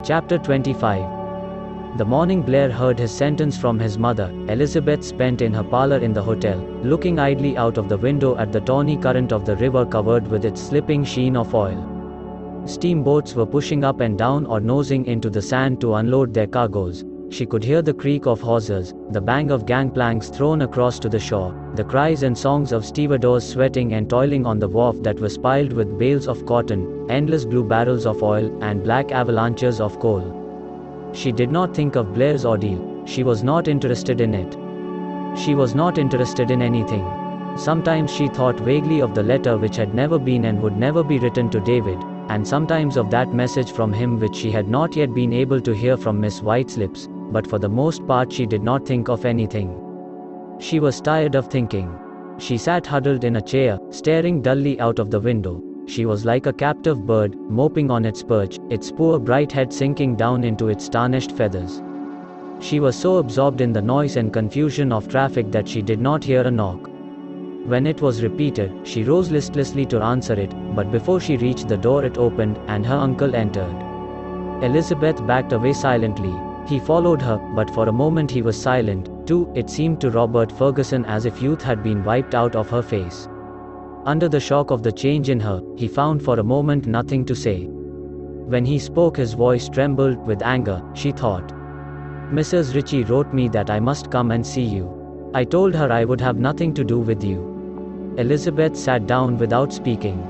Chapter 25. The morning Blair heard his sentence from his mother, Elizabeth spent in her parlor in the hotel, looking idly out of the window at the tawny current of the river covered with its slipping sheen of oil. Steamboats were pushing up and down or nosing into the sand to unload their cargoes. She could hear the creak of hawsers, the bang of gangplanks thrown across to the shore, the cries and songs of stevedores sweating and toiling on the wharf that was piled with bales of cotton, endless blue barrels of oil, and black avalanches of coal. She did not think of Blair's ordeal. She was not interested in it. She was not interested in anything. Sometimes she thought vaguely of the letter which had never been and would never be written to David, and sometimes of that message from him which she had not yet been able to hear from Miss White's lips, but for the most part she did not think of anything. She was tired of thinking. She sat huddled in a chair, staring dully out of the window. She was like a captive bird, moping on its perch, its poor bright head sinking down into its tarnished feathers. She was so absorbed in the noise and confusion of traffic that she did not hear a knock. When it was repeated, she rose listlessly to answer it, but before she reached the door it opened, and her uncle entered. Elizabeth backed away silently. He followed her, but for a moment he was silent, too. It seemed to Robert Fergusson as if youth had been wiped out of her face. Under the shock of the change in her, he found for a moment nothing to say. When he spoke his voice trembled with anger. She thought. "Mrs. Ritchie wrote me that I must come and see you. I told her I would have nothing to do with you." Elizabeth sat down without speaking.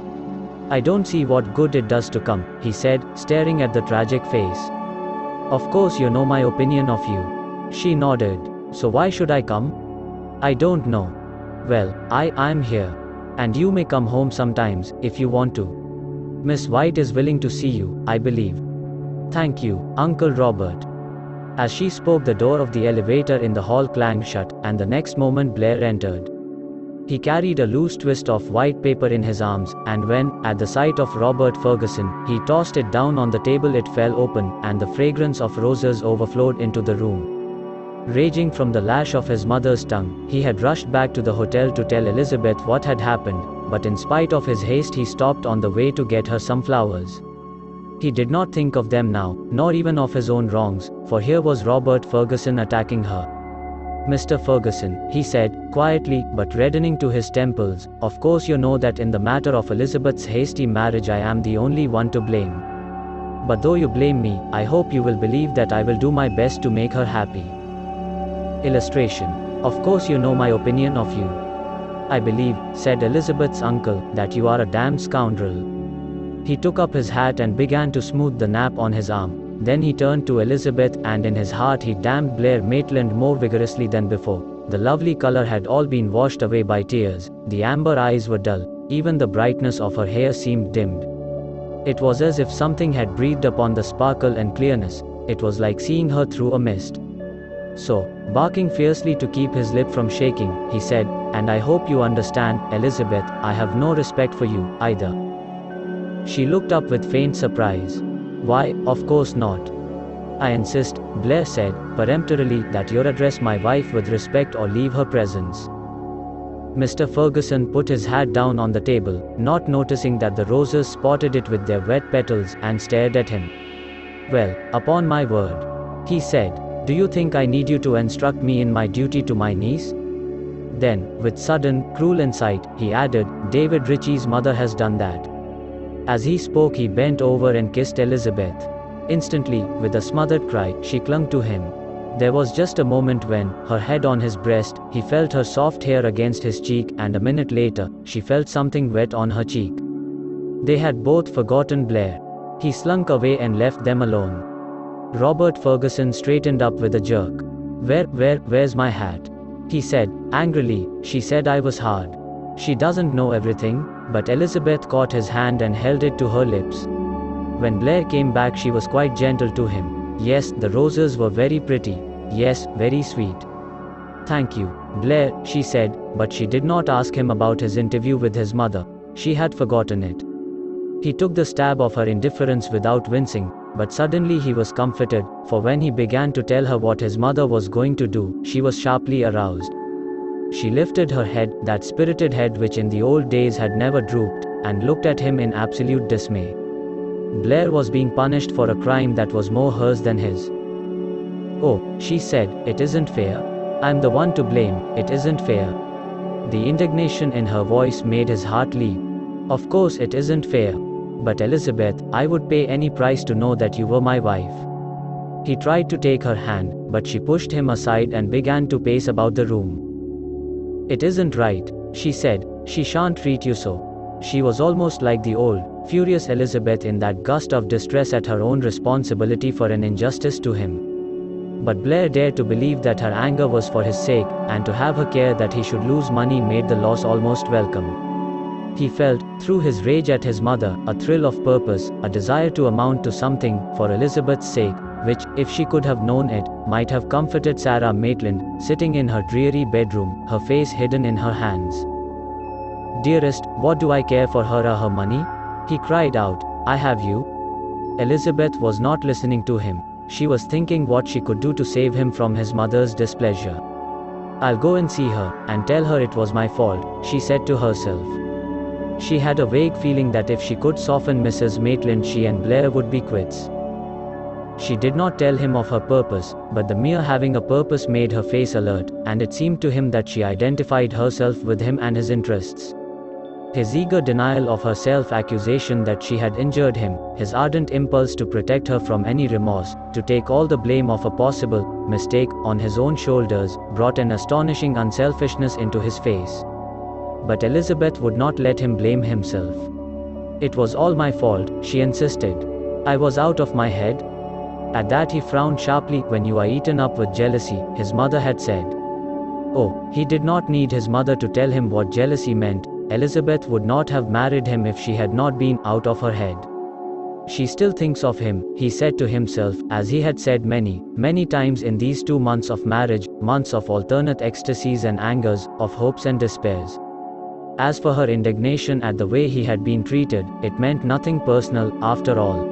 "I don't see what good it does to come," he said, staring at the tragic face. "Of course you know my opinion of you." She nodded. "So why should I come?" "I don't know." "Well, I'm here. And you may come home sometimes, if you want to. Miss White is willing to see you, I believe." "Thank you, Uncle Robert." As she spoke, the door of the elevator in the hall clanged shut, and the next moment Blair entered. He carried a loose twist of white paper in his arms, and when, at the sight of Robert Fergusson, he tossed it down on the table, it fell open, and the fragrance of roses overflowed into the room. Raging from the lash of his mother's tongue, he had rushed back to the hotel to tell Elizabeth what had happened, but in spite of his haste he stopped on the way to get her some flowers. He did not think of them now, nor even of his own wrongs, for here was Robert Fergusson attacking her. "Mr. Fergusson," he said, quietly, but reddening to his temples, "of course you know that in the matter of Elizabeth's hasty marriage I am the only one to blame. But though you blame me, I hope you will believe that I will do my best to make her happy." Illustration. "Of course you know my opinion of you." "I believe," said Elizabeth's uncle, "that you are a damned scoundrel." He took up his hat and began to smooth the nap on his arm. Then he turned to Elizabeth, and in his heart he damned Blair Maitland more vigorously than before. The lovely color had all been washed away by tears, the amber eyes were dull, even the brightness of her hair seemed dimmed. It was as if something had breathed upon the sparkle and clearness. It was like seeing her through a mist. "So," barking fiercely to keep his lip from shaking, he said, "and I hope you understand, Elizabeth, I have no respect for you, either." She looked up with faint surprise. "Why, of course not. I insist," Blair said, peremptorily, "that you address my wife with respect or leave her presence." Mr. Fergusson put his hat down on the table, not noticing that the roses spotted it with their wet petals, and stared at him. "Well, upon my word," he said, "do you think I need you to instruct me in my duty to my niece?" Then, with sudden, cruel insight, he added, "David Ritchie's mother has done that." As he spoke he bent over and kissed Elizabeth. Instantly, with a smothered cry, she clung to him. There was just a moment when, her head on his breast, he felt her soft hair against his cheek, and a minute later, she felt something wet on her cheek. They had both forgotten Blair. He slunk away and left them alone. Robert Fergusson straightened up with a jerk. Where's my hat?" he said, angrily. "She said I was hard. She doesn't know everything." But Elizabeth caught his hand and held it to her lips. When Blair came back she was quite gentle to him. "Yes, the roses were very pretty. Yes, very sweet." "Thank you, Blair," she said, but she did not ask him about his interview with his mother. She had forgotten it. He took the stab of her indifference without wincing, but suddenly he was comforted, for when he began to tell her what his mother was going to do, she was sharply aroused. She lifted her head, that spirited head which in the old days had never drooped, and looked at him in absolute dismay. Blair was being punished for a crime that was more hers than his. "Oh," she said, "it isn't fair. I'm the one to blame, it isn't fair." The indignation in her voice made his heart leap. "Of course it isn't fair. But Elizabeth, I would pay any price to know that you were my wife." He tried to take her hand, but she pushed him aside and began to pace about the room. "It isn't right," she said. "She shan't treat you so." She was almost like the old, furious Elizabeth in that gust of distress at her own responsibility for an injustice to him. But Blair dared to believe that her anger was for his sake, and to have her care that he should lose money made the loss almost welcome. He felt, through his rage at his mother, a thrill of purpose, a desire to amount to something, for Elizabeth's sake, which, if she could have known it, might have comforted Sarah Maitland, sitting in her dreary bedroom, her face hidden in her hands. "Dearest, what do I care for her or her money?" he cried out. "I have you." Elizabeth was not listening to him. She was thinking what she could do to save him from his mother's displeasure. "I'll go and see her, and tell her it was my fault," she said to herself. She had a vague feeling that if she could soften Mrs. Maitland, she and Blair would be quits. She did not tell him of her purpose, but the mere having a purpose made her face alert, and it seemed to him that she identified herself with him and his interests. His eager denial of her self-accusation that she had injured him, his ardent impulse to protect her from any remorse, to take all the blame of a possible mistake on his own shoulders, brought an astonishing unselfishness into his face. But Elizabeth would not let him blame himself. "It was all my fault," she insisted. "I was out of my head." At that he frowned sharply. "When you are eaten up with jealousy," his mother had said. Oh, he did not need his mother to tell him what jealousy meant. Elizabeth would not have married him if she had not been out of her head. "She still thinks of him," he said to himself, as he had said many, many times in these 2 months of marriage, months of alternate ecstasies and angers, of hopes and despairs. As for her indignation at the way he had been treated, it meant nothing personal, after all.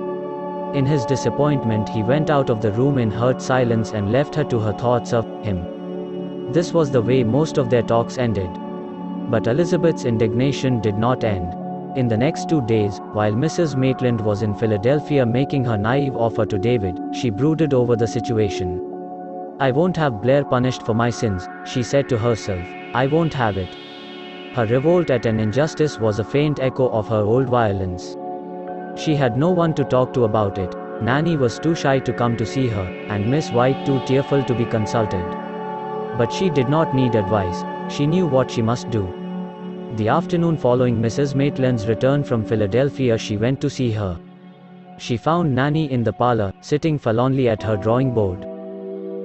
In his disappointment he went out of the room in hurt silence and left her to her thoughts of him. This was the way most of their talks ended. But Elizabeth's indignation did not end. In the next 2 days, while Mrs. Maitland was in Philadelphia making her naive offer to David, she brooded over the situation. "I won't have Blair punished for my sins," she said to herself. "I won't have it." Her revolt at an injustice was a faint echo of her old violence. She had no one to talk to about it. Nanny was too shy to come to see her, and Miss White too tearful to be consulted. But she did not need advice. She knew what she must do. The afternoon following Mrs. Maitland's return from Philadelphia, she went to see her. She found Nanny in the parlor, sitting forlornly at her drawing board.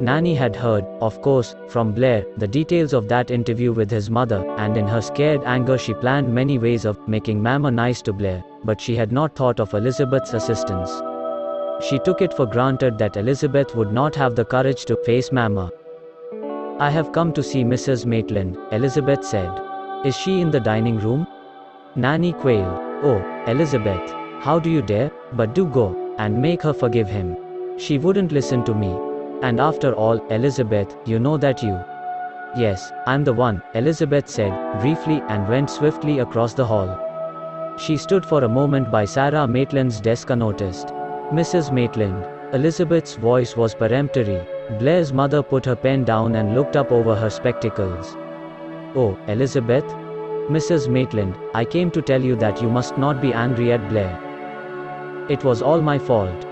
Nanny had heard, of course, from Blair, the details of that interview with his mother, and in her scared anger she planned many ways of making Mama nice to Blair, but she had not thought of Elizabeth's assistance. She took it for granted that Elizabeth would not have the courage to face Mama. "I have come to see Mrs. Maitland," Elizabeth said. "Is she in the dining room?" Nanny quailed. "Oh, Elizabeth, how do you dare? But do go, and make her forgive him. She wouldn't listen to me. And after all, Elizabeth, you know that you—" "Yes, I'm the one," Elizabeth said, briefly, and went swiftly across the hall. She stood for a moment by Sarah Maitland's desk unnoticed. "Mrs. Maitland." Elizabeth's voice was peremptory. Blair's mother put her pen down and looked up over her spectacles. "Oh, Elizabeth?" "Mrs. Maitland, I came to tell you that you must not be angry at Blair. It was all my fault.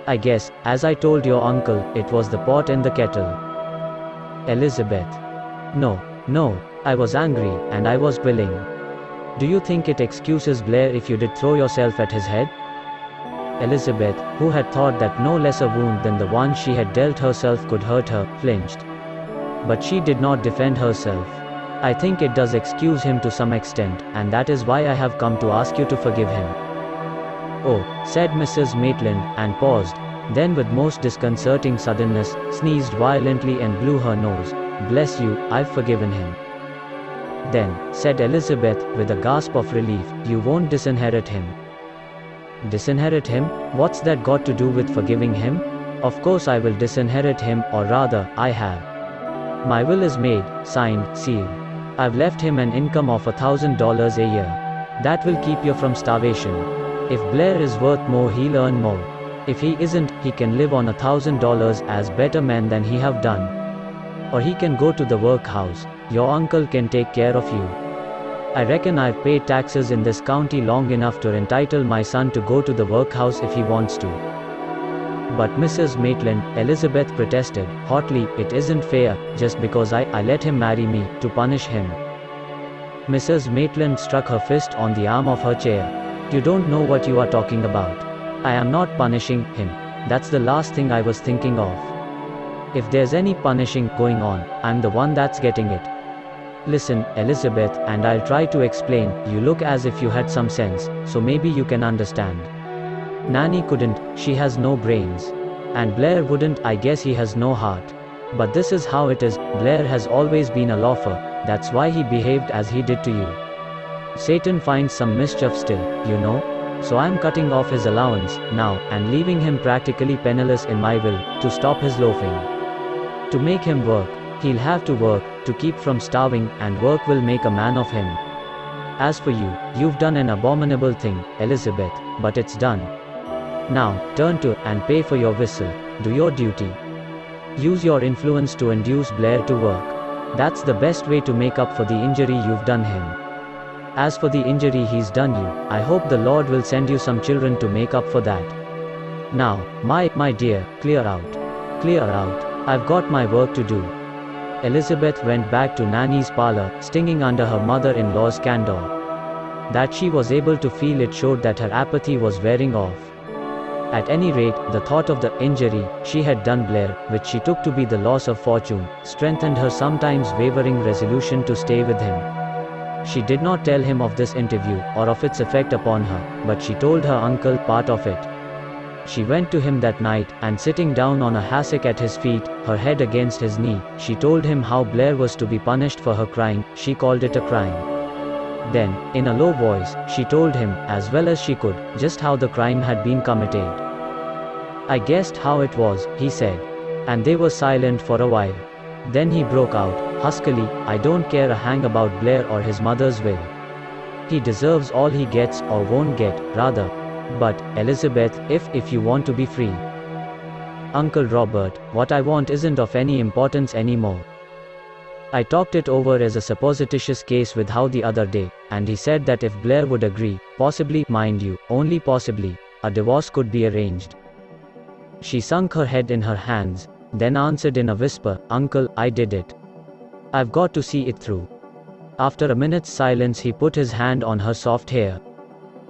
I guess, as I told your uncle, it was the pot in the kettle." "Elizabeth. No, no, I was angry, and I was willing. Do you think it excuses Blair if you did throw yourself at his head?" Elizabeth, who had thought that no lesser wound than the one she had dealt herself could hurt her, flinched. But she did not defend herself. "I think it does excuse him to some extent, and that is why I have come to ask you to forgive him." "Oh," said Mrs. Maitland, and paused, then with most disconcerting suddenness, sneezed violently and blew her nose. "Bless you, I've forgiven him." "Then," said Elizabeth, with a gasp of relief, "you won't disinherit him." "Disinherit him? What's that got to do with forgiving him? Of course I will disinherit him, or rather, I have. My will is made, signed, sealed. I've left him an income of $1,000 a year. That will keep you from starvation. If Blair is worth more, he'll earn more. If he isn't, he can live on $1,000 as better men than he have done. Or he can go to the workhouse. Your uncle can take care of you. I reckon I've paid taxes in this county long enough to entitle my son to go to the workhouse if he wants to. But Mrs. Maitland, Elizabeth protested, hotly, it isn't fair, just because I let him marry me, to punish him. Mrs. Maitland struck her fist on the arm of her chair. You don't know what you are talking about. I am not punishing him. That's the last thing I was thinking of. If there's any punishing going on, I'm the one that's getting it. Listen, Elizabeth, and I'll try to explain. You look as if you had some sense, so maybe you can understand. Nanny couldn't, she has no brains. And Blair wouldn't, I guess he has no heart. But this is how it is, Blair has always been a loafer, that's why he behaved as he did to you. Satan finds some mischief still, you know? So I'm cutting off his allowance, now, and leaving him practically penniless in my will, to stop his loafing. To make him work. He'll have to work, to keep from starving, and work will make a man of him. As for you, you've done an abominable thing, Elizabeth, but it's done. Now, turn to, and pay for your whistle. Do your duty. Use your influence to induce Blair to work. That's the best way to make up for the injury you've done him. As for the injury he's done you, I hope the Lord will send you some children to make up for that. Now, my dear, clear out. Clear out. I've got my work to do. Elizabeth went back to Nanny's parlor, stinging under her mother-in-law's candor. That she was able to feel it showed that her apathy was wearing off. At any rate, the thought of the injury she had done Blair, which she took to be the loss of fortune, strengthened her sometimes wavering resolution to stay with him. She did not tell him of this interview, or of its effect upon her, but she told her uncle part of it. She went to him that night, and sitting down on a hassock at his feet, her head against his knee, she told him how Blair was to be punished for her crime. She called it a crime. Then, in a low voice, she told him, as well as she could, just how the crime had been committed. I guessed how it was, he said. And they were silent for a while. Then he broke out, huskily, I don't care a hang about Blair or his mother's will. He deserves all he gets, or won't get, rather. But, Elizabeth, if you want to be free. Uncle Robert, what I want isn't of any importance anymore. I talked it over as a supposititious case with Howe the other day, and he said that if Blair would agree, possibly, mind you, only possibly, a divorce could be arranged. She sunk her head in her hands, then answered in a whisper, Uncle, I did it. I've got to see it through. After a minute's silence he put his hand on her soft hair.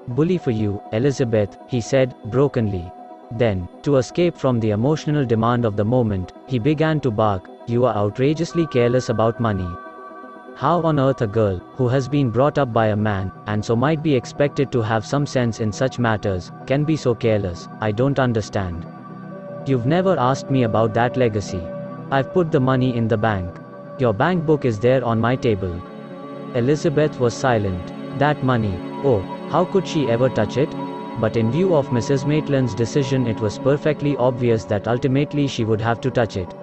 Bully for you, Elizabeth, he said, brokenly. Then, to escape from the emotional demand of the moment, he began to bark, you are outrageously careless about money. How on earth a girl, who has been brought up by a man, and so might be expected to have some sense in such matters, can be so careless? I don't understand. You've never asked me about that legacy. I've put the money in the bank. Your bank book is there on my table. Elizabeth was silent. That money, oh, how could she ever touch it? But in view of Mrs. Maitland's decision, it was perfectly obvious that ultimately she would have to touch it.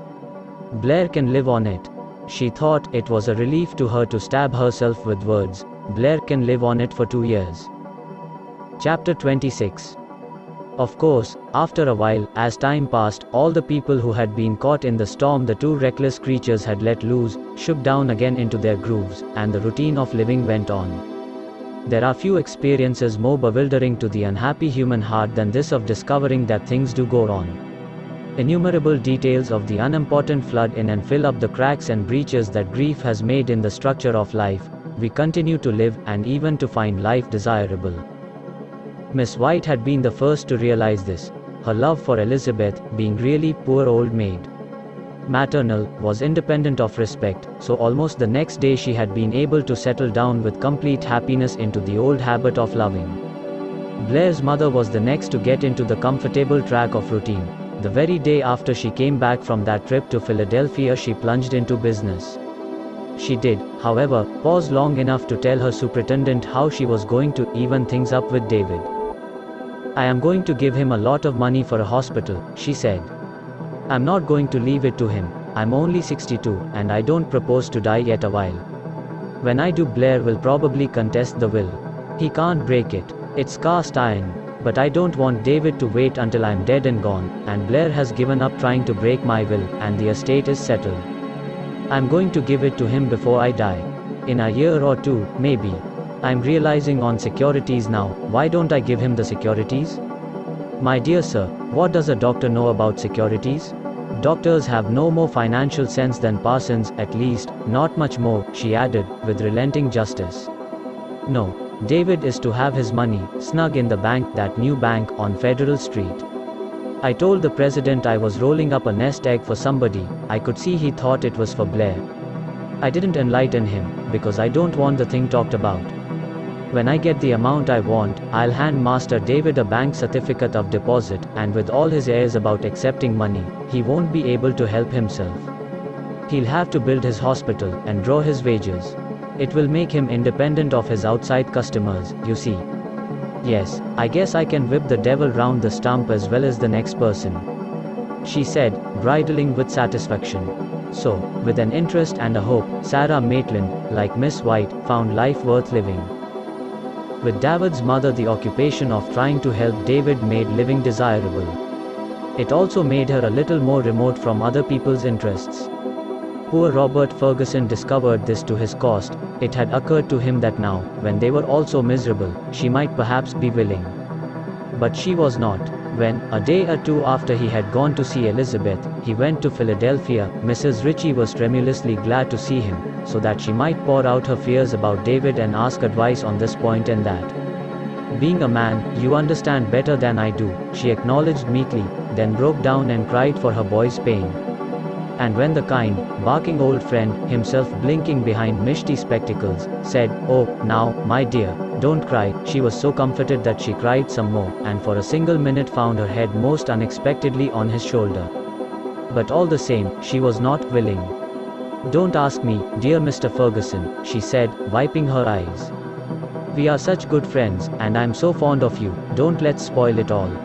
Blair can live on it. She thought it was a relief to her to stab herself with words. Blair can live on it for 2 years. Chapter 26. Of course, after a while, as time passed, all the people who had been caught in the storm the two reckless creatures had let loose, shook down again into their grooves, and the routine of living went on. There are few experiences more bewildering to the unhappy human heart than this of discovering that things do go wrong. Innumerable details of the unimportant flood in and fill up the cracks and breaches that grief has made in the structure of life. We continue to live, and even to find life desirable. Miss White had been the first to realize this, her love for Elizabeth, being really poor old maid. Maternal, was independent of respect, so almost the next day she had been able to settle down with complete happiness into the old habit of loving. Blair's mother was the next to get into the comfortable track of routine. The very day after she came back from that trip to Philadelphia, she plunged into business. She did, however, pause long enough to tell her superintendent how she was going to even things up with David. I am going to give him a lot of money for a hospital, she said. I'm not going to leave it to him. I'm only 62, and I don't propose to die yet a while. When I do, Blair will probably contest the will. He can't break it. It's cast iron. But I don't want David to wait until I'm dead and gone, and Blair has given up trying to break my will, and the estate is settled. I'm going to give it to him before I die. In a year or two, maybe. I'm realizing on securities now, why don't I give him the securities? My dear sir, what does a doctor know about securities? Doctors have no more financial sense than parsons, at least, not much more, she added, with relenting justice. No. David is to have his money, snug in the bank, that new bank, on Federal Street. I told the president I was rolling up a nest egg for somebody. I could see he thought it was for Blair. I didn't enlighten him, because I don't want the thing talked about. When I get the amount I want, I'll hand Master David a bank certificate of deposit, and with all his airs about accepting money, he won't be able to help himself. He'll have to build his hospital, and draw his wages. It will make him independent of his outside customers, you see. Yes, I guess I can whip the devil round the stump as well as the next person, she said, bridling with satisfaction. So, with an interest and a hope, Sarah Maitland, like Miss White, found life worth living. With David's mother, the occupation of trying to help David made living desirable. It also made her a little more remote from other people's interests. Poor Robert Ferguson discovered this to his cost. It had occurred to him that now, when they were all so miserable, she might perhaps be willing. But she was not. When, a day or two after he had gone to see Elizabeth, he went to Philadelphia, Mrs. Ritchie was tremulously glad to see him, so that she might pour out her fears about David and ask advice on this point and that. Being a man, you understand better than I do, she acknowledged meekly, then broke down and cried for her boy's pain. And when the kind, barking old friend, himself blinking behind misty spectacles, said, "Oh, now, my dear, don't cry," she was so comforted that she cried some more, and for a single minute found her head most unexpectedly on his shoulder. But all the same, she was not willing. "Don't ask me, dear Mr. Ferguson," she said, wiping her eyes. "We are such good friends, and I'm so fond of you, don't let's spoil it all."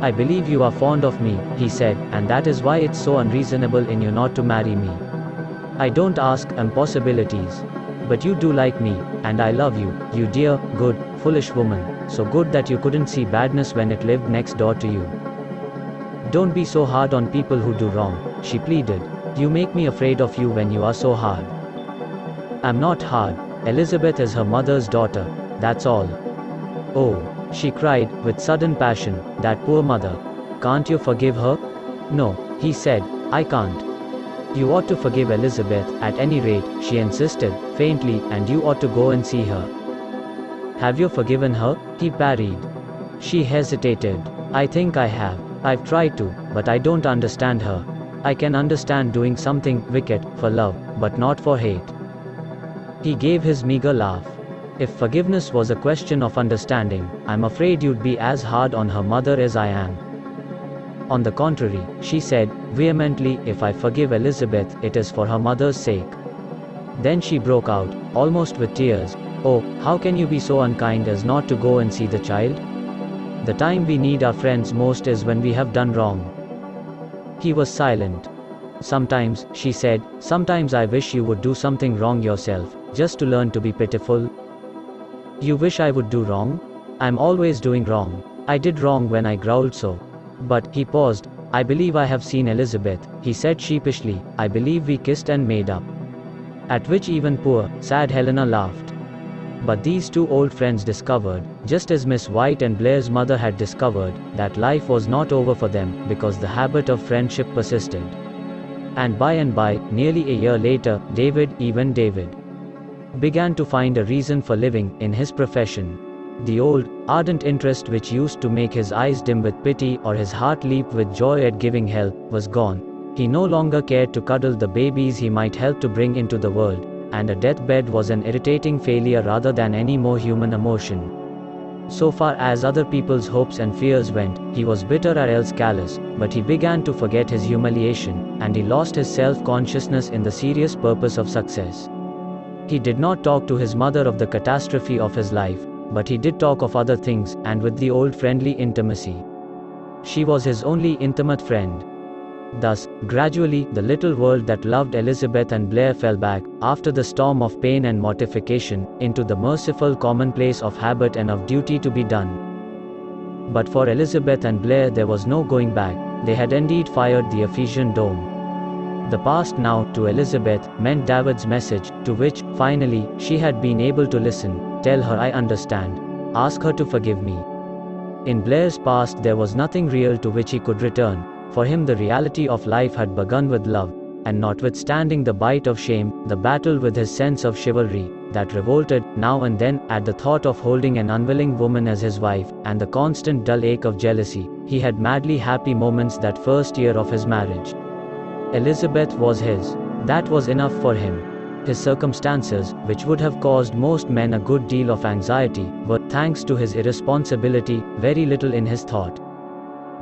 "I believe you are fond of me," he said, "and that is why it's so unreasonable in you not to marry me. I don't ask impossibilities. But you do like me, and I love you, you dear, good, foolish woman, so good that you couldn't see badness when it lived next door to you. Don't be so hard on people who do wrong," she pleaded. "You make me afraid of you when you are so hard." "I'm not hard. Elizabeth is her mother's daughter, that's all." "Oh," she cried, with sudden passion, "that poor mother. Can't you forgive her?" "No," he said, "I can't." "You ought to forgive Elizabeth, at any rate," she insisted, faintly, "and you ought to go and see her." "Have you forgiven her?" he parried. She hesitated. "I think I have. I've tried to, but I don't understand her. I can understand doing something wicked, for love, but not for hate." He gave his meager laugh. "If forgiveness was a question of understanding, I'm afraid you'd be as hard on her mother as I am." "On the contrary," she said, vehemently, "if I forgive Elizabeth, it is for her mother's sake." Then she broke out, almost with tears, "Oh, how can you be so unkind as not to go and see the child? The time we need our friends most is when we have done wrong." He was silent. "Sometimes," she said, "sometimes I wish you would do something wrong yourself, just to learn to be pitiful." "You wish I would do wrong? I'm always doing wrong. I did wrong when I growled so." "But," he paused, "I believe I have seen Elizabeth," he said sheepishly. "I believe we kissed and made up." At which even poor, sad Helena laughed. But these two old friends discovered, just as Miss White and Blair's mother had discovered, that life was not over for them, because the habit of friendship persisted. And by, nearly a year later, David, began to find a reason for living, in his profession. The old, ardent interest which used to make his eyes dim with pity or his heart leap with joy at giving help, was gone. He no longer cared to cuddle the babies he might help to bring into the world, and a deathbed was an irritating failure rather than any more human emotion. So far as other people's hopes and fears went, he was bitter or else callous, but he began to forget his humiliation, and he lost his self-consciousness in the serious purpose of success. He did not talk to his mother of the catastrophe of his life, but he did talk of other things, and with the old friendly intimacy. She was his only intimate friend. Thus, gradually, the little world that loved Elizabeth and Blair fell back, after the storm of pain and mortification, into the merciful commonplace of habit and of duty to be done. But for Elizabeth and Blair there was no going back. They had indeed fired the Ephesian dome. The past now, to Elizabeth, meant David's message, to which, finally, she had been able to listen. Tell her I understand. Ask her to forgive me. In Blair's past there was nothing real to which he could return. For him the reality of life had begun with love, and notwithstanding the bite of shame, the battle with his sense of chivalry, that revolted, now and then, at the thought of holding an unwilling woman as his wife, and the constant dull ache of jealousy, he had madly happy moments that first year of his marriage. Elizabeth was his. That was enough for him. His circumstances, which would have caused most men a good deal of anxiety, were, thanks to his irresponsibility, very little in his thought.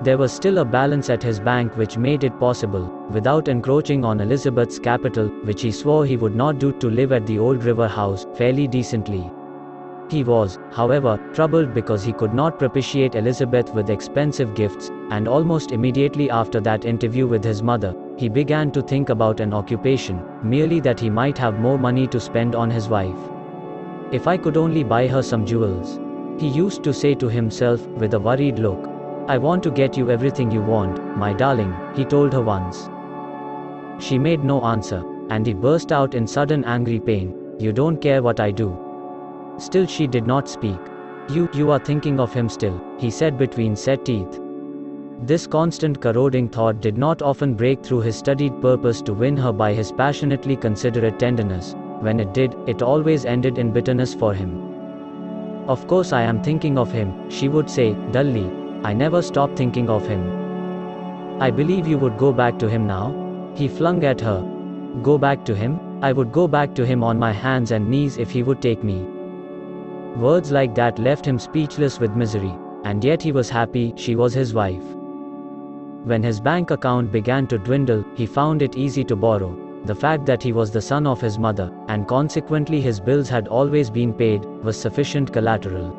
There was still a balance at his bank which made it possible, without encroaching on Elizabeth's capital, which he swore he would not do, to live at the old river house, fairly decently. He was, however, troubled because he could not propitiate Elizabeth with expensive gifts, and almost immediately after that interview with his mother, he began to think about an occupation, merely that he might have more money to spend on his wife. If I could only buy her some jewels. He used to say to himself, with a worried look. I want to get you everything you want, my darling, he told her once. She made no answer, and he burst out in sudden angry pain. You don't care what I do. Still she did not speak. You are thinking of him still, he said between set teeth. This constant corroding thought did not often break through his studied purpose to win her by his passionately considerate tenderness. When it did, it always ended in bitterness for him. Of course I am thinking of him, she would say, dully. I never stop thinking of him. I believe you would go back to him now? He flung at her. Go back to him? I would go back to him on my hands and knees if he would take me. Words like that left him speechless with misery, and yet he was happy she was his wife. When his bank account began to dwindle, he found it easy to borrow. The fact that he was the son of his mother, and consequently his bills had always been paid, was sufficient collateral.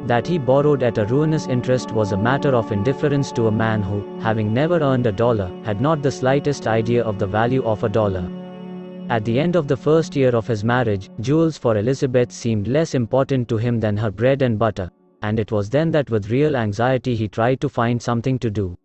That he borrowed at a ruinous interest was a matter of indifference to a man who, having never earned a dollar, had not the slightest idea of the value of a dollar. At the end of the first year of his marriage, jewels for Elizabeth seemed less important to him than her bread and butter, and it was then that with real anxiety he tried to find something to do.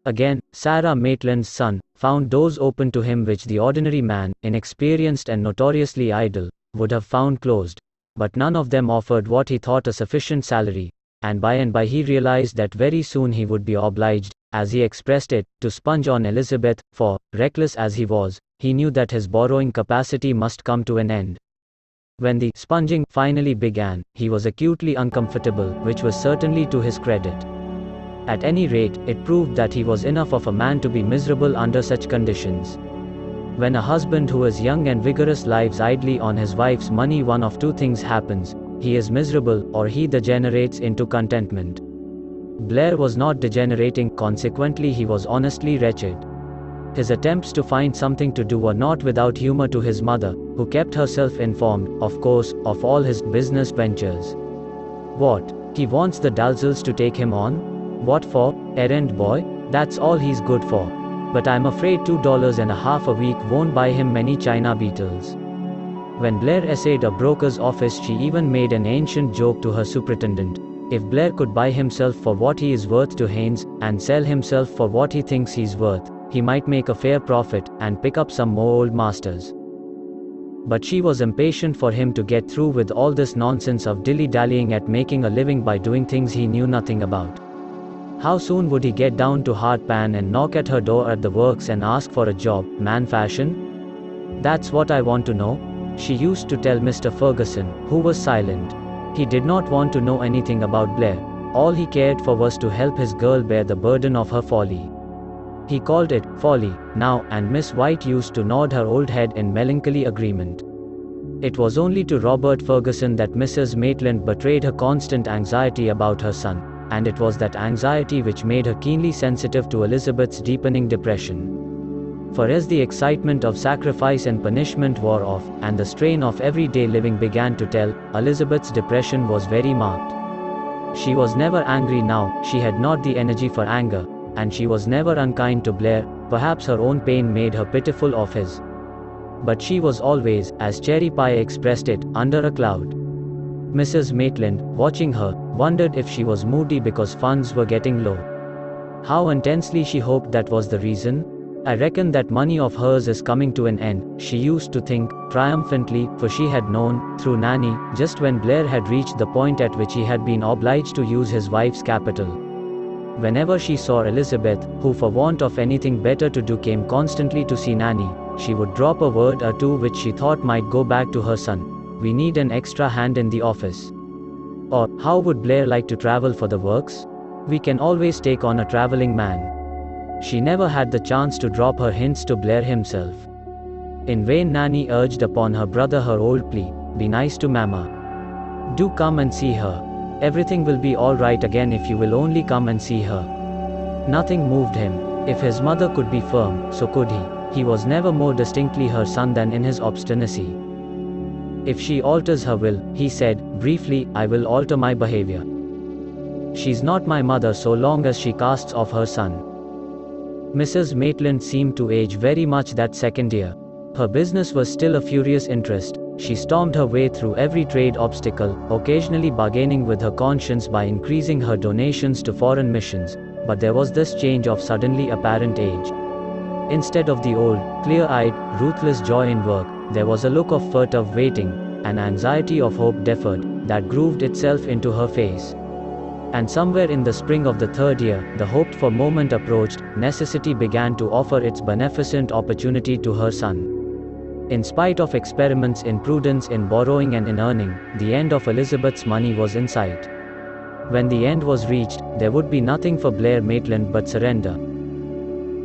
Again, Sarah Maitland's son, found doors open to him which the ordinary man, inexperienced and notoriously idle, would have found closed. But none of them offered what he thought a sufficient salary, and by he realized that very soon he would be obliged, as he expressed it, to sponge on Elizabeth, for, reckless as he was, he knew that his borrowing capacity must come to an end. When the sponging finally began, he was acutely uncomfortable, which was certainly to his credit. At any rate, it proved that he was enough of a man to be miserable under such conditions. When a husband who is young and vigorous lives idly on his wife's money, one of two things happens: he is miserable, or he degenerates into contentment. Blair was not degenerating, consequently he was honestly wretched. His attempts to find something to do were not without humor to his mother, who kept herself informed, of course, of all his business ventures. What? He wants the Dalzells to take him on? What for? Errand boy? That's all he's good for. But I'm afraid $2.50 a week won't buy him many China beetles. When Blair essayed a broker's office, she even made an ancient joke to her superintendent. If Blair could buy himself for what he is worth to Haynes, and sell himself for what he thinks he's worth, he might make a fair profit, and pick up some more old masters. But she was impatient for him to get through with all this nonsense of dilly-dallying at making a living by doing things he knew nothing about. How soon would he get down to hard pan and knock at her door at the works and ask for a job, man fashion? That's what I want to know, she used to tell Mr. Ferguson, who was silent. He did not want to know anything about Blair. All he cared for was to help his girl bear the burden of her folly. He called it folly now, and Miss White used to nod her old head in melancholy agreement. It was only to Robert Ferguson that Mrs. Maitland betrayed her constant anxiety about her son, and it was that anxiety which made her keenly sensitive to Elizabeth's deepening depression. For as the excitement of sacrifice and punishment wore off, and the strain of everyday living began to tell, Elizabeth's depression was very marked. She was never angry now, she had not the energy for anger, and she was never unkind to Blair. Perhaps her own pain made her pitiful of his. But she was always, as Cherry Pie expressed it, under a cloud. Mrs. Maitland, watching her, wondered if she was moody because funds were getting low. How intensely she hoped that was the reason. "I reckon that money of hers is coming to an end," she used to think, triumphantly, for she had known, through Nanny, just when Blair had reached the point at which he had been obliged to use his wife's capital. Whenever she saw Elizabeth, who for want of anything better to do came constantly to see Nanny, she would drop a word or two which she thought might go back to her son. "We need an extra hand in the office." Or, "How would Blair like to travel for the works? We can always take on a traveling man." She never had the chance to drop her hints to Blair himself. In vain Nanny urged upon her brother her old plea, "Be nice to Mama. Do come and see her. Everything will be all right again if you will only come and see her." Nothing moved him. If his mother could be firm, so could he. He was never more distinctly her son than in his obstinacy. "If she alters her will," he said, briefly, "I will alter my behavior. She's not my mother so long as she casts off her son." Mrs. Maitland seemed to age very much that second year. Her business was still a furious interest. She stormed her way through every trade obstacle, occasionally bargaining with her conscience by increasing her donations to foreign missions, but there was this change of suddenly apparent age. Instead of the old, clear-eyed, ruthless joy in work, there was a look of furtive waiting, an anxiety of hope deferred, that grooved itself into her face. And somewhere in the spring of the third year, the hoped-for moment approached. Necessity began to offer its beneficent opportunity to her son. In spite of experiments in prudence in borrowing and in earning, the end of Elizabeth's money was in sight. When the end was reached, there would be nothing for Blair Maitland but surrender.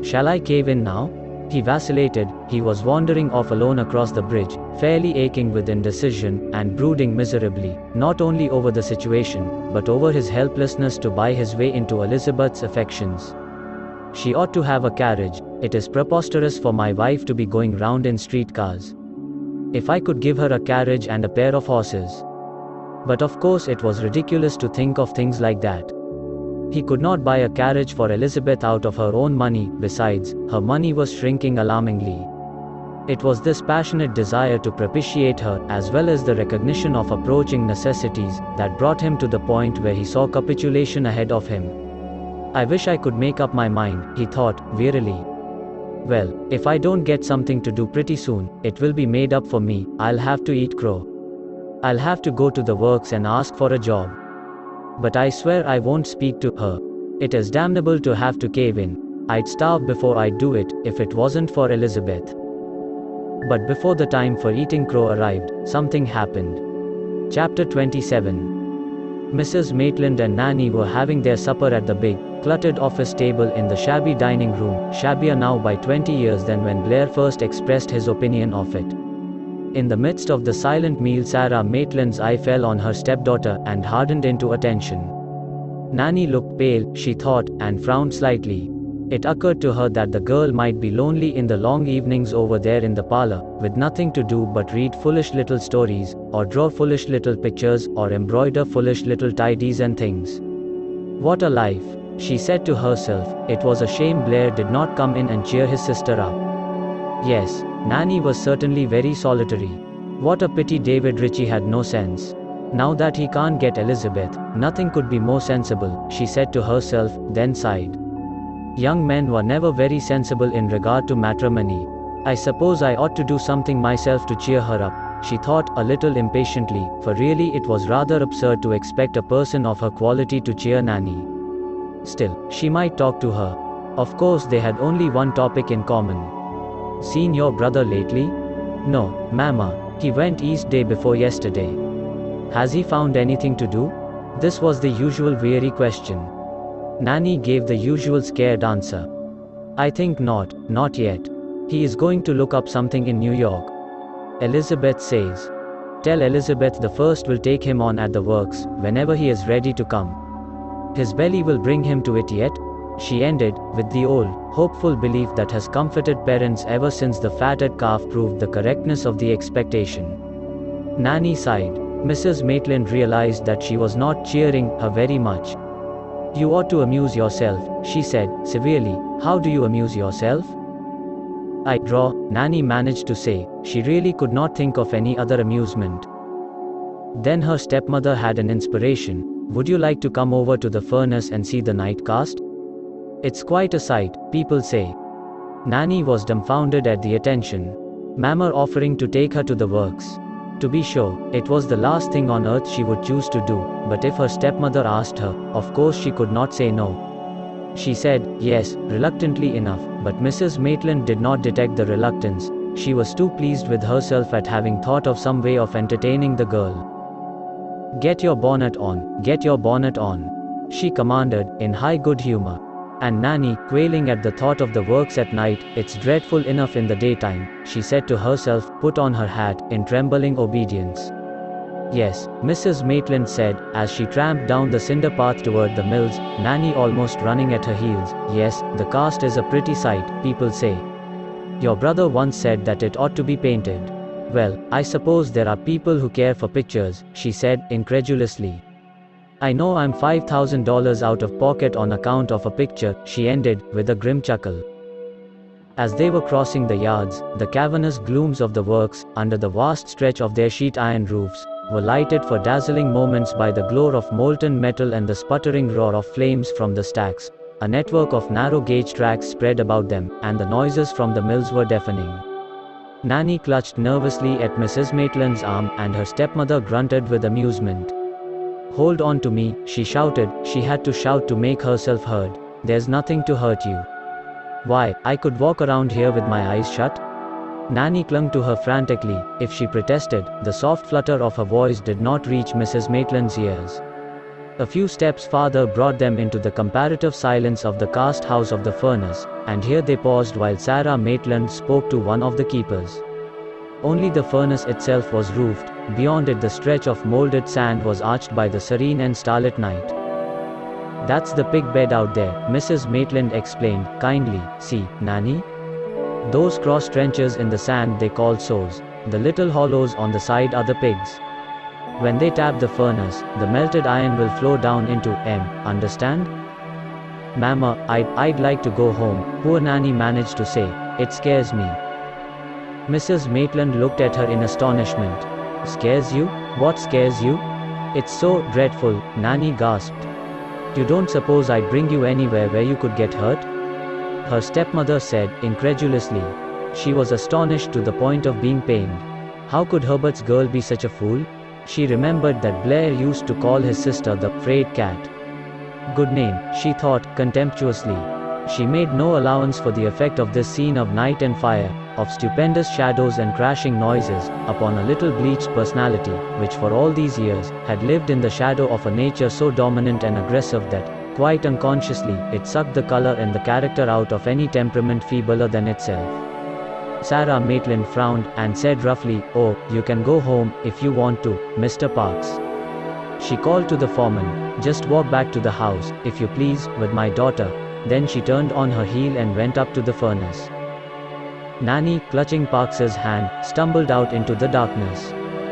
Shall I cave in now? He vacillated. He was wandering off alone across the bridge, fairly aching with indecision, and brooding miserably, not only over the situation, but over his helplessness to buy his way into Elizabeth's affections. She ought to have a carriage. It is preposterous for my wife to be going round in streetcars. If I could give her a carriage and a pair of horses. But of course it was ridiculous to think of things like that. He could not buy a carriage for Elizabeth out of her own money. Besides, her money was shrinking alarmingly. It was this passionate desire to propitiate her, as well as the recognition of approaching necessities, that brought him to the point where he saw capitulation ahead of him. "I wish I could make up my mind," he thought, wearily. "Well, if I don't get something to do pretty soon, it will be made up for me. I'll have to eat crow. I'll have to go to the works and ask for a job. But I swear I won't speak to her. It is damnable to have to cave in. I'd starve before I'd do it, if it wasn't for Elizabeth." But before the time for eating crow arrived, something happened. Chapter 27. Mrs. Maitland and Nanny were having their supper at the big, cluttered office table in the shabby dining room, shabbier now by 20 years than when Blair first expressed his opinion of it. In the midst of the silent meal, Sarah Maitland's eye fell on her stepdaughter, and hardened into attention. Nanny looked pale, she thought, and frowned slightly. It occurred to her that the girl might be lonely in the long evenings over there in the parlor, with nothing to do but read foolish little stories, or draw foolish little pictures, or embroider foolish little tidies and things. What a life, she said to herself. It was a shame Blair did not come in and cheer his sister up. Yes, Nanny was certainly very solitary. What a pity David Ritchie had no sense. Now that he can't get Elizabeth, nothing could be more sensible, she said to herself, then sighed. Young men were never very sensible in regard to matrimony. I suppose I ought to do something myself to cheer her up, she thought, a little impatiently, for really it was rather absurd to expect a person of her quality to cheer Nanny. Still, she might talk to her. Of course they had only one topic in common. "Seen your brother lately?" "No, Mama. He went east day before yesterday." "Has he found anything to do?" This was the usual weary question. Nanny gave the usual scared answer. "I think not yet. He is going to look up something in New York. Elizabeth says. Tell Elizabeth the first will take him on at the works, whenever he is ready to come. His belly will bring him to it yet," she ended, with the old, hopeful belief that has comforted parents ever since the fatted calf proved the correctness of the expectation. Nanny sighed. Mrs. Maitland realized that she was not cheering her very much. "You ought to amuse yourself," she said, severely. "How do you amuse yourself?" "I draw," Nanny managed to say. She really could not think of any other amusement. Then her stepmother had an inspiration. "Would you like to come over to the furnace and see the night cast? It's quite a sight, people say." Nanny was dumbfounded at the attention. Mama offering to take her to the works. To be sure, it was the last thing on earth she would choose to do, but if her stepmother asked her, of course she could not say no. She said yes, reluctantly enough, but Mrs. Maitland did not detect the reluctance. She was too pleased with herself at having thought of some way of entertaining the girl. "Get your bonnet on, get your bonnet on," she commanded, in high good humor. And Nanny, quailing at the thought of the works at night, "It's dreadful enough in the daytime," she said to herself, put on her hat, in trembling obedience. "Yes," Mrs. Maitland said, as she tramped down the cinder path toward the mills, Nanny almost running at her heels. "Yes, the cast is a pretty sight, people say. Your brother once said that it ought to be painted." "Well, I suppose there are people who care for pictures," she said, incredulously. "I know I'm $5,000 out of pocket on account of a picture," she ended, with a grim chuckle. As they were crossing the yards, the cavernous glooms of the works, under the vast stretch of their sheet iron roofs, were lighted for dazzling moments by the glow of molten metal and the sputtering roar of flames from the stacks. A network of narrow gauge tracks spread about them, and the noises from the mills were deafening. Nanny clutched nervously at Mrs. Maitland's arm, and her stepmother grunted with amusement. "Hold on to me," she shouted. She had to shout to make herself heard. "There's nothing to hurt you. Why, I could walk around here with my eyes shut." Nanny clung to her frantically. If she protested, the soft flutter of her voice did not reach Mrs. Maitland's ears. A few steps farther brought them into the comparative silence of the cast house of the furnace, and here they paused while Sarah Maitland spoke to one of the keepers. Only the furnace itself was roofed. Beyond it the stretch of molded sand was arched by the serene and starlit night. "That's the pig bed out there," Mrs. Maitland explained, kindly. "See, Nanny? Those cross trenches in the sand they call sows. The little hollows on the side are the pigs. When they tap the furnace, the melted iron will flow down into understand?" "Mama, I'd like to go home," poor Nanny managed to say. "It scares me." Mrs. Maitland looked at her in astonishment. "Scares you? What scares you?" "It's so dreadful," Nanny gasped. "You don't suppose I'd bring you anywhere where you could get hurt?" her stepmother said, incredulously. She was astonished to the point of being pained. How could Herbert's girl be such a fool? She remembered that Blair used to call his sister the "frayed cat." Good name, she thought, contemptuously. She made no allowance for the effect of this scene of night and fire, of stupendous shadows and crashing noises, upon a little bleached personality, which for all these years, had lived in the shadow of a nature so dominant and aggressive that, quite unconsciously, it sucked the color and the character out of any temperament feebler than itself. Sarah Maitland frowned, and said roughly, "Oh, you can go home, if you want to, Mr. Parks." She called to the foreman, "Just walk back to the house, if you please, with my daughter." Then she turned on her heel and went up to the furnace. Nanny, clutching Parks's hand, stumbled out into the darkness.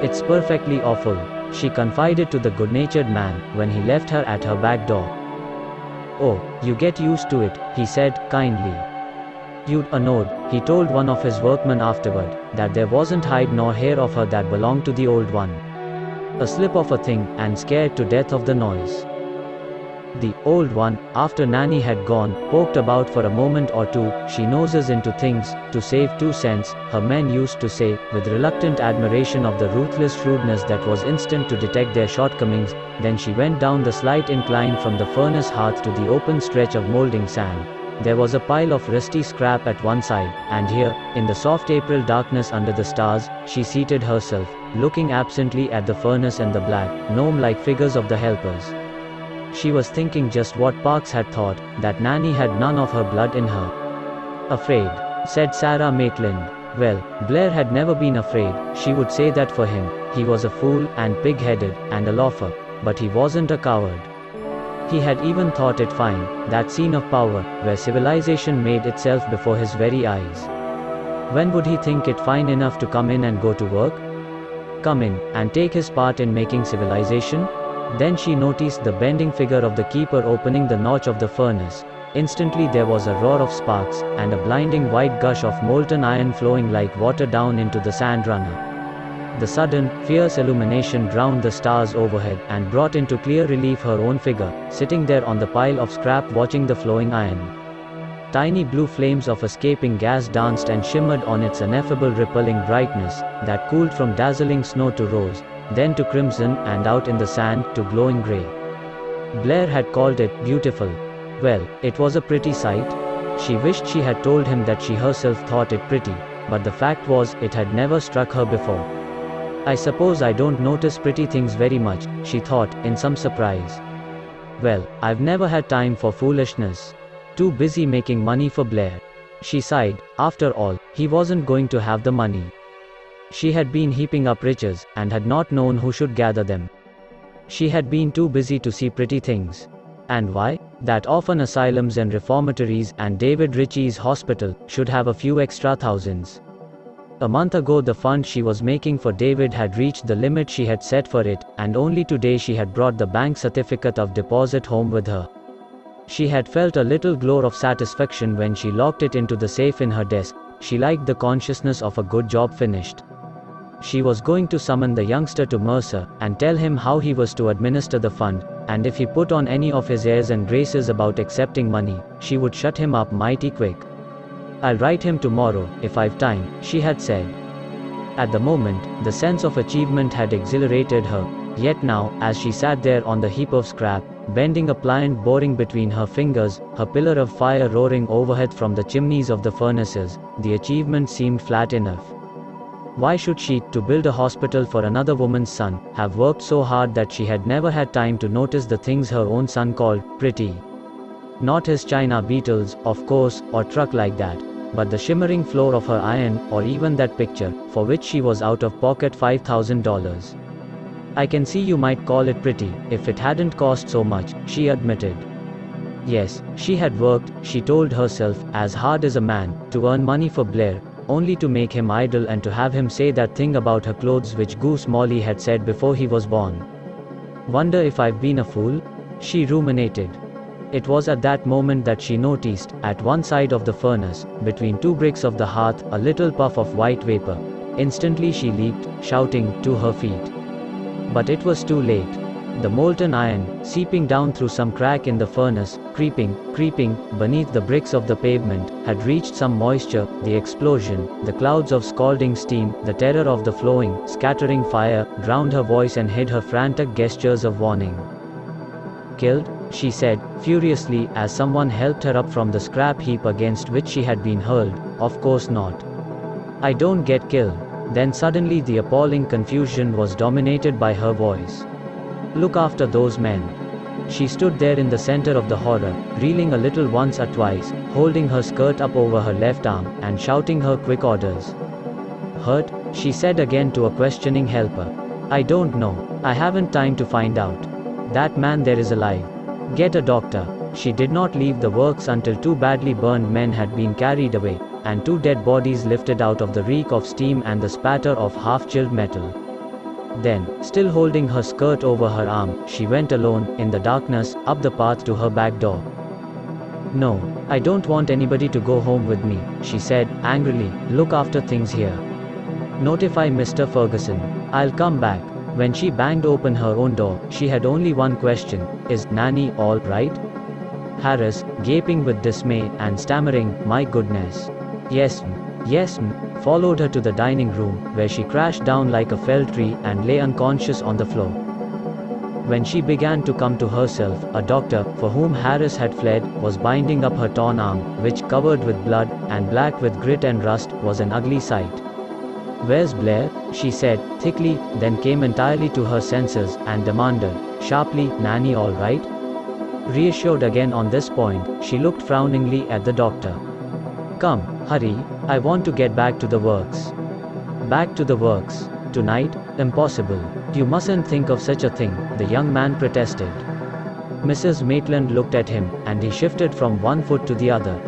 "It's perfectly awful," she confided to the good-natured man, when he left her at her back door. "Oh, you get used to it," he said, kindly. "You'd a knowed," he told one of his workmen afterward, "that there wasn't hide nor hair of her that belonged to the old one. A slip of a thing, and scared to death of the noise." The old one, after Nanny had gone, poked about for a moment or two. "She noses into things, to save 2 cents, her men used to say, with reluctant admiration of the ruthless shrewdness that was instant to detect their shortcomings. Then she went down the slight incline from the furnace hearth to the open stretch of molding sand. There was a pile of rusty scrap at one side, and here, in the soft April darkness under the stars, she seated herself, looking absently at the furnace and the black, gnome-like figures of the helpers. She was thinking just what Parks had thought, that Nanny had none of her blood in her. "Afraid," said Sarah Maitland. Well, Blair had never been afraid. She would say that for him, he was a fool, and pig-headed, and a loafer. But he wasn't a coward. He had even thought it fine, that scene of power, where civilization made itself before his very eyes. When would he think it fine enough to come in and go to work? Come in, and take his part in making civilization? Then she noticed the bending figure of the keeper opening the notch of the furnace. Instantly there was a roar of sparks, and a blinding white gush of molten iron flowing like water down into the sand runner. The sudden, fierce illumination drowned the stars overhead and brought into clear relief her own figure, sitting there on the pile of scrap watching the flowing iron. Tiny blue flames of escaping gas danced and shimmered on its ineffable rippling brightness, that cooled from dazzling snow to rose, then to crimson and out in the sand to glowing grey. Blair had called it beautiful. Well, it was a pretty sight. She wished she had told him that she herself thought it pretty, but the fact was it had never struck her before. I suppose I don't notice pretty things very much, she thought, in some surprise. Well, I've never had time for foolishness. Too busy making money for Blair. She sighed. After all, he wasn't going to have the money. She had been heaping up riches, and had not known who should gather them. She had been too busy to see pretty things. And why? That often asylums and reformatories and David Ritchie's hospital should have a few extra thousands. A month ago the fund she was making for David had reached the limit she had set for it, and only today she had brought the bank certificate of deposit home with her. She had felt a little glow of satisfaction when she locked it into the safe in her desk. She liked the consciousness of a good job finished. She was going to summon the youngster to Mercer, and tell him how he was to administer the fund, and if he put on any of his airs and graces about accepting money, she would shut him up mighty quick. I'll write him tomorrow, if I've time, she had said. At the moment, the sense of achievement had exhilarated her, yet now, as she sat there on the heap of scrap, bending a pliant boring between her fingers, her pillar of fire roaring overhead from the chimneys of the furnaces, the achievement seemed flat enough. Why should she, to build a hospital for another woman's son, have worked so hard that she had never had time to notice the things her own son called pretty? Not his china beetles, of course, or truck like that, but the shimmering floor of her iron, or even that picture, for which she was out of pocket $5,000. I can see you might call it pretty, if it hadn't cost so much, she admitted. Yes, she had worked, she told herself, as hard as a man, to earn money for Blair, only to make him idle and to have him say that thing about her clothes which Goose Molly had said before he was born. Wonder if I've been a fool? She ruminated. It was at that moment that she noticed, at one side of the furnace, between two bricks of the hearth, a little puff of white vapor. Instantly she leaped, shouting, to her feet. But it was too late. The molten iron, seeping down through some crack in the furnace, creeping, beneath the bricks of the pavement, had reached some moisture. The explosion, the clouds of scalding steam, the terror of the flowing, scattering fire, drowned her voice and hid her frantic gestures of warning. Killed? She said, furiously, as someone helped her up from the scrap heap against which she had been hurled. Of course not. I don't get killed. Then suddenly the appalling confusion was dominated by her voice. Look after those men. She stood there in the center of the horror, reeling a little once or twice, holding her skirt up over her left arm, and shouting her quick orders. Hurt? She said again to a questioning helper. I don't know. I haven't time to find out. That man there is alive. Get a doctor. She did not leave the works until two badly burned men had been carried away, and two dead bodies lifted out of the reek of steam and the spatter of half-chilled metal. Then, still holding her skirt over her arm, she went alone, in the darkness, up the path to her back door. No, I don't want anybody to go home with me, she said, angrily. Look after things here. Notify Mr. Ferguson. I'll come back. When she banged open her own door, she had only one question. Is Nanny all right? Harris, gaping with dismay, and stammering, my goodness. Yes, followed her to the dining room, where she crashed down like a felled tree and lay unconscious on the floor. When she began to come to herself, a doctor, for whom Harris had fled, was binding up her torn arm, which, covered with blood, and black with grit and rust, was an ugly sight. Where's Blair? She said, thickly, then came entirely to her senses, and demanded, sharply, Nanny all right? Reassured again on this point, she looked frowningly at the doctor. Come, hurry, I want to get back to the works. Back to the works. Tonight? Impossible. You mustn't think of such a thing, the young man protested. Mrs. Maitland looked at him, and he shifted from one foot to the other.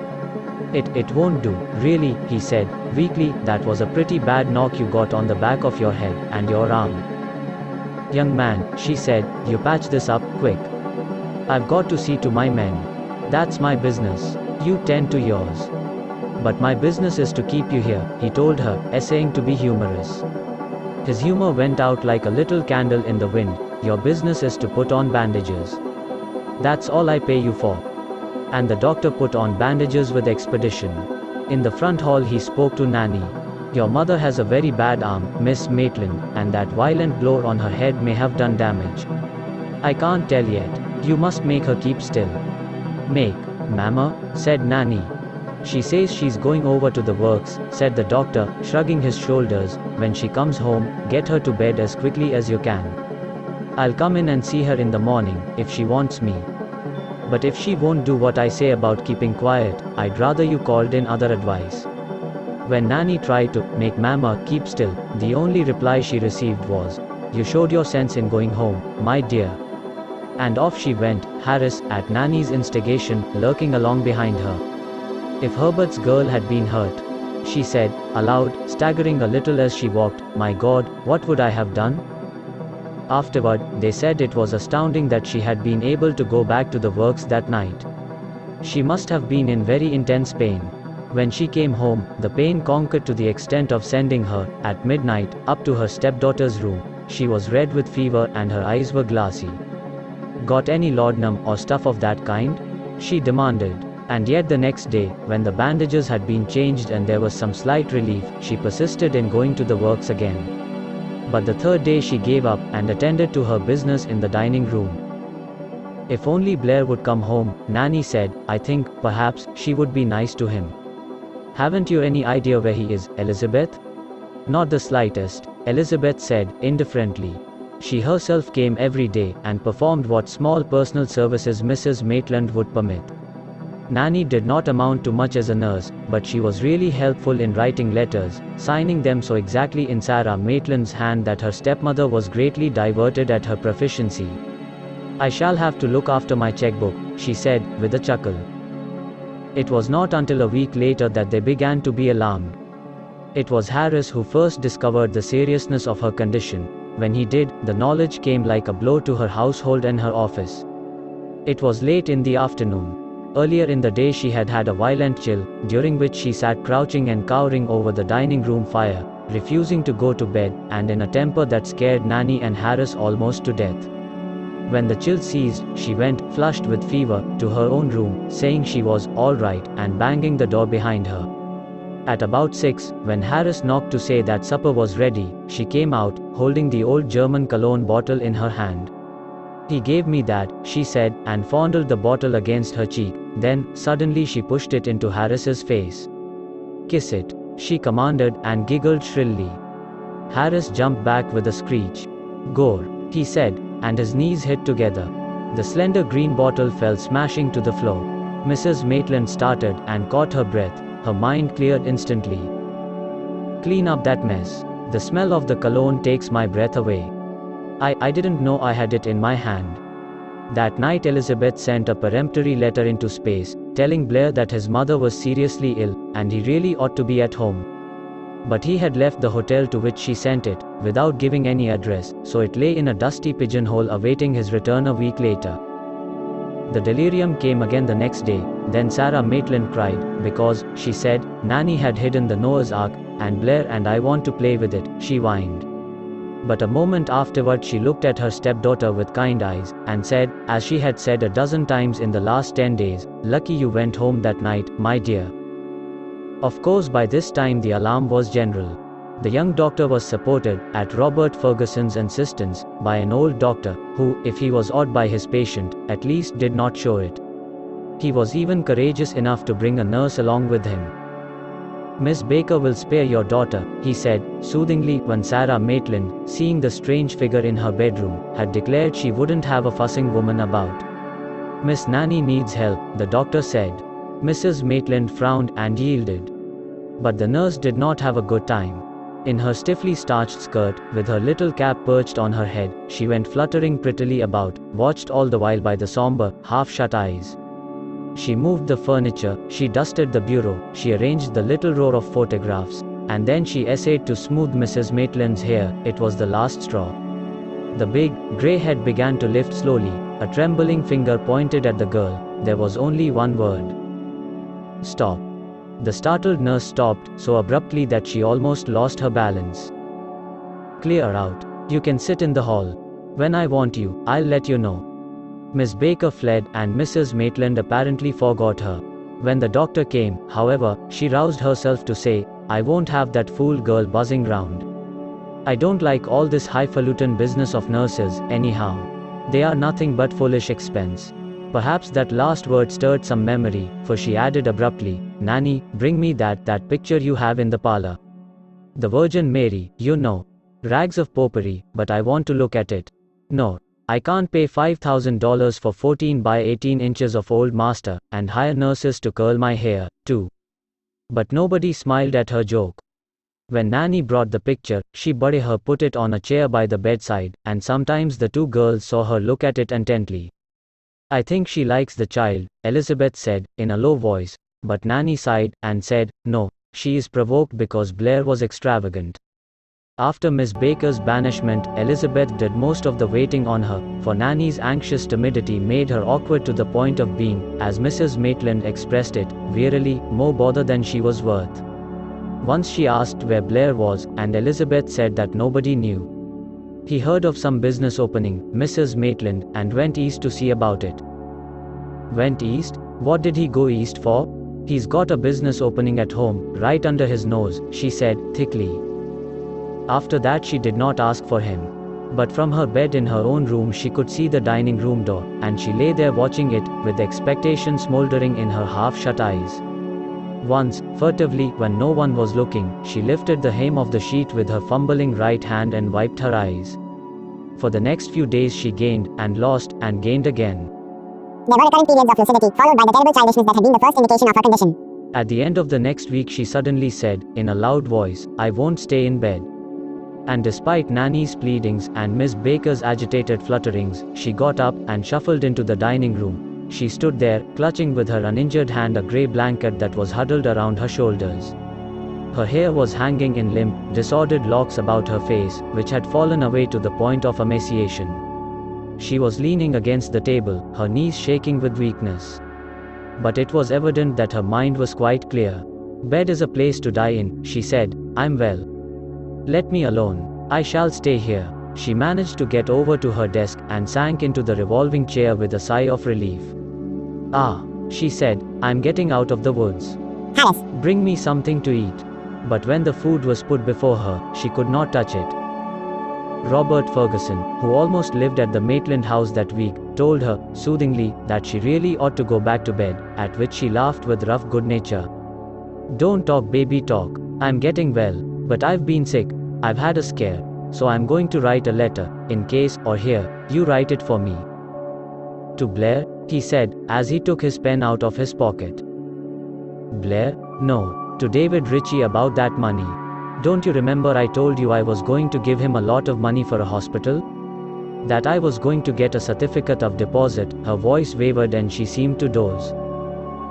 It won't do, really, he said, weakly. That was a pretty bad knock you got on the back of your head, and your arm. Young man, she said, you patch this up, quick. I've got to see to my men. That's my business. You tend to yours. But my business is to keep you here, he told her, essaying to be humorous. His humor went out like a little candle in the wind. Your business is to put on bandages. That's all I pay you for. And the doctor put on bandages with expedition. In the front hall he spoke to Nanny. Your mother has a very bad arm, Miss Maitland, and that violent blow on her head may have done damage. I can't tell yet. You must make her keep still. Make, Mama, said Nanny. She says she's going over to the works, said the doctor, shrugging his shoulders. When she comes home, get her to bed as quickly as you can. I'll come in and see her in the morning, if she wants me. But if she won't do what I say about keeping quiet, I'd rather you called in other advice. When Nanny tried to make Mama keep still, the only reply she received was, You showed your sense in going home, my dear. And off she went, Harris, at Nanny's instigation, lurking along behind her. If Herbert's girl had been hurt, she said, aloud, staggering a little as she walked, my God, what would I have done? Afterward, they said it was astounding that she had been able to go back to the works that night. She must have been in very intense pain. When she came home, the pain conquered to the extent of sending her, at midnight, up to her stepdaughter's room. She was red with fever and her eyes were glassy. Got any laudanum or stuff of that kind? She demanded. And yet the next day, when the bandages had been changed and there was some slight relief, she persisted in going to the works again. But the third day she gave up and attended to her business in the dining room. If only Blair would come home, Nanny said, I think, perhaps, she would be nice to him. Haven't you any idea where he is, Elizabeth? Not the slightest, Elizabeth said, indifferently. She herself came every day, and performed what small personal services Mrs. Maitland would permit. Nanny did not amount to much as a nurse, but she was really helpful in writing letters, signing them so exactly in Sarah Maitland's hand that her stepmother was greatly diverted at her proficiency. I shall have to look after my checkbook, she said, with a chuckle. It was not until a week later that they began to be alarmed. It was Harris who first discovered the seriousness of her condition. When he did, the knowledge came like a blow to her household and her office. It was late in the afternoon. Earlier in the day she had had a violent chill, during which she sat crouching and cowering over the dining room fire, refusing to go to bed, and in a temper that scared Nanny and Harris almost to death. When the chill ceased, she went, flushed with fever, to her own room, saying she was all right, and banging the door behind her. At about 6, when Harris knocked to say that supper was ready, she came out, holding the old German cologne bottle in her hand. He gave me that, she said, and fondled the bottle against her cheek. Then, suddenly she pushed it into Harris's face. Kiss it, she commanded, and giggled shrilly. Harris jumped back with a screech. Gore, he said, and his knees hit together. The slender green bottle fell smashing to the floor. Mrs. Maitland started, and caught her breath. Her mind cleared instantly. Clean up that mess. The smell of the cologne takes my breath away. I didn't know I had it in my hand. That night Elizabeth sent a peremptory letter into space, telling Blair that his mother was seriously ill, and he really ought to be at home. But he had left the hotel to which she sent it, without giving any address, so it lay in a dusty pigeonhole awaiting his return a week later. The delirium came again the next day. Then Sarah Maitland cried, because, she said, Nanny had hidden the Noah's Ark, and Blair and I want to play with it, she whined. But a moment afterward she looked at her stepdaughter with kind eyes, and said, as she had said a dozen times in the last 10 days, lucky you went home that night, my dear. Of course by this time the alarm was general. The young doctor was supported, at Robert Ferguson's insistence, by an old doctor, who, if he was awed by his patient, at least did not show it. He was even courageous enough to bring a nurse along with him. Miss Baker will spare your daughter, he said, soothingly, when Sarah Maitland, seeing the strange figure in her bedroom, had declared she wouldn't have a fussing woman about. Miss Nanny needs help, the doctor said. Mrs. Maitland frowned, and yielded. But the nurse did not have a good time. In her stiffly starched skirt, with her little cap perched on her head, she went fluttering prettily about, watched all the while by the somber, half-shut eyes. She moved the furniture, she dusted the bureau, she arranged the little row of photographs, and then she essayed to smooth Mrs. Maitland's hair. It was the last straw. The big, grey head began to lift slowly, a trembling finger pointed at the girl. There was only one word. Stop. The startled nurse stopped, so abruptly that she almost lost her balance. Clear out. You can sit in the hall. When I want you, I'll let you know. Miss Baker fled, and Mrs. Maitland apparently forgot her. When the doctor came, however, she roused herself to say, I won't have that fool girl buzzing round. I don't like all this highfalutin business of nurses, anyhow. They are nothing but foolish expense. Perhaps that last word stirred some memory, for she added abruptly, Nanny, bring me that picture you have in the parlor. The Virgin Mary, you know. Rags of popery, but I want to look at it. No. I can't pay $5,000 for 14 by 18 inches of old master, and hire nurses to curl my hair, too. But nobody smiled at her joke. When Nanny brought the picture, she bade her put it on a chair by the bedside, and sometimes the two girls saw her look at it intently. I think she likes the child, Elizabeth said, in a low voice, but Nanny sighed, and said, no, she is provoked because Blair was extravagant. After Miss Baker's banishment, Elizabeth did most of the waiting on her, for Nanny's anxious timidity made her awkward to the point of being, as Mrs. Maitland expressed it, wearily, more bother than she was worth. Once she asked where Blair was, and Elizabeth said that nobody knew. He heard of some business opening, Mrs. Maitland, and went east to see about it. Went east? What did he go east for? He's got a business opening at home, right under his nose, she said, thickly. After that she did not ask for him. But from her bed in her own room she could see the dining room door, and she lay there watching it, with expectation smoldering in her half-shut eyes. Once, furtively, when no one was looking, she lifted the hem of the sheet with her fumbling right hand and wiped her eyes. For the next few days she gained, and lost, and gained again. There were recurrent periods of lucidity, followed by the terrible childishness that had been the first indication of her condition. At the end of the next week she suddenly said, in a loud voice, I won't stay in bed. And despite Nanny's pleadings, and Miss Baker's agitated flutterings, she got up, and shuffled into the dining room. She stood there, clutching with her uninjured hand a grey blanket that was huddled around her shoulders. Her hair was hanging in limp, disordered locks about her face, which had fallen away to the point of emaciation. She was leaning against the table, her knees shaking with weakness. But it was evident that her mind was quite clear. Bed is a place to die in, she said. I'm well. Let me alone. I shall stay here. She managed to get over to her desk, and sank into the revolving chair with a sigh of relief. Ah, she said, I'm getting out of the woods. Alice. Bring me something to eat. But when the food was put before her, she could not touch it. Robert Ferguson, who almost lived at the Maitland house that week, told her, soothingly, that she really ought to go back to bed, at which she laughed with rough good nature. Don't talk baby talk. I'm getting well, but I've been sick. I've had a scare. So I'm going to write a letter, in case, or here, you write it for me. To Blair? He said, as he took his pen out of his pocket. Blair? No. To David Ritchie about that money. Don't you remember I told you I was going to give him a lot of money for a hospital? That I was going to get a certificate of deposit. Her voice wavered and she seemed to doze.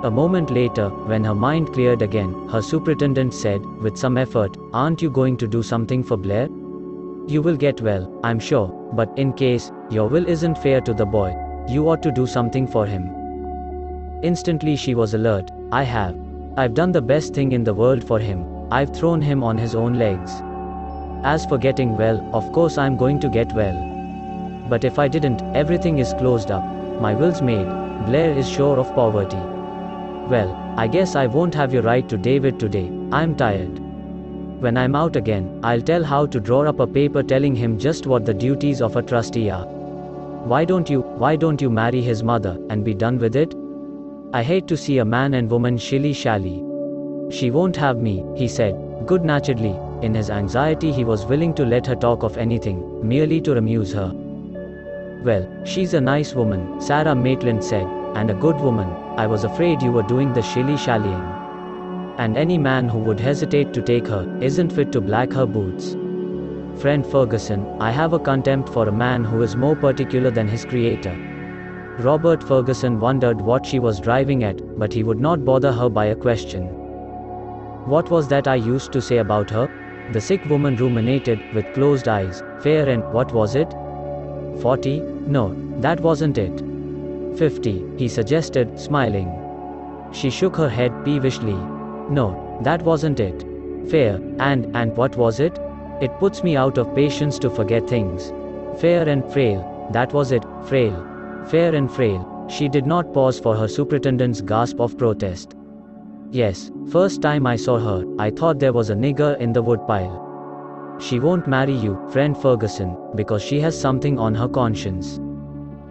A moment later, when her mind cleared again, her superintendent said, with some effort, aren't you going to do something for Blair? You will get well, I'm sure, but in case your will isn't fair to the boy, you ought to do something for him. Instantly she was alert. I've done the best thing in the world for him. I've thrown him on his own legs. As for getting well, of course I'm going to get well. But if I didn't, everything is closed up. My will's made. Blair is sure of poverty. Well, I guess I won't have your right to David today. I'm tired. When I'm out again, I'll tell how to draw up a paper telling him just what the duties of a trustee are. Why don't you marry his mother, and be done with it? I hate to see a man and woman shilly-shally. She won't have me, he said, good-naturedly. In his anxiety he was willing to let her talk of anything, merely to amuse her. Well, she's a nice woman, Sarah Maitland said, and a good woman. I was afraid you were doing the shilly-shallying. And any man who would hesitate to take her, isn't fit to black her boots. Friend Ferguson, I have a contempt for a man who is more particular than his creator. Robert Ferguson wondered what she was driving at, but he would not bother her by a question. What was that I used to say about her? The sick woman ruminated, with closed eyes. Fair and, what was it? 40? No, that wasn't it. 50, he suggested, smiling. She shook her head peevishly. No, that wasn't it. Fair, and what was it? It puts me out of patience to forget things. Fair and frail, that was it, frail. Fair and frail. She did not pause for her superintendent's gasp of protest. Yes, first time I saw her, I thought there was a nigger in the woodpile. She won't marry you, friend Ferguson, because she has something on her conscience.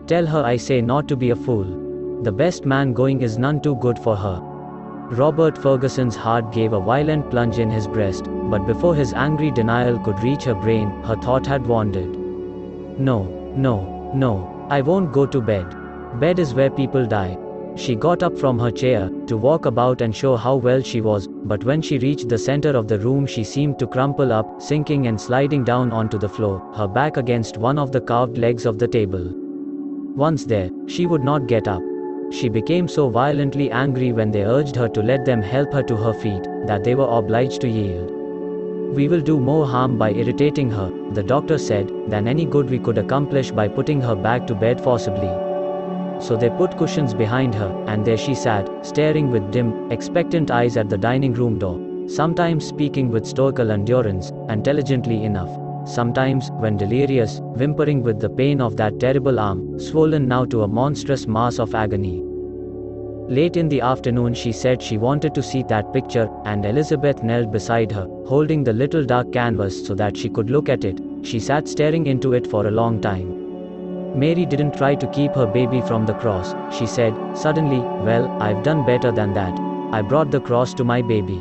Tell her I say not to be a fool. The best man going is none too good for her. Robert Ferguson's heart gave a violent plunge in his breast, but before his angry denial could reach her brain, her thought had wandered. No, no, no, I won't go to bed. Bed is where people die. She got up from her chair, to walk about and show how well she was, but when she reached the center of the room she seemed to crumple up, sinking and sliding down onto the floor, her back against one of the carved legs of the table. Once there, she would not get up. She became so violently angry when they urged her to let them help her to her feet, that they were obliged to yield. We will do more harm by irritating her, the doctor said, than any good we could accomplish by putting her back to bed forcibly. So they put cushions behind her, and there she sat, staring with dim, expectant eyes at the dining room door, sometimes speaking with stoical endurance, intelligently enough, sometimes, when delirious, whimpering with the pain of that terrible arm, swollen now to a monstrous mass of agony. Late in the afternoon she said she wanted to see that picture, and Elizabeth knelt beside her, holding the little dark canvas so that she could look at it. She sat staring into it for a long time. Mary didn't try to keep her baby from the cross, she said, suddenly. Well, I've done better than that. I brought the cross to my baby.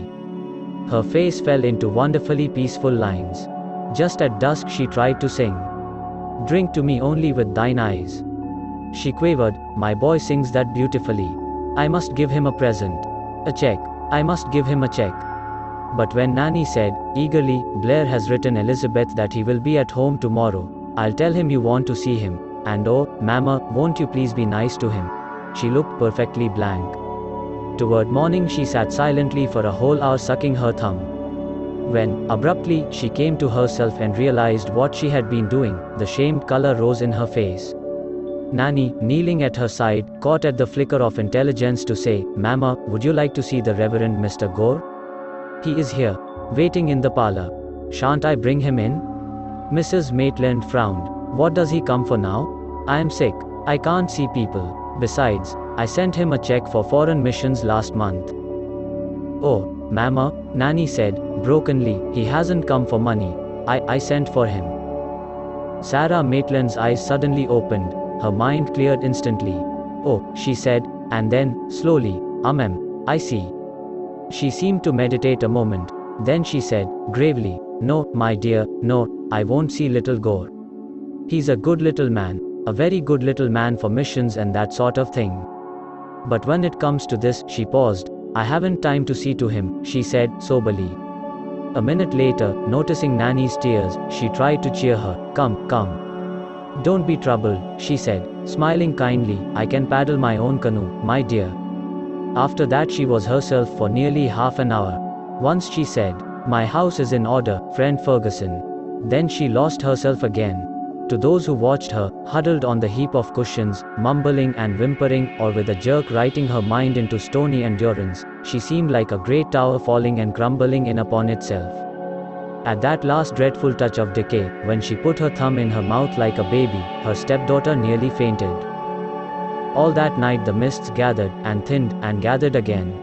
Her face fell into wonderfully peaceful lines. Just at dusk she tried to sing. Drink to me only with thine eyes. She quavered, my boy sings that beautifully. I must give him a present. A check. I must give him a check. But when Nanny said, eagerly, Blair has written Elizabeth that he will be at home tomorrow. I'll tell him you want to see him. And oh, Mama, won't you please be nice to him? She looked perfectly blank. Toward morning she sat silently for a whole hour sucking her thumb. When, abruptly, she came to herself and realized what she had been doing, the shamed color rose in her face. Nanny, kneeling at her side, caught at the flicker of intelligence to say, Mama, would you like to see the Reverend Mr. Gore? He is here, waiting in the parlor. Shan't I bring him in? Mrs. Maitland frowned. What does he come for now? I am sick. I can't see people. Besides, I sent him a check for foreign missions last month. Oh, Mama, Nanny said, brokenly, he hasn't come for money. I sent for him. Sarah Maitland's eyes suddenly opened. Her mind cleared instantly. Oh, she said, and then, slowly, I see. She seemed to meditate a moment. Then she said, gravely, no, my dear, no, I won't see little Gore. He's a good little man, a very good little man for missions and that sort of thing. But when it comes to this, she paused. I haven't time to see to him, she said, soberly. A minute later, noticing Nanny's tears, she tried to cheer her. Come, come. Don't be troubled, she said, smiling kindly. I can paddle my own canoe, my dear. After that she was herself for nearly half an hour. Once she said, my house is in order, friend Ferguson. Then she lost herself again. To those who watched her, huddled on the heap of cushions, mumbling and whimpering, or with a jerk writing her mind into stony endurance, she seemed like a great tower falling and crumbling in upon itself. At that last dreadful touch of decay, when she put her thumb in her mouth like a baby, her stepdaughter nearly fainted. All that night the mists gathered, and thinned, and gathered again.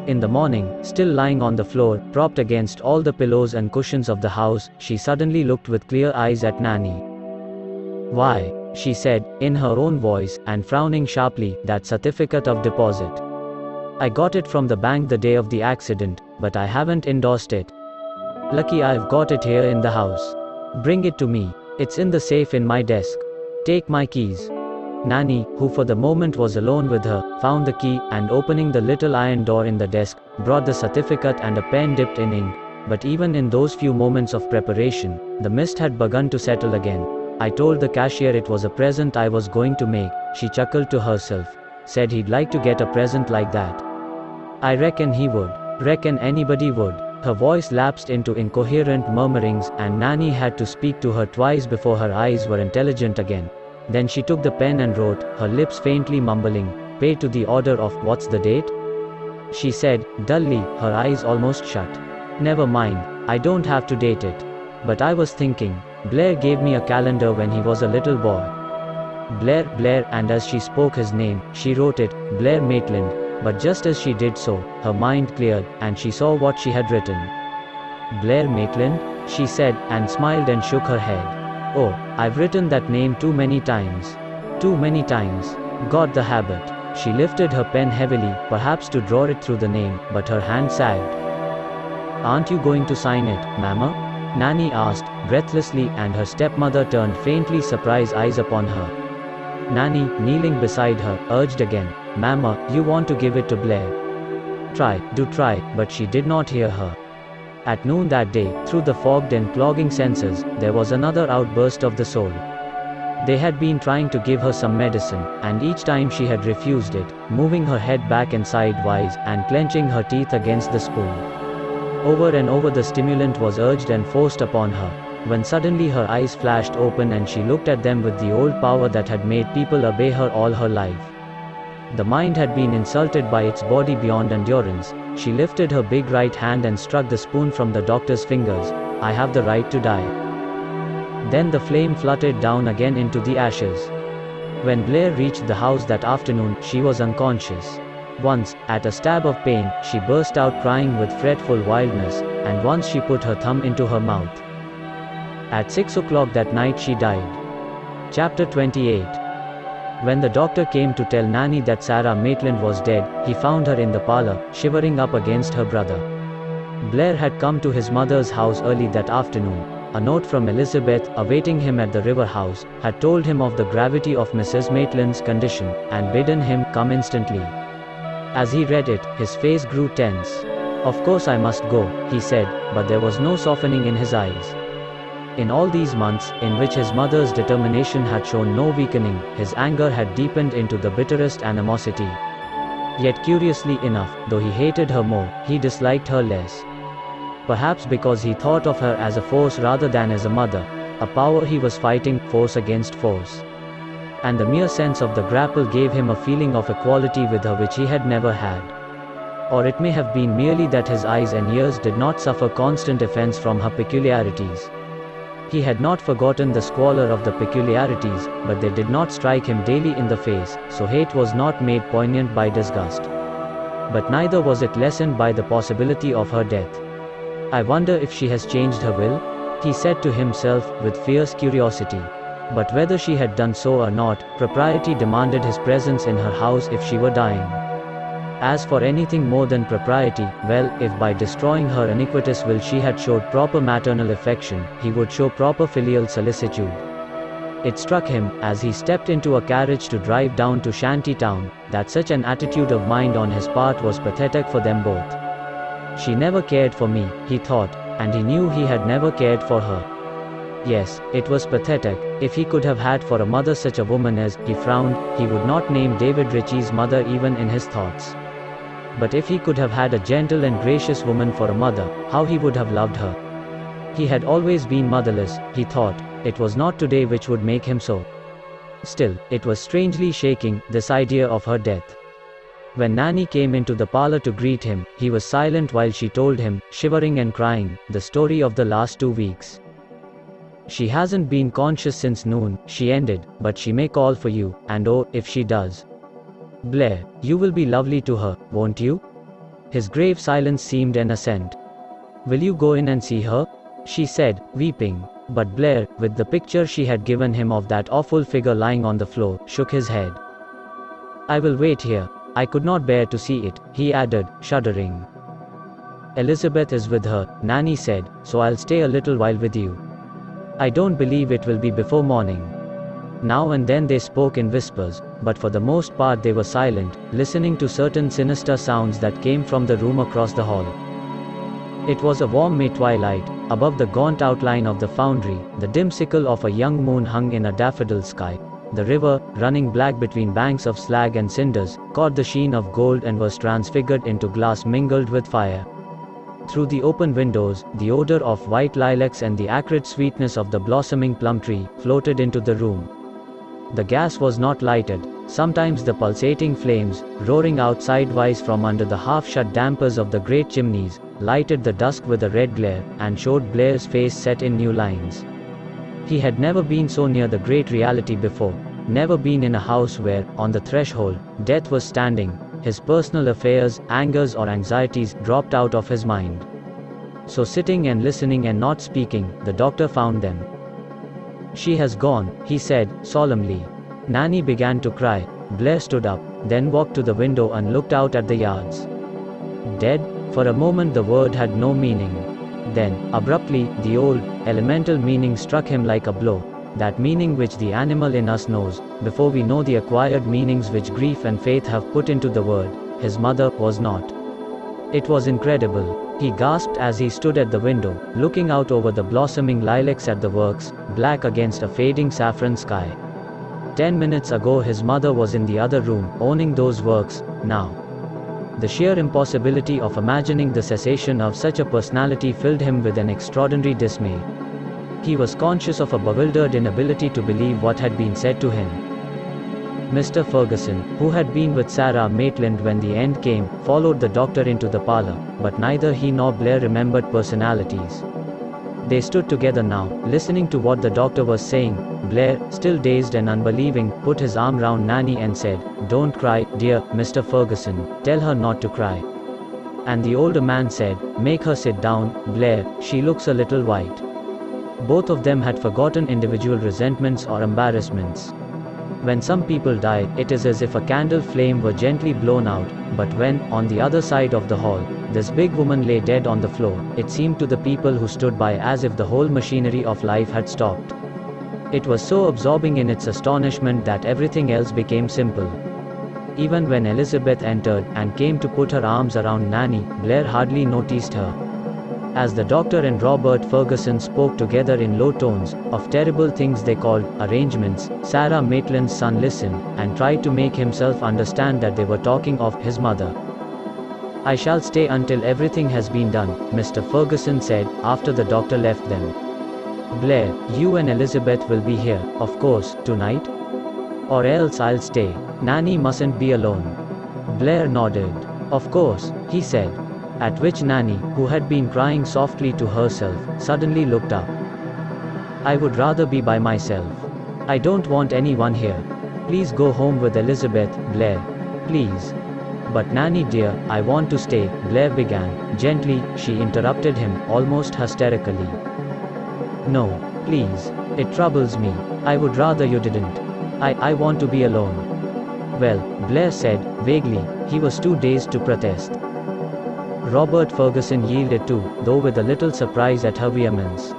In the morning, still lying on the floor, propped against all the pillows and cushions of the house, she suddenly looked with clear eyes at Nanny. Why, she said, in her own voice, and frowning sharply, that certificate of deposit. I got it from the bank the day of the accident, but I haven't endorsed it. Lucky I've got it here in the house. Bring it to me. It's in the safe in my desk. Take my keys. Nanny, who for the moment was alone with her, found the key, and opening the little iron door in the desk, brought the certificate and a pen dipped in ink. But even in those few moments of preparation, the mist had begun to settle again. I told the cashier it was a present I was going to make. She chuckled to herself. Said he'd like to get a present like that. I reckon he would. Reckon anybody would. Her voice lapsed into incoherent murmurings, and Nanny had to speak to her twice before her eyes were intelligent again. Then she took the pen and wrote, her lips faintly mumbling, pay to the order of, what's the date? She said, dully, her eyes almost shut. Never mind, I don't have to date it. But I was thinking, Blair gave me a calendar when he was a little boy. Blair, and as she spoke his name, she wrote it, Blair Maitland, but just as she did so, her mind cleared, and she saw what she had written. Blair Maitland? She said, and smiled and shook her head. Oh, I've written that name too many times. Too many times. Got the habit. She lifted her pen heavily, perhaps to draw it through the name, but her hand sagged. Aren't you going to sign it, Mama? Nanny asked, breathlessly, and her stepmother turned faintly surprised eyes upon her. Nanny, kneeling beside her, urged again, Mama, you want to give it to Blair. Try, but she did not hear her. At noon that day, through the fogged and clogging senses, there was another outburst of the soul. They had been trying to give her some medicine, and each time she had refused it, moving her head back and sidewise, and clenching her teeth against the spoon. Over and over the stimulant was urged and forced upon her, when suddenly her eyes flashed open and she looked at them with the old power that had made people obey her all her life. The mind had been insulted by its body beyond endurance. She lifted her big right hand and struck the spoon from the doctor's fingers. I have the right to die. Then the flame fluttered down again into the ashes. When Blair reached the house that afternoon, she was unconscious. Once, at a stab of pain, she burst out crying with fretful wildness, and once she put her thumb into her mouth. At 6 o'clock that night she died. Chapter 28. When the doctor came to tell Nanny that Sarah Maitland was dead, he found her in the parlor, shivering up against her brother. Blair had come to his mother's house early that afternoon. A note from Elizabeth, awaiting him at the river house, had told him of the gravity of Mrs. Maitland's condition, and bidden him come instantly. As he read it, his face grew tense. Of course I must go, he said, but there was no softening in his eyes. In all these months, in which his mother's determination had shown no weakening, his anger had deepened into the bitterest animosity. Yet curiously enough, though he hated her more, he disliked her less. Perhaps because he thought of her as a force rather than as a mother, a power he was fighting, force against force. And the mere sense of the grapple gave him a feeling of equality with her which he had never had. Or it may have been merely that his eyes and ears did not suffer constant offense from her peculiarities. He had not forgotten the squalor of the peculiarities, but they did not strike him daily in the face, so hate was not made poignant by disgust. But neither was it lessened by the possibility of her death. I wonder if she has changed her will? He said to himself, with fierce curiosity. But whether she had done so or not, propriety demanded his presence in her house if she were dying. As for anything more than propriety, well, if by destroying her iniquitous will she had showed proper maternal affection, he would show proper filial solicitude. It struck him, as he stepped into a carriage to drive down to Shanty Town, that such an attitude of mind on his part was pathetic for them both. She never cared for me, he thought, and he knew he had never cared for her. Yes, it was pathetic. If he could have had for a mother such a woman as, he frowned, he would not name David Ritchie's mother even in his thoughts. But if he could have had a gentle and gracious woman for a mother, how he would have loved her. He had always been motherless, he thought. It was not today which would make him so. Still, it was strangely shaking, this idea of her death. When Nanny came into the parlor to greet him, he was silent while she told him, shivering and crying, the story of the last 2 weeks. She hasn't been conscious since noon, she ended, but she may call for you, and oh, if she does. Blair, you will be lovely to her, won't you? His grave silence seemed an assent. Will you go in and see her? She said, weeping. But Blair, with the picture she had given him of that awful figure lying on the floor, shook his head. I will wait here. I could not bear to see it, he added, shuddering. Elizabeth is with her, Nanny said, so I'll stay a little while with you. I don't believe it will be before morning. Now and then they spoke in whispers, but for the most part they were silent, listening to certain sinister sounds that came from the room across the hall. It was a warm May twilight. Above the gaunt outline of the foundry, the dim sickle of a young moon hung in a daffodil sky. The river, running black between banks of slag and cinders, caught the sheen of gold and was transfigured into glass mingled with fire. Through the open windows, the odor of white lilacs and the acrid sweetness of the blossoming plum tree floated into the room. The gas was not lighted. Sometimes the pulsating flames, roaring out sidewise from under the half-shut dampers of the great chimneys, lighted the dusk with a red glare, and showed Blair's face set in new lines. He had never been so near the great reality before, never been in a house where, on the threshold, death was standing. His personal affairs, angers or anxieties dropped out of his mind. So sitting and listening and not speaking, the doctor found them. "She has gone," he said, solemnly. Nanny began to cry. Blair stood up, then walked to the window and looked out at the yards. Dead? For a moment the word had no meaning. Then, abruptly, the old, elemental meaning struck him like a blow. That meaning which the animal in us knows, before we know the acquired meanings which grief and faith have put into the word. His mother was not. It was incredible. He gasped as he stood at the window, looking out over the blossoming lilacs at the works, black against a fading saffron sky. 10 minutes ago his mother was in the other room, owning those works. Now, the sheer impossibility of imagining the cessation of such a personality filled him with an extraordinary dismay. He was conscious of a bewildered inability to believe what had been said to him. Mr. Ferguson, who had been with Sarah Maitland when the end came, followed the doctor into the parlor, but neither he nor Blair remembered personalities. They stood together now, listening to what the doctor was saying. Blair, still dazed and unbelieving, put his arm round Nanny and said, "Don't cry, dear, Mr. Ferguson, tell her not to cry." And the older man said, "Make her sit down, Blair, she looks a little white." Both of them had forgotten individual resentments or embarrassments. When some people die, it is as if a candle flame were gently blown out, but when, on the other side of the hall, this big woman lay dead on the floor, it seemed to the people who stood by as if the whole machinery of life had stopped. It was so absorbing in its astonishment that everything else became simple. Even when Elizabeth entered, and came to put her arms around Nanny, Blair hardly noticed her. As the doctor and Robert Ferguson spoke together in low tones, of terrible things they called arrangements, Sarah Maitland's son listened, and tried to make himself understand that they were talking of his mother. "I shall stay until everything has been done," Mr. Ferguson said, after the doctor left them. "Blair, you and Elizabeth will be here, of course, tonight? Or else I'll stay. Nanny mustn't be alone." Blair nodded. "Of course," he said. At which Nanny, who had been crying softly to herself, suddenly looked up. "I would rather be by myself. I don't want anyone here. Please go home with Elizabeth, Blair. Please." "But Nanny dear, I want to stay," Blair began. Gently, she interrupted him, almost hysterically. "No, please. It troubles me. I would rather you didn't. I want to be alone." "Well," Blair said, vaguely. He was too dazed to protest. Robert Ferguson yielded too, though with a little surprise at her vehemence.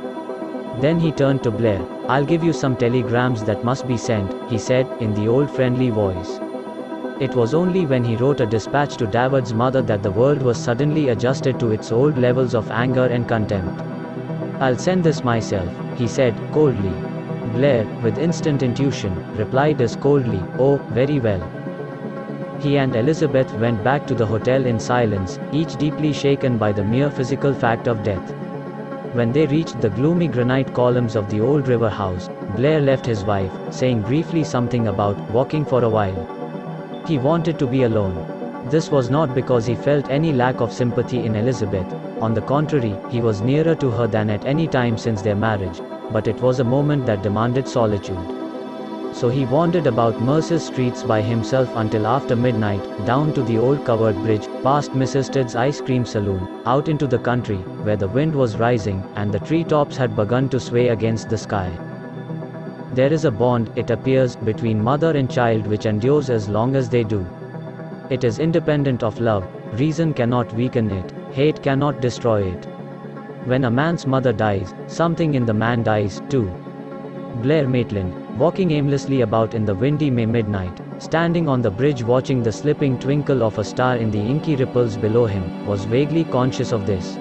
Then he turned to Blair. "I'll give you some telegrams that must be sent," he said, in the old friendly voice. It was only when he wrote a dispatch to David's mother that the world was suddenly adjusted to its old levels of anger and contempt. "I'll send this myself," he said, coldly. Blair, with instant intuition, replied as coldly, "Oh, very well." He and Elizabeth went back to the hotel in silence, each deeply shaken by the mere physical fact of death. When they reached the gloomy granite columns of the old river house, Blair left his wife, saying briefly something about walking for a while. He wanted to be alone. This was not because he felt any lack of sympathy in Elizabeth. On the contrary, he was nearer to her than at any time since their marriage, but it was a moment that demanded solitude. So he wandered about Mercer's streets by himself until after midnight, down to the old covered bridge, past Mrs. Tidd's ice cream saloon, out into the country, where the wind was rising, and the treetops had begun to sway against the sky. There is a bond, it appears, between mother and child which endures as long as they do. It is independent of love. Reason cannot weaken it. Hate cannot destroy it. When a man's mother dies, something in the man dies, too. Blair Maitland, walking aimlessly about in the windy May midnight, standing on the bridge watching the slipping twinkle of a star in the inky ripples below him, was vaguely conscious of this.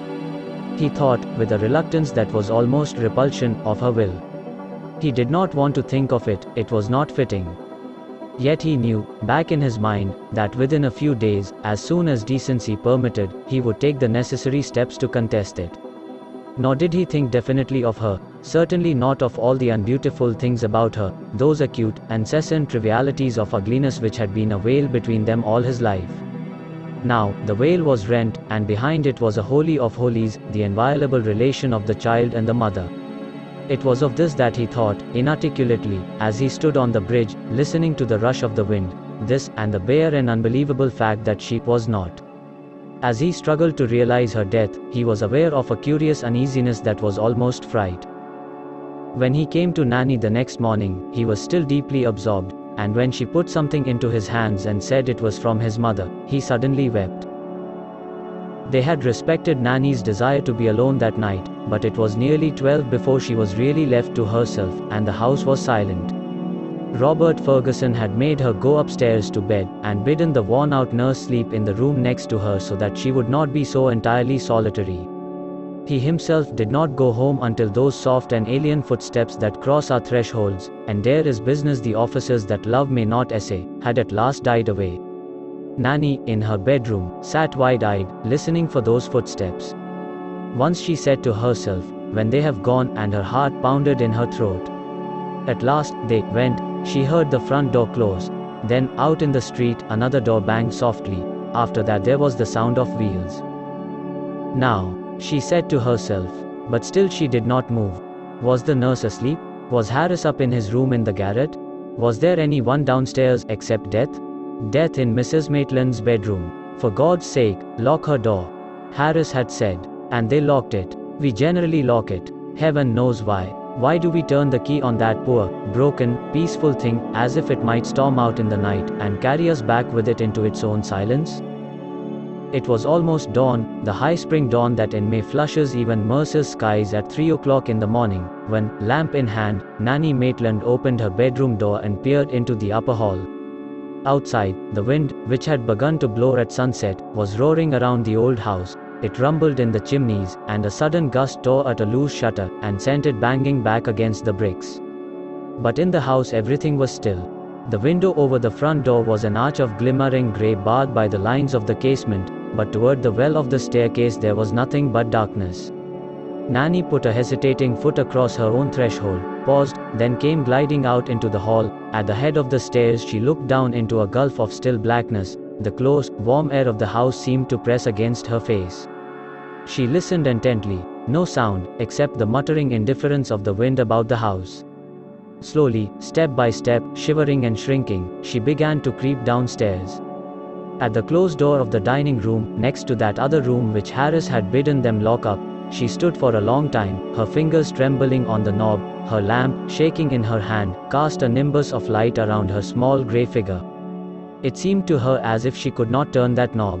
He thought, with a reluctance that was almost repulsion, of her will. He did not want to think of it, it was not fitting. Yet he knew, back in his mind, that within a few days, as soon as decency permitted, he would take the necessary steps to contest it. Nor did he think definitely of her, certainly not of all the unbeautiful things about her, those acute, incessant trivialities of ugliness which had been a veil between them all his life. Now, the veil was rent, and behind it was a holy of holies, the inviolable relation of the child and the mother. It was of this that he thought, inarticulately, as he stood on the bridge, listening to the rush of the wind, this, and the bare and unbelievable fact that she was not. As he struggled to realize her death, he was aware of a curious uneasiness that was almost fright. When he came to Nanny the next morning, he was still deeply absorbed, and when she put something into his hands and said it was from his mother, he suddenly wept. They had respected Nanny's desire to be alone that night, but it was nearly 12 before she was really left to herself, and the house was silent. Robert Ferguson had made her go upstairs to bed, and bidden the worn-out nurse sleep in the room next to her so that she would not be so entirely solitary. He himself did not go home until those soft and alien footsteps that cross our thresholds, and dare is business the offices that love may not essay, had at last died away. Nanny, in her bedroom, sat wide-eyed, listening for those footsteps. Once she said to herself, "When they have gone," and her heart pounded in her throat. At last, they went. She heard the front door close. Then, out in the street, another door banged softly. After that there was the sound of wheels. "Now," she said to herself. But still she did not move. Was the nurse asleep? Was Harris up in his room in the garret? Was there any one downstairs except Death? Death in Mrs. Maitland's bedroom. "For God's sake, lock her door," Harris had said. And they locked it. We generally lock it. Heaven knows why. Why do we turn the key on that poor, broken, peaceful thing, as if it might storm out in the night, and carry us back with it into its own silence? It was almost dawn, the high spring dawn that in May flushes even Mercer's skies at 3 o'clock in the morning, when, lamp in hand, Nanny Maitland opened her bedroom door and peered into the upper hall. Outside, the wind, which had begun to blow at sunset, was roaring around the old house. It rumbled in the chimneys, and a sudden gust tore at a loose shutter, and sent it banging back against the bricks. But in the house everything was still. The window over the front door was an arch of glimmering grey barred by the lines of the casement, but toward the well of the staircase there was nothing but darkness. Nanny put a hesitating foot across her own threshold, paused, then came gliding out into the hall. At the head of the stairs she looked down into a gulf of still blackness. The close, warm air of the house seemed to press against her face. She listened intently. No sound, except the muttering indifference of the wind about the house. Slowly, step by step, shivering and shrinking, she began to creep downstairs. At the closed door of the dining room, next to that other room which Harris had bidden them lock up, she stood for a long time, her fingers trembling on the knob. Her lamp, shaking in her hand, cast a nimbus of light around her small grey figure. It seemed to her as if she could not turn that knob.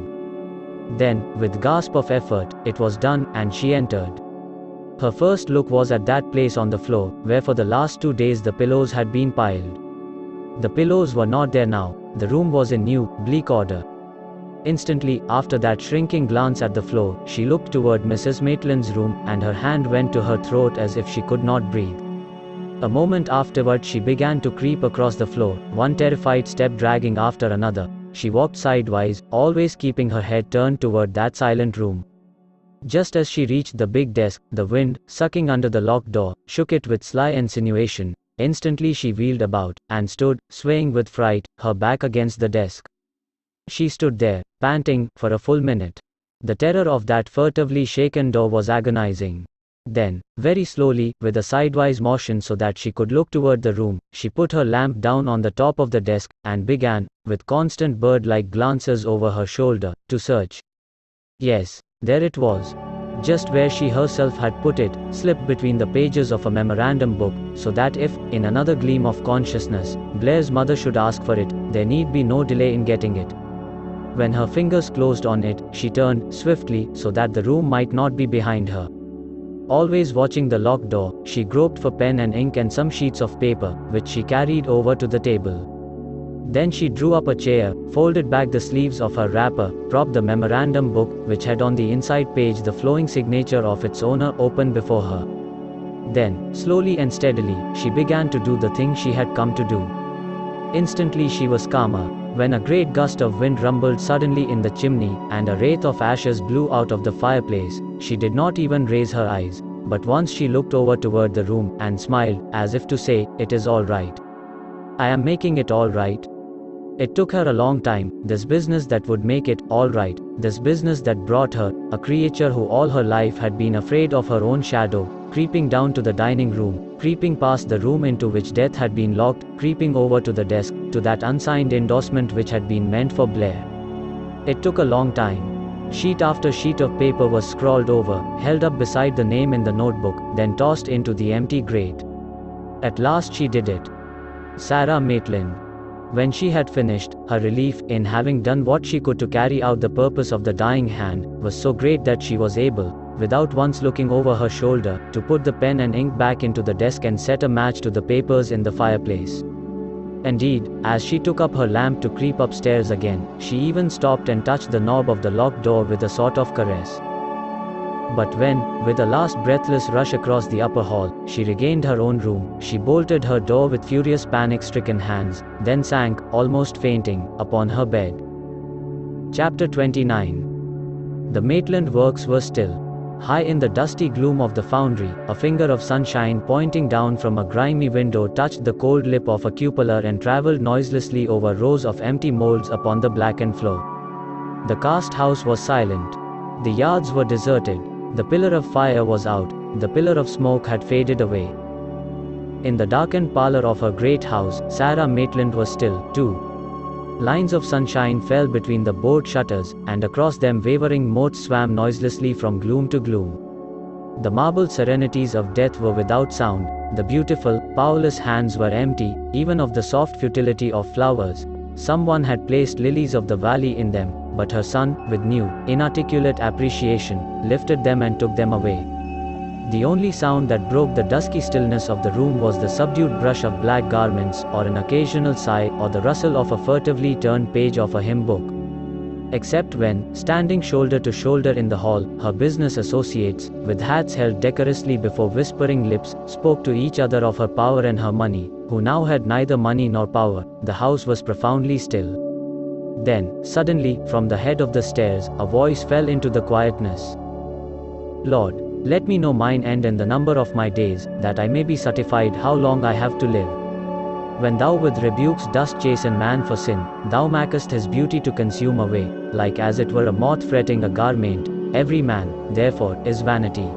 Then, with gasp of effort, it was done, and she entered. Her first look was at that place on the floor, where for the last 2 days the pillows had been piled. The pillows were not there now. The room was in new, bleak order. Instantly, after that shrinking glance at the floor, she looked toward Mrs. Maitland's room, and her hand went to her throat as if she could not breathe. A moment afterward she began to creep across the floor, one terrified step dragging after another. She walked sidewise, always keeping her head turned toward that silent room. Just as she reached the big desk, the wind, sucking under the locked door, shook it with sly insinuation. Instantly she wheeled about, and stood, swaying with fright, her back against the desk. She stood there, panting, for a full minute. The terror of that furtively shaken door was agonizing. Then, very slowly, with a sidewise motion so that she could look toward the room, she put her lamp down on the top of the desk, and began, with constant bird-like glances over her shoulder, to search. Yes, there it was. Just where she herself had put it, slipped between the pages of a memorandum book, so that if, in another gleam of consciousness, Blair's mother should ask for it, there need be no delay in getting it. When her fingers closed on it, she turned, swiftly, so that the room might not be behind her. Always watching the locked door, she groped for pen and ink and some sheets of paper, which she carried over to the table. Then she drew up a chair, folded back the sleeves of her wrapper, propped the memorandum book, which had on the inside page the flowing signature of its owner, open before her. Then, slowly and steadily, she began to do the thing she had come to do. Instantly she was calmer. When a great gust of wind rumbled suddenly in the chimney, and a wraith of ashes blew out of the fireplace, she did not even raise her eyes. But once she looked over toward the room, and smiled, as if to say, "It is all right. I am making it all right." It took her a long time, this business that would make it all right, this business that brought her, a creature who all her life had been afraid of her own shadow, creeping down to the dining room, creeping past the room into which death had been locked, creeping over to the desk, to that unsigned endorsement which had been meant for Blair. It took a long time. Sheet after sheet of paper was scrawled over, held up beside the name in the notebook, then tossed into the empty grate. At last she did it. Sarah Maitland. When she had finished, her relief in having done what she could to carry out the purpose of the dying hand was so great that she was able, without once looking over her shoulder, to put the pen and ink back into the desk and set a match to the papers in the fireplace. Indeed, as she took up her lamp to creep upstairs again, she even stopped and touched the knob of the locked door with a sort of caress. But when, with a last breathless rush across the upper hall, she regained her own room, she bolted her door with furious panic-stricken hands, then sank, almost fainting, upon her bed. Chapter 29. The Maitland works were still. High in the dusty gloom of the foundry, a finger of sunshine pointing down from a grimy window touched the cold lip of a cupola and traveled noiselessly over rows of empty molds upon the blackened floor. The cast house was silent. The yards were deserted. The pillar of fire was out, the pillar of smoke had faded away. In the darkened parlor of her great house, Sarah Maitland was still, too. Lines of sunshine fell between the board shutters, and across them wavering motes swam noiselessly from gloom to gloom. The marble serenities of death were without sound, the beautiful, powerless hands were empty, even of the soft futility of flowers. Someone had placed lilies of the valley in them, but her son, with new, inarticulate appreciation, lifted them and took them away. The only sound that broke the dusky stillness of the room was the subdued brush of black garments, or an occasional sigh, or the rustle of a furtively turned page of a hymn book. Except when, standing shoulder to shoulder in the hall, her business associates, with hats held decorously before whispering lips, spoke to each other of her power and her money, who now had neither money nor power, the house was profoundly still. Then, suddenly, from the head of the stairs, a voice fell into the quietness. Lord, let me know mine end and the number of my days, that I may be certified how long I have to live. When thou with rebukes dost chasten man for sin, thou makest his beauty to consume away, like as it were a moth fretting a garment. Every man, therefore, is vanity.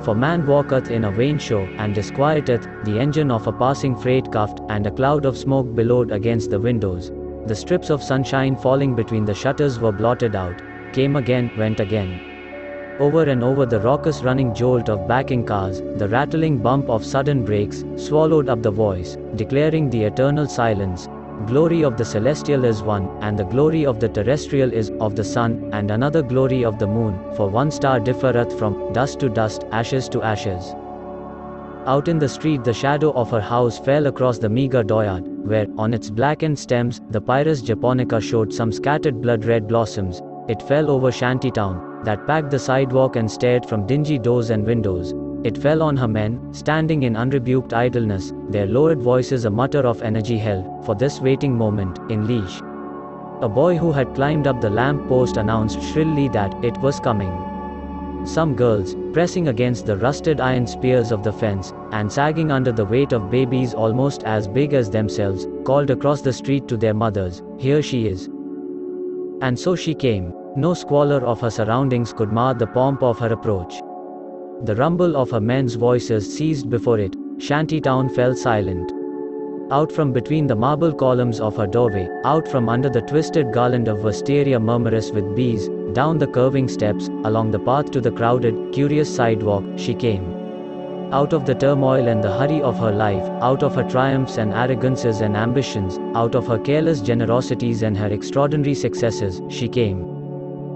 For man walketh in a vain show, and disquieteth, the engine of a passing freight cuffed, and a cloud of smoke billowed against the windows. The strips of sunshine falling between the shutters were blotted out, came again, went again. Over and over the raucous running jolt of backing cars, the rattling bump of sudden brakes, swallowed up the voice, declaring the eternal silence. Glory of the celestial is one, and the glory of the terrestrial is of the sun, and another glory of the moon, for one star differeth from dust to dust, ashes to ashes. Out in the street the shadow of her house fell across the meager dooryard, where, on its blackened stems, the Pyrus japonica showed some scattered blood-red blossoms. It fell over Shantytown, that packed the sidewalk and stared from dingy doors and windows. It fell on her men, standing in unrebuked idleness, their lowered voices a mutter of energy held, for this waiting moment, in leash. A boy who had climbed up the lamp post announced shrilly that it was coming. Some girls, pressing against the rusted iron spears of the fence, and sagging under the weight of babies almost as big as themselves, called across the street to their mothers, "Here she is." And so she came. No squalor of her surroundings could mar the pomp of her approach. The rumble of her men's voices ceased before it. Shantytown fell silent. Out from between the marble columns of her doorway, out from under the twisted garland of wisteria murmurous with bees, down the curving steps, along the path to the crowded, curious sidewalk, she came. Out of the turmoil and the hurry of her life, out of her triumphs and arrogances and ambitions, out of her careless generosities and her extraordinary successes, she came.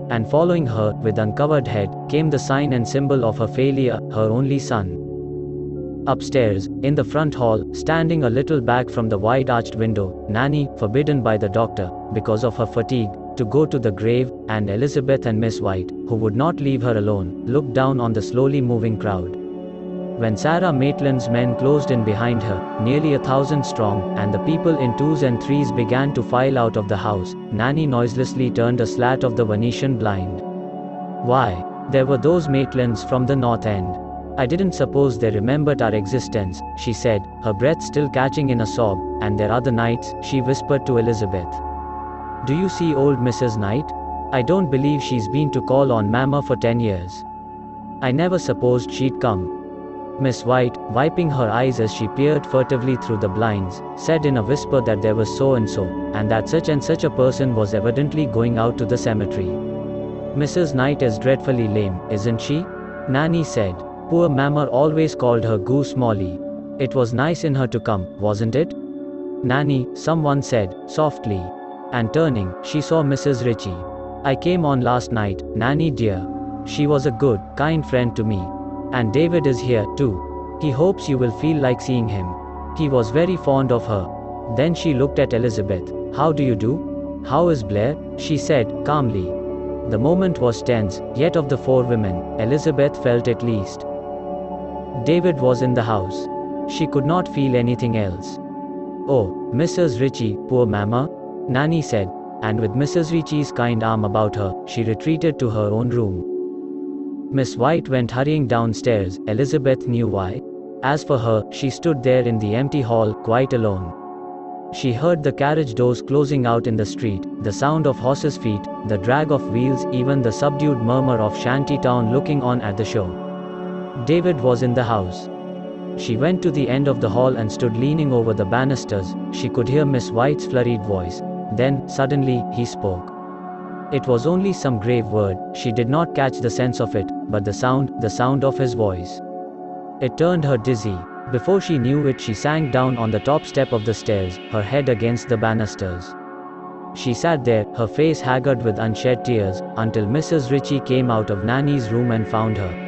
And following her, with uncovered head, came the sign and symbol of her failure, her only son. Upstairs, in the front hall, standing a little back from the wide-arched window, Nanny, forbidden by the doctor, because of her fatigue, to go to the grave, and Elizabeth and Miss White, who would not leave her alone, looked down on the slowly moving crowd. When Sarah Maitland's men closed in behind her, nearly 1,000 strong, and the people in twos and threes began to file out of the house, Nanny noiselessly turned a slat of the Venetian blind. Why, there were those Maitlands from the north end. I didn't suppose they remembered our existence, she said, her breath still catching in a sob. And there are the nights, she whispered to Elizabeth. Do you see old Mrs. Knight? I don't believe she's been to call on Mama for 10 years. I never supposed she'd come. Miss White, wiping her eyes as she peered furtively through the blinds, said in a whisper that there was so and that such and such a person was evidently going out to the cemetery. Mrs. Knight is dreadfully lame, isn't she? Nanny said. Poor Mama always called her Goose Molly. It was nice in her to come, wasn't it? Nanny, someone said, softly. And turning, she saw Mrs. Ritchie. I came on last night, Nanny dear. She was a good, kind friend to me. And David is here, too. He hopes you will feel like seeing him. He was very fond of her. Then she looked at Elizabeth. How do you do? How is Blair? She said, calmly. The moment was tense, yet of the 4 women, Elizabeth felt at least. David was in the house. She could not feel anything else. Oh, Mrs. Ritchie, poor Mama, Nanny said, and with Mrs. Ritchie's kind arm about her, she retreated to her own room. Miss White went hurrying downstairs. Elizabeth knew why. As for her, she stood there in the empty hall, quite alone. She heard the carriage doors closing out in the street, the sound of horses' feet, the drag of wheels, even the subdued murmur of shantytown looking on at the show. David was in the house. She went to the end of the hall and stood leaning over the banisters. She could hear Miss White's flurried voice. Then, suddenly, he spoke. It was only some grave word, she did not catch the sense of it, but the sound of his voice. It turned her dizzy. Before she knew it, she sank down on the top step of the stairs, her head against the banisters. She sat there, her face haggard with unshed tears, until Mrs. Ritchie came out of Nanny's room and found her.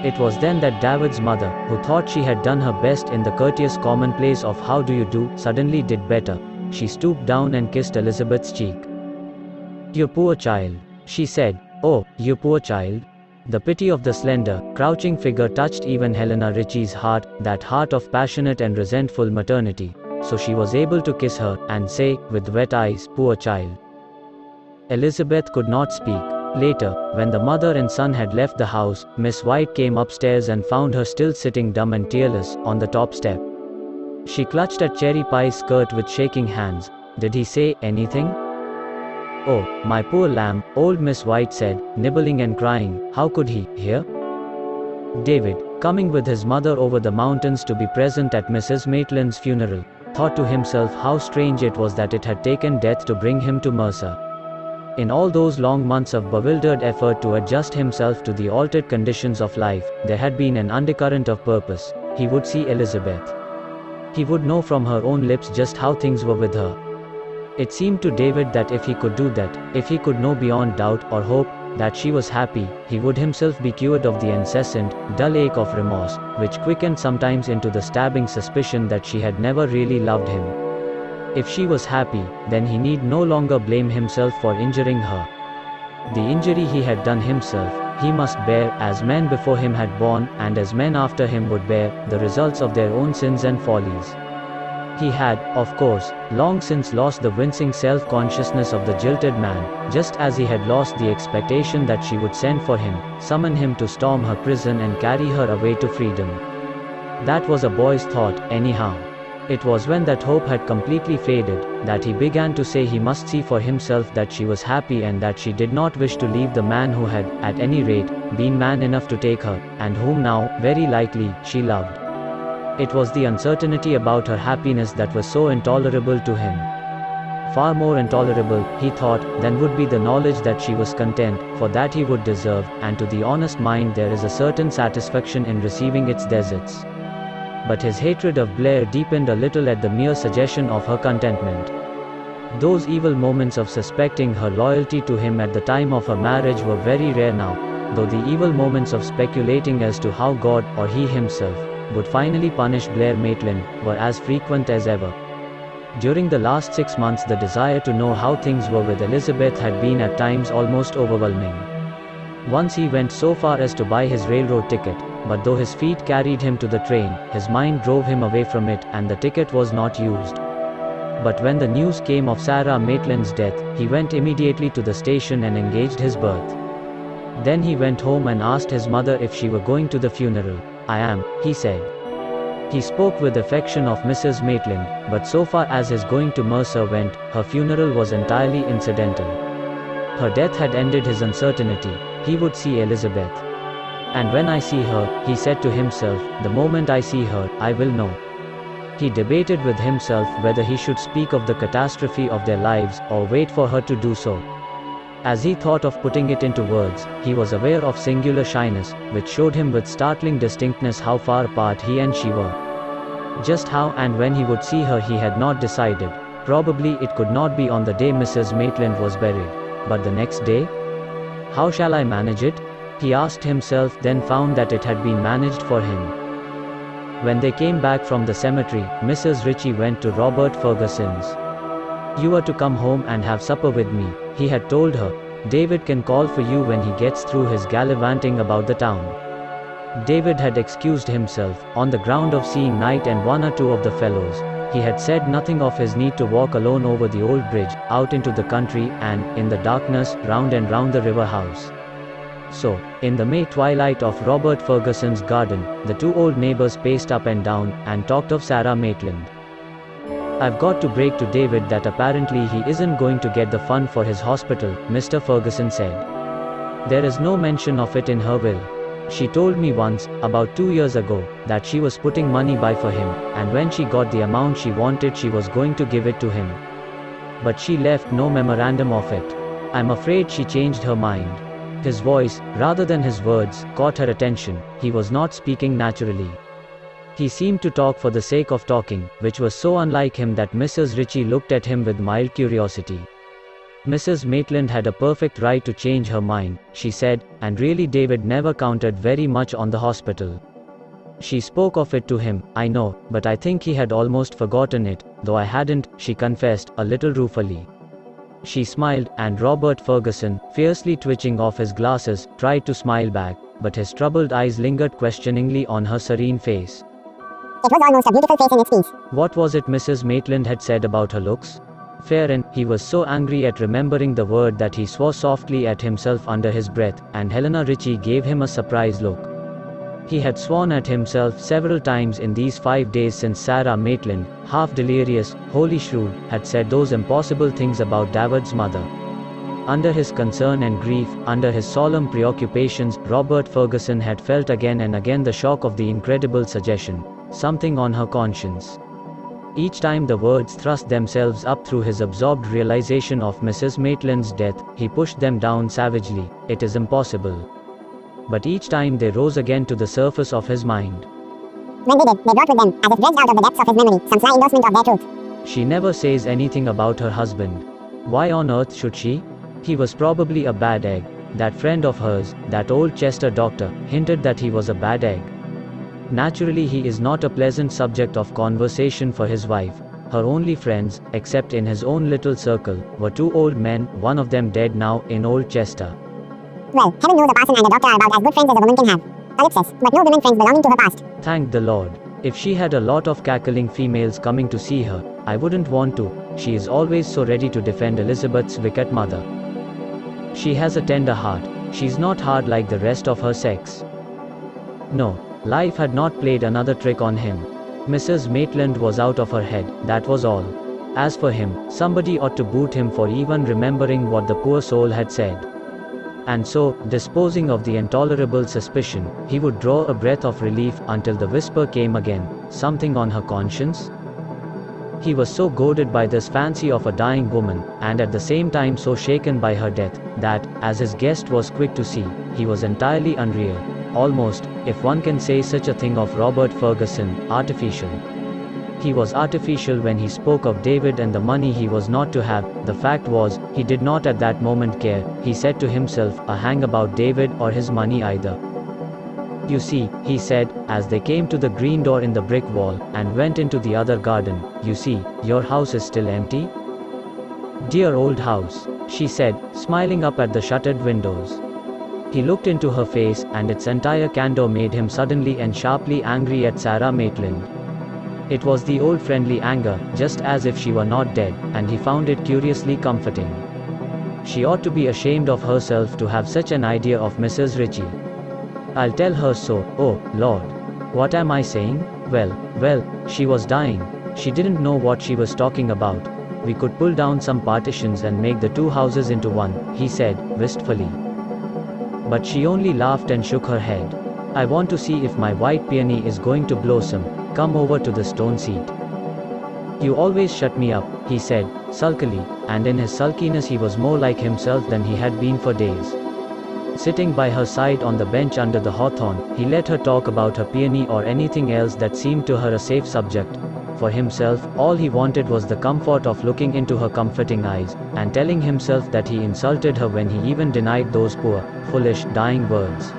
It was then that David's mother, who thought she had done her best in the courteous commonplace of how do you do, suddenly did better. She stooped down and kissed Elizabeth's cheek. You poor child, she said. Oh, you poor child. The pity of the slender, crouching figure touched even Helena Ritchie's heart, that heart of passionate and resentful maternity. So she was able to kiss her, and say, with wet eyes, poor child. Elizabeth could not speak. Later, when the mother and son had left the house, Miss White came upstairs and found her still sitting dumb and tearless, on the top step. She clutched at Cherry Pie's skirt with shaking hands. Did he say anything? Oh, my poor lamb, old Miss White said, nibbling and crying. How could he, hear? David, coming with his mother over the mountains to be present at Mrs. Maitland's funeral, thought to himself how strange it was that it had taken death to bring him to Mercer. In all those long months of bewildered effort to adjust himself to the altered conditions of life, there had been an undercurrent of purpose. He would see Elizabeth. He would know from her own lips just how things were with her. It seemed to David that if he could do that, if he could know beyond doubt or hope that she was happy, he would himself be cured of the incessant, dull ache of remorse, which quickened sometimes into the stabbing suspicion that she had never really loved him. If she was happy, then he need no longer blame himself for injuring her. The injury he had done himself, he must bear, as men before him had borne, and as men after him would bear, the results of their own sins and follies. He had, of course, long since lost the wincing self-consciousness of the jilted man, just as he had lost the expectation that she would send for him, summon him to storm her prison and carry her away to freedom. That was a boy's thought, anyhow. It was when that hope had completely faded, that he began to say he must see for himself that she was happy and that she did not wish to leave the man who had, at any rate, been man enough to take her, and whom now, very likely, she loved. It was the uncertainty about her happiness that was so intolerable to him. Far more intolerable, he thought, than would be the knowledge that she was content, for that he would deserve, and to the honest mind there is a certain satisfaction in receiving its deserts. But his hatred of Blair deepened a little at the mere suggestion of her contentment. Those evil moments of suspecting her loyalty to him at the time of her marriage were very rare now, though the evil moments of speculating as to how God, or he himself, would finally punish Blair Maitland, were as frequent as ever. During the last 6 months the desire to know how things were with Elizabeth had been at times almost overwhelming. Once he went so far as to buy his railroad ticket, but though his feet carried him to the train, his mind drove him away from it, and the ticket was not used. But when the news came of Sarah Maitland's death, he went immediately to the station and engaged his berth. Then he went home and asked his mother if she were going to the funeral. "I am," he said. He spoke with affection of Mrs. Maitland, but so far as his going to Mercer went, her funeral was entirely incidental. Her death had ended his uncertainty. He would see Elizabeth. "And when I see her," he said to himself, "the moment I see her, I will know." He debated with himself whether he should speak of the catastrophe of their lives, or wait for her to do so. As he thought of putting it into words, he was aware of singular shyness, which showed him with startling distinctness how far apart he and she were. Just how and when he would see her he had not decided. Probably it could not be on the day Mrs. Maitland was buried. But the next day? How shall I manage it? He asked himself, then found that it had been managed for him. When they came back from the cemetery, Mrs. Ritchie went to Robert Ferguson's. "You are to come home and have supper with me," he had told her. "David can call for you when he gets through his gallivanting about the town." David had excused himself, on the ground of seeing Knight and one or two of the fellows. He had said nothing of his need to walk alone over the old bridge, out into the country, and, in the darkness, round and round the river house. So, in the May twilight of Robert Ferguson's garden, the two old neighbors paced up and down, and talked of Sarah Maitland. "I've got to break to David that apparently he isn't going to get the fund for his hospital," Mr. Ferguson said. "There is no mention of it in her will. She told me once, about 2 years ago, that she was putting money by for him, and when she got the amount she wanted she was going to give it to him. But she left no memorandum of it. I'm afraid she changed her mind." His voice, rather than his words, caught her attention. He was not speaking naturally. He seemed to talk for the sake of talking, which was so unlike him that Mrs. Ritchie looked at him with mild curiosity. Mrs. Maitland had a perfect right to change her mind, she said, and really David never counted very much on the hospital. She spoke of it to him, "I know, but I think he had almost forgotten it, though I hadn't," she confessed, a little ruefully. She smiled, and Robert Ferguson, fiercely twitching off his glasses, tried to smile back, but his troubled eyes lingered questioningly on her serene face. It was almost a beautiful face in its peace. What was it Mrs. Maitland had said about her looks? Fair, and he was so angry at remembering the word that he swore softly at himself under his breath, and Helena Ritchie gave him a surprised look. He had sworn at himself several times in these 5 days since Sarah Maitland, half delirious, wholly shrewd, had said those impossible things about David's mother. Under his concern and grief, under his solemn preoccupations, Robert Ferguson had felt again and again the shock of the incredible suggestion, something on her conscience. Each time the words thrust themselves up through his absorbed realization of Mrs. Maitland's death, he pushed them down savagely. "It is impossible." But each time they rose again to the surface of his mind. When they did, they brought with them, as if dredged out of the depths of his memory, some sly endorsement of their truth. She never says anything about her husband. Why on earth should she? He was probably a bad egg. That friend of hers, that old Chester doctor, hinted that he was a bad egg. Naturally he is not a pleasant subject of conversation for his wife. Her only friends, except in his own little circle, were 2 old men, one of them dead now, in Old Chester. Well, heaven knows a parson and a doctor are about as good friends as a woman can have. Ellipsis, but no women friends belonging to her past. Thank the Lord. If she had a lot of cackling females coming to see her, I wouldn't want to. She is always so ready to defend Elizabeth's wicked mother. She has a tender heart. She's not hard like the rest of her sex. No, life had not played another trick on him. Mrs. Maitland was out of her head, that was all. As for him, somebody ought to boot him for even remembering what the poor soul had said. And so, disposing of the intolerable suspicion, he would draw a breath of relief until the whisper came again, something on her conscience? He was so goaded by this fancy of a dying woman, and at the same time so shaken by her death, that, as his guest was quick to see, he was entirely unreal, almost, if one can say such a thing of Robert Ferguson, artificial. He was artificial when he spoke of David and the money he was not to have. The fact was, he did not at that moment care, he said to himself, a hang about David or his money either. "You see," he said, as they came to the green door in the brick wall, and went into the other garden, "you see, your house is still empty?" "Dear old house," she said, smiling up at the shuttered windows. He looked into her face, and its entire candor made him suddenly and sharply angry at Sarah Maitland. It was the old friendly anger, just as if she were not dead, and he found it curiously comforting. She ought to be ashamed of herself to have such an idea of Mrs. Ritchie. I'll tell her so. Oh, Lord. What am I saying? Well, she was dying. She didn't know what she was talking about. We could pull down some partitions and make the two houses into one, he said, wistfully. But she only laughed and shook her head. I want to see if my white peony is going to blossom. Come over to the stone seat. You always shut me up, he said, sulkily, and in his sulkiness he was more like himself than he had been for days. Sitting by her side on the bench under the hawthorn, he let her talk about her peony or anything else that seemed to her a safe subject. For himself, all he wanted was the comfort of looking into her comforting eyes, and telling himself that he insulted her when he even denied those poor, foolish, dying words.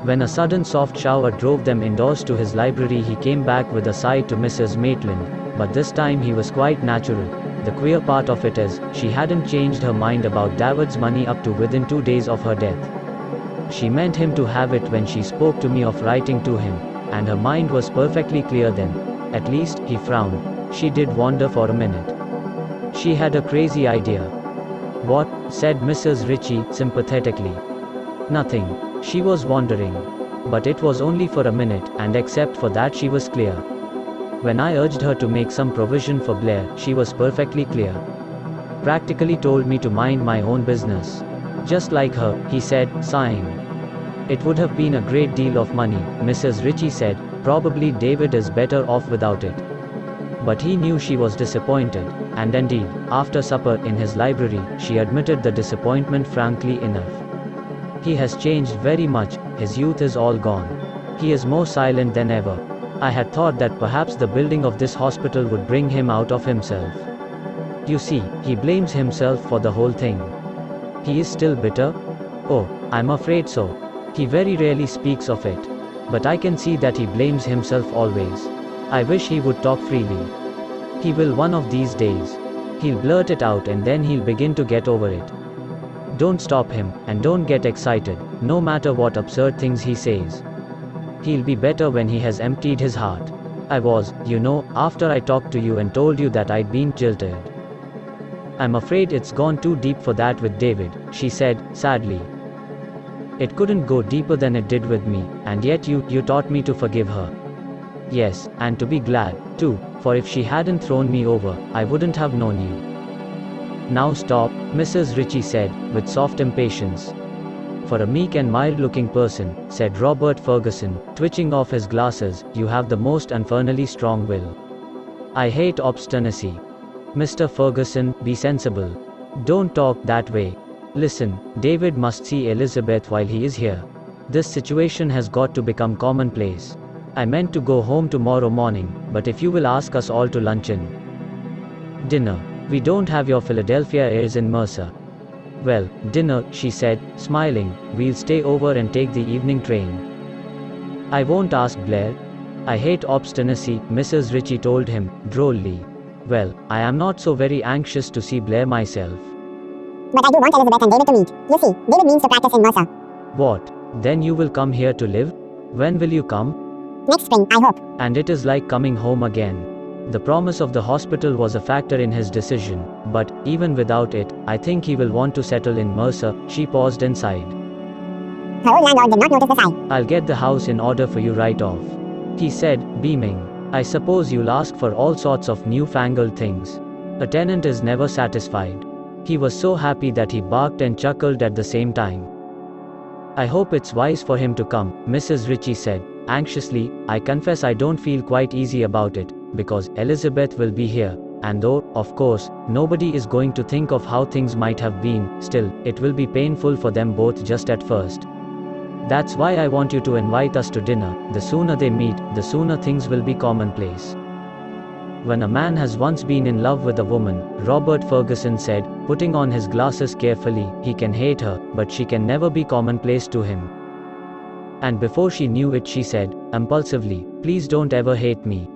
When a sudden soft shower drove them indoors to his library, he came back with a sigh to Mrs. Maitland, but this time he was quite natural. The queer part of it is, she hadn't changed her mind about David's money up to within 2 days of her death. She meant him to have it when she spoke to me of writing to him, and her mind was perfectly clear then. At least, he frowned. She did wonder for a minute. She had a crazy idea. What? Said Mrs. Ritchie, sympathetically. Nothing. She was wondering. But it was only for a minute, and except for that she was clear. When I urged her to make some provision for Blair, she was perfectly clear. Practically told me to mind my own business. Just like her, he said, sighing. It would have been a great deal of money, Mrs. Ritchie said. Probably David is better off without it. But he knew she was disappointed, and indeed, after supper in his library, she admitted the disappointment frankly enough. He has changed very much, his youth is all gone. He is more silent than ever. I had thought that perhaps the building of this hospital would bring him out of himself. You see, he blames himself for the whole thing. He is still bitter? Oh, I'm afraid so. He very rarely speaks of it. But I can see that he blames himself always. I wish he would talk freely. He will one of these days. He'll blurt it out and then he'll begin to get over it. Don't stop him, and don't get excited, no matter what absurd things he says. He'll be better when he has emptied his heart. I was, after I talked to you and told you that I'd been jilted. I'm afraid it's gone too deep for that with David, she said, sadly. It couldn't go deeper than it did with me, and yet you taught me to forgive her. Yes, and to be glad, too, for if she hadn't thrown me over, I wouldn't have known you. Now stop, Mrs. Ritchie said, with soft impatience. For a meek and mild-looking person, said Robert Ferguson, twitching off his glasses, you have the most infernally strong will. I hate obstinacy. Mr. Ferguson, be sensible. Don't talk that way. Listen, David must see Elizabeth while he is here. This situation has got to become commonplace. I meant to go home tomorrow morning, but if you will ask us all to luncheon. Dinner. We don't have your Philadelphia airs in Mercer. Well, dinner, she said, smiling, we'll stay over and take the evening train. I won't ask Blair. I hate obstinacy, Mrs. Ritchie told him, drolly. Well, I am not so very anxious to see Blair myself. But I do want Elizabeth and David to meet. You see, David means to practice in Mercer. What? Then you will come here to live? When will you come? Next spring, I hope. And it is like coming home again. The promise of the hospital was a factor in his decision, but, even without it, I think he will want to settle in Mercer. She paused and sighed. Her old landlord did not notice the sigh. I'll get the house in order for you right off, he said, beaming. I suppose you'll ask for all sorts of newfangled things. A tenant is never satisfied. He was so happy that he barked and chuckled at the same time. I hope it's wise for him to come, Mrs. Ritchie said, anxiously. I confess I don't feel quite easy about it, because Elizabeth will be here, and though, of course, nobody is going to think of how things might have been, still, it will be painful for them both just at first. That's why I want you to invite us to dinner. The sooner they meet, the sooner things will be commonplace. When a man has once been in love with a woman, Robert Ferguson said, putting on his glasses carefully, he can hate her, but she can never be commonplace to him. And before she knew it, she said, impulsively, please don't ever hate me.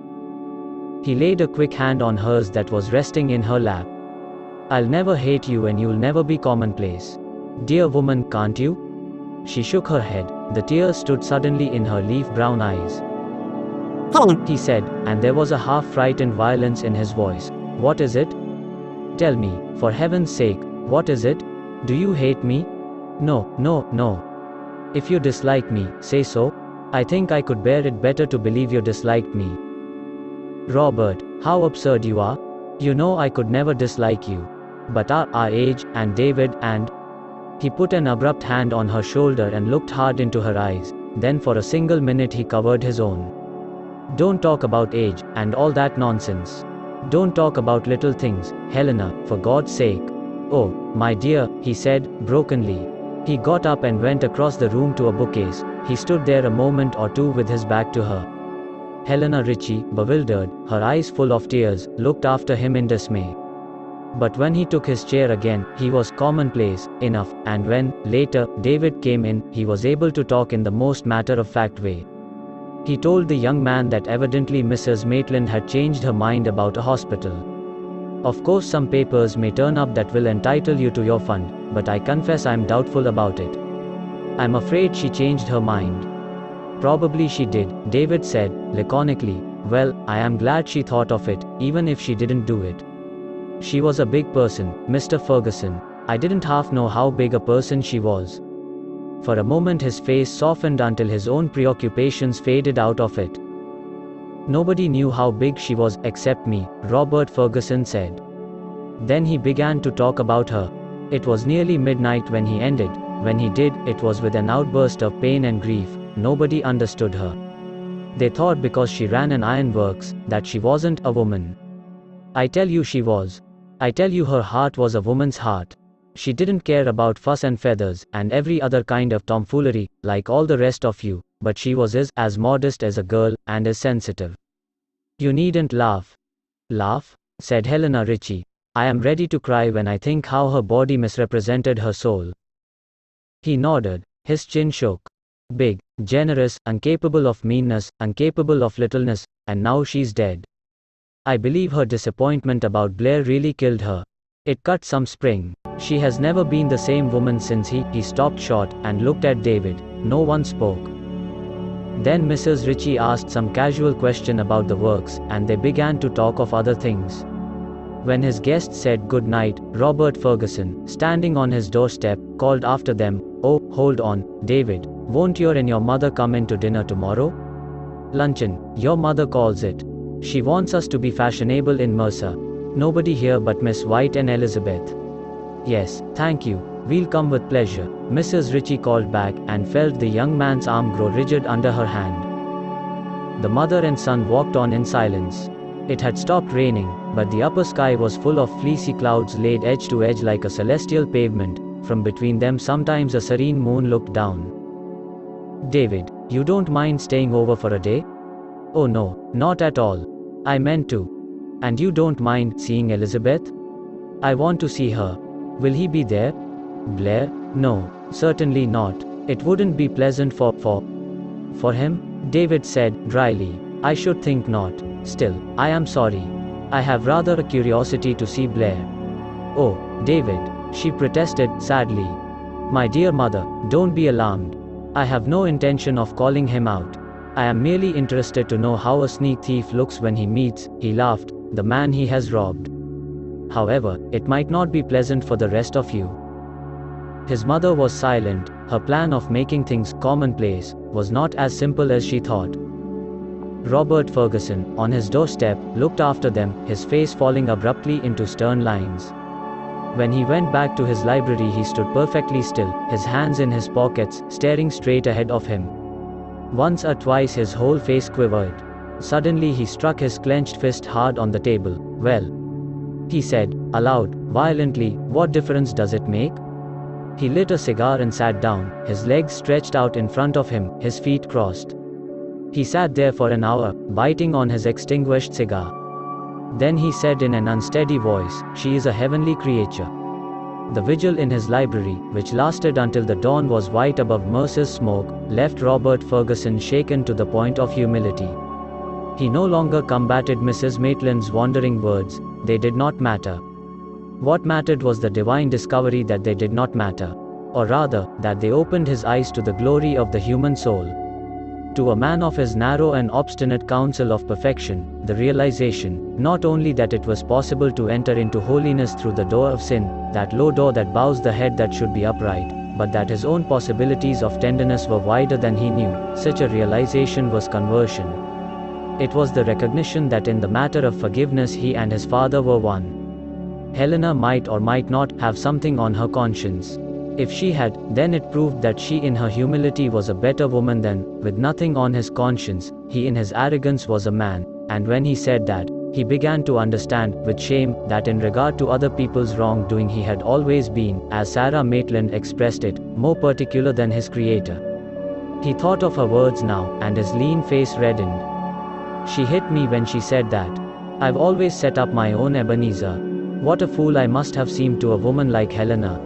He laid a quick hand on hers that was resting in her lap. I'll never hate you and you'll never be commonplace. Dear woman, can't you? She shook her head. The tears stood suddenly in her leaf-brown eyes. Helena, he said, and there was a half-frightened violence in his voice. What is it? Tell me, for heaven's sake, what is it? Do you hate me? No, no, no. If you dislike me, say so. I think I could bear it better to believe you disliked me. Robert, how absurd you are. You know I could never dislike you. But our age, and David, and... He put an abrupt hand on her shoulder and looked hard into her eyes. Then for a single minute he covered his own. Don't talk about age, and all that nonsense. Don't talk about little things, Helena, for God's sake. Oh, my dear, he said, brokenly. He got up and went across the room to a bookcase. He stood there a moment or two with his back to her. Helena Ritchie, bewildered, her eyes full of tears, looked after him in dismay. But when he took his chair again, he was commonplace enough, and when, later, David came in, he was able to talk in the most matter-of-fact way. He told the young man that evidently Mrs. Maitland had changed her mind about a hospital. Of course some papers may turn up that will entitle you to your fund, but I confess I'm doubtful about it. I'm afraid she changed her mind. Probably she did, David said, laconically. Well, I am glad she thought of it, even if she didn't do it. She was a big person, Mr. Ferguson. I didn't half know how big a person she was. For a moment his face softened until his own preoccupations faded out of it. Nobody knew how big she was except me, Robert Ferguson said. Then he began to talk about her. It was nearly midnight when he ended. When he did, it was with an outburst of pain and grief. Nobody understood her. They thought because she ran an ironworks, that she wasn't a woman. I tell you she was. I tell you her heart was a woman's heart. She didn't care about fuss and feathers, and every other kind of tomfoolery, like all the rest of you, but she was as modest as a girl, and as sensitive. You needn't laugh. Laugh? Said Helena Ritchie. I am ready to cry when I think how her body misrepresented her soul. He nodded, his chin shook. Big, generous, incapable of meanness, incapable of littleness, and now she's dead. I believe her disappointment about Blair really killed her. It cut some spring. She has never been the same woman since he stopped short, and looked at David. No one spoke. Then Mrs. Ritchie asked some casual question about the works, and they began to talk of other things. When his guest said good night, Robert Ferguson, standing on his doorstep, called after them, "Oh, hold on, David. Won't you and your mother come in to dinner tomorrow? Luncheon, your mother calls it. She wants us to be fashionable in Mercer. Nobody here but Miss White and Elizabeth." "Yes, thank you. We'll come with pleasure," Mrs. Ritchie called back, and felt the young man's arm grow rigid under her hand. The mother and son walked on in silence. It had stopped raining, but the upper sky was full of fleecy clouds laid edge to edge like a celestial pavement. From between them sometimes a serene moon looked down. "David, you don't mind staying over for a day?" "Oh no, not at all. I meant to." "And you don't mind seeing Elizabeth?" "I want to see her." "Will he be there?" "Blair? No, certainly not. It wouldn't be pleasant for him?" David said, dryly. "I should think not. Still, I am sorry. I have rather a curiosity to see Blair." "Oh, David," she protested, sadly. "My dear mother, don't be alarmed. I have no intention of calling him out. I am merely interested to know how a sneak thief looks when he meets," he laughed, "the man he has robbed. However, it might not be pleasant for the rest of you." His mother was silent. Her plan of making things commonplace was not as simple as she thought. Robert Ferguson, on his doorstep, looked after them, his face falling abruptly into stern lines. When he went back to his library he stood perfectly still, his hands in his pockets, staring straight ahead of him. Once or twice his whole face quivered. Suddenly he struck his clenched fist hard on the table. "Well," he said, aloud, violently, "what difference does it make?" He lit a cigar and sat down, his legs stretched out in front of him, his feet crossed. He sat there for an hour, biting on his extinguished cigar. Then he said in an unsteady voice, "She is a heavenly creature." The vigil in his library, which lasted until the dawn was white above Mercer's smoke, left Robert Ferguson shaken to the point of humility. He no longer combated Mrs. Maitland's wandering words. They did not matter. What mattered was the divine discovery that they did not matter. Or rather, that they opened his eyes to the glory of the human soul. To a man of his narrow and obstinate counsel of perfection, the realization, not only that it was possible to enter into holiness through the door of sin, that low door that bows the head that should be upright, but that his own possibilities of tenderness were wider than he knew, such a realization was conversion. It was the recognition that in the matter of forgiveness he and his father were one. Helena might or might not have something on her conscience. If she had, then it proved that she in her humility was a better woman than, with nothing on his conscience, he in his arrogance was a man, and when he said that, he began to understand, with shame, that in regard to other people's wrongdoing he had always been, as Sarah Maitland expressed it, more particular than his Creator. He thought of her words now, and his lean face reddened. She hit me when she said that. I've always set up my own Ebenezer. What a fool I must have seemed to a woman like Helena.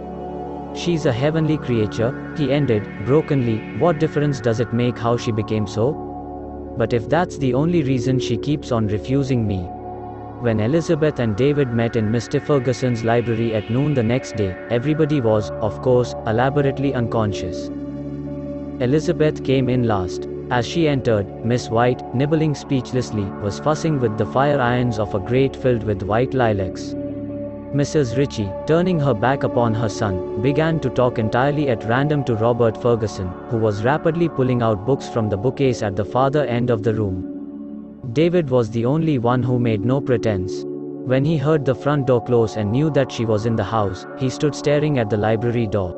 She's a heavenly creature, he ended, brokenly. What difference does it make how she became so? But if that's the only reason she keeps on refusing me. When Elizabeth and David met in Mr. Ferguson's library at noon the next day, everybody was, of course, elaborately unconscious. Elizabeth came in last. As she entered, Miss White, nibbling speechlessly, was fussing with the fire irons of a grate filled with white lilacs. Mrs. Ritchie, turning her back upon her son, began to talk entirely at random to Robert Ferguson, who was rapidly pulling out books from the bookcase at the farther end of the room. David was the only one who made no pretense. When he heard the front door close and knew that she was in the house, he stood staring at the library door.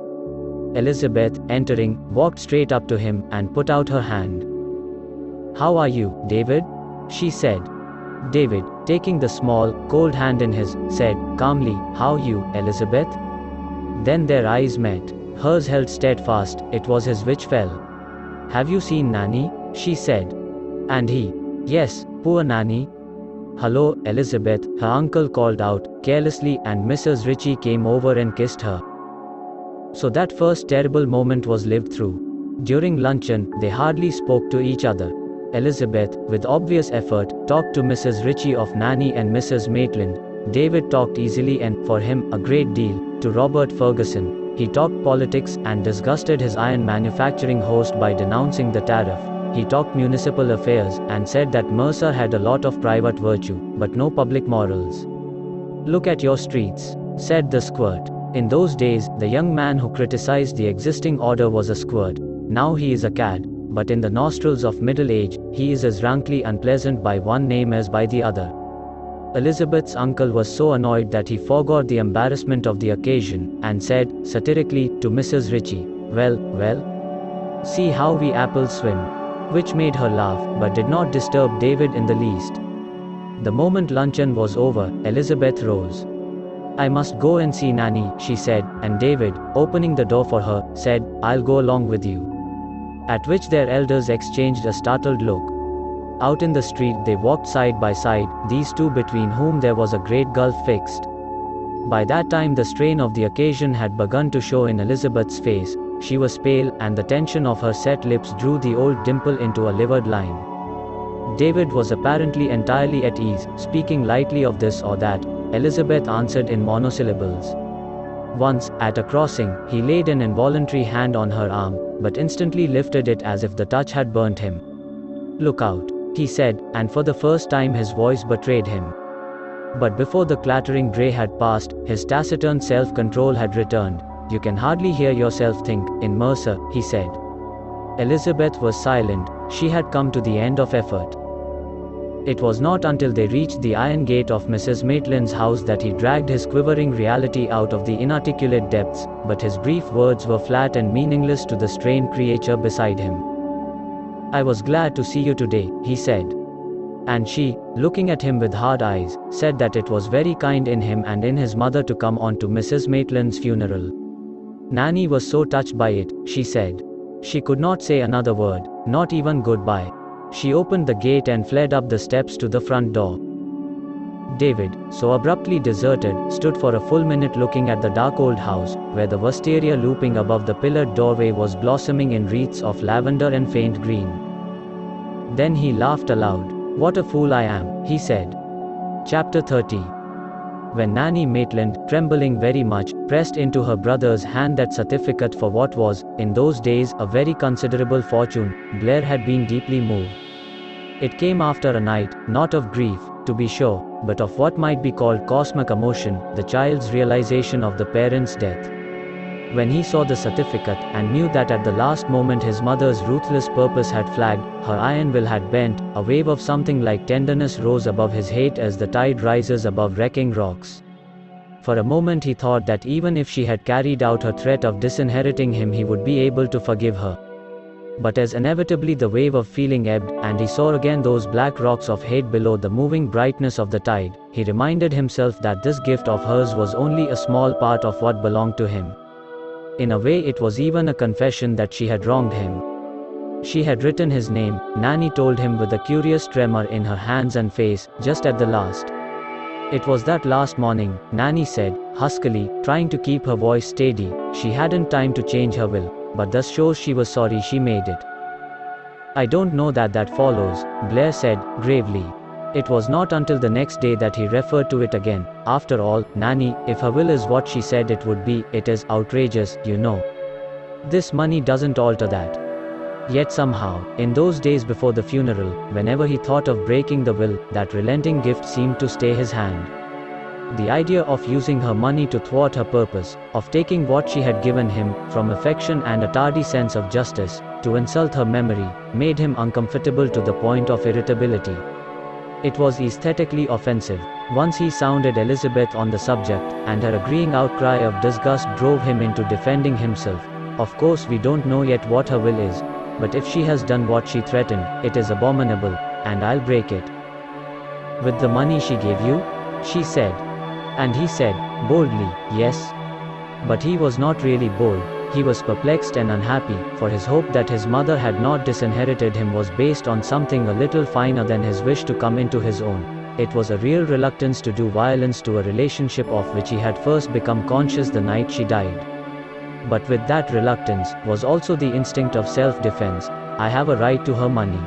Elizabeth, entering, walked straight up to him and put out her hand. "How are you, David?" she said. David, taking the small, cold hand in his, said, calmly, "How you, Elizabeth?" Then their eyes met. Hers held steadfast. It was his which fell. "Have you seen Nanny?" she said. And he, "Yes, poor Nanny." "Hello, Elizabeth," her uncle called out, carelessly, and Mrs. Ritchie came over and kissed her. So that first terrible moment was lived through. During luncheon, they hardly spoke to each other. Elizabeth, with obvious effort, talked to Mrs. Ritchie of Nanny and Mrs. Maitland. David talked easily and, for him, a great deal, to Robert Ferguson. He talked politics and disgusted his iron manufacturing host by denouncing the tariff. He talked municipal affairs and said that Mercer had a lot of private virtue, but no public morals. "Look at your streets," said the squirt. In those days, the young man who criticized the existing order was a squirt. Now he is a cad. But in the nostrils of middle age, he is as rankly unpleasant by one name as by the other. Elizabeth's uncle was so annoyed that he forgot the embarrassment of the occasion, and said, satirically, to Mrs. Ritchie, "Well, well. See how we apples swim." Which made her laugh, but did not disturb David in the least. The moment luncheon was over, Elizabeth rose. "I must go and see Nanny," she said, and David, opening the door for her, said, "I'll go along with you." At which their elders exchanged a startled look. Out in the street they walked side by side, these two between whom there was a great gulf fixed. By that time the strain of the occasion had begun to show in Elizabeth's face. She was pale, and the tension of her set lips drew the old dimple into a livid line. David was apparently entirely at ease, speaking lightly of this or that. Elizabeth answered in monosyllables. Once, at a crossing, he laid an involuntary hand on her arm, but instantly lifted it as if the touch had burnt him. "Look out," he said, and for the first time his voice betrayed him. But before the clattering dray had passed, his taciturn self-control had returned. "You can hardly hear yourself think, in Mercer," he said. Elizabeth was silent. She had come to the end of effort. It was not until they reached the iron gate of Mrs. Maitland's house that he dragged his quivering reality out of the inarticulate depths, but his brief words were flat and meaningless to the strained creature beside him. "I was glad to see you today," he said. And she, looking at him with hard eyes, said that it was very kind in him and in his mother to come on to Mrs. Maitland's funeral. Nanny was so touched by it, she said. She could not say another word, not even goodbye. She opened the gate and fled up the steps to the front door. David, so abruptly deserted, stood for a full minute looking at the dark old house, where the wisteria looping above the pillared doorway was blossoming in wreaths of lavender and faint green. Then he laughed aloud. "What a fool I am," he said. Chapter 30. When Nanny Maitland, trembling very much, pressed into her brother's hand that certificate for what was, in those days, a very considerable fortune, Blair had been deeply moved. It came after a night, not of grief, to be sure, but of what might be called cosmic emotion, the child's realization of the parent's death. When he saw the certificate, and knew that at the last moment his mother's ruthless purpose had flagged, her iron will had bent, a wave of something like tenderness rose above his hate as the tide rises above wrecking rocks. For a moment he thought that even if she had carried out her threat of disinheriting him he would be able to forgive her. But as inevitably the wave of feeling ebbed, and he saw again those black rocks of hate below the moving brightness of the tide, he reminded himself that this gift of hers was only a small part of what belonged to him. In a way it was even a confession that she had wronged him. She had written his name, Nanny told him with a curious tremor in her hands and face, just at the last. It was that last morning, Nanny said, huskily, trying to keep her voice steady. She hadn't time to change her will, but thus shows she was sorry she made it. I don't know that follows, Blair said, gravely. It was not until the next day that he referred to it again. After all, Nanny, if her will is what she said it would be, it is outrageous, you know. This money doesn't alter that. Yet somehow, in those days before the funeral, whenever he thought of breaking the will, that relenting gift seemed to stay his hand. The idea of using her money to thwart her purpose, of taking what she had given him, from affection and a tardy sense of justice, to insult her memory, made him uncomfortable to the point of irritability. It was aesthetically offensive. Once he sounded Elizabeth on the subject, and her agreeing outcry of disgust drove him into defending himself. Of course we don't know yet what her will is, but if she has done what she threatened, it is abominable, and I'll break it. With the money she gave you? She said. And he said, boldly, yes. But he was not really bold. He was perplexed and unhappy, for his hope that his mother had not disinherited him was based on something a little finer than his wish to come into his own. It was a real reluctance to do violence to a relationship of which he had first become conscious the night she died. But with that reluctance, was also the instinct of self-defense. I have a right to her money.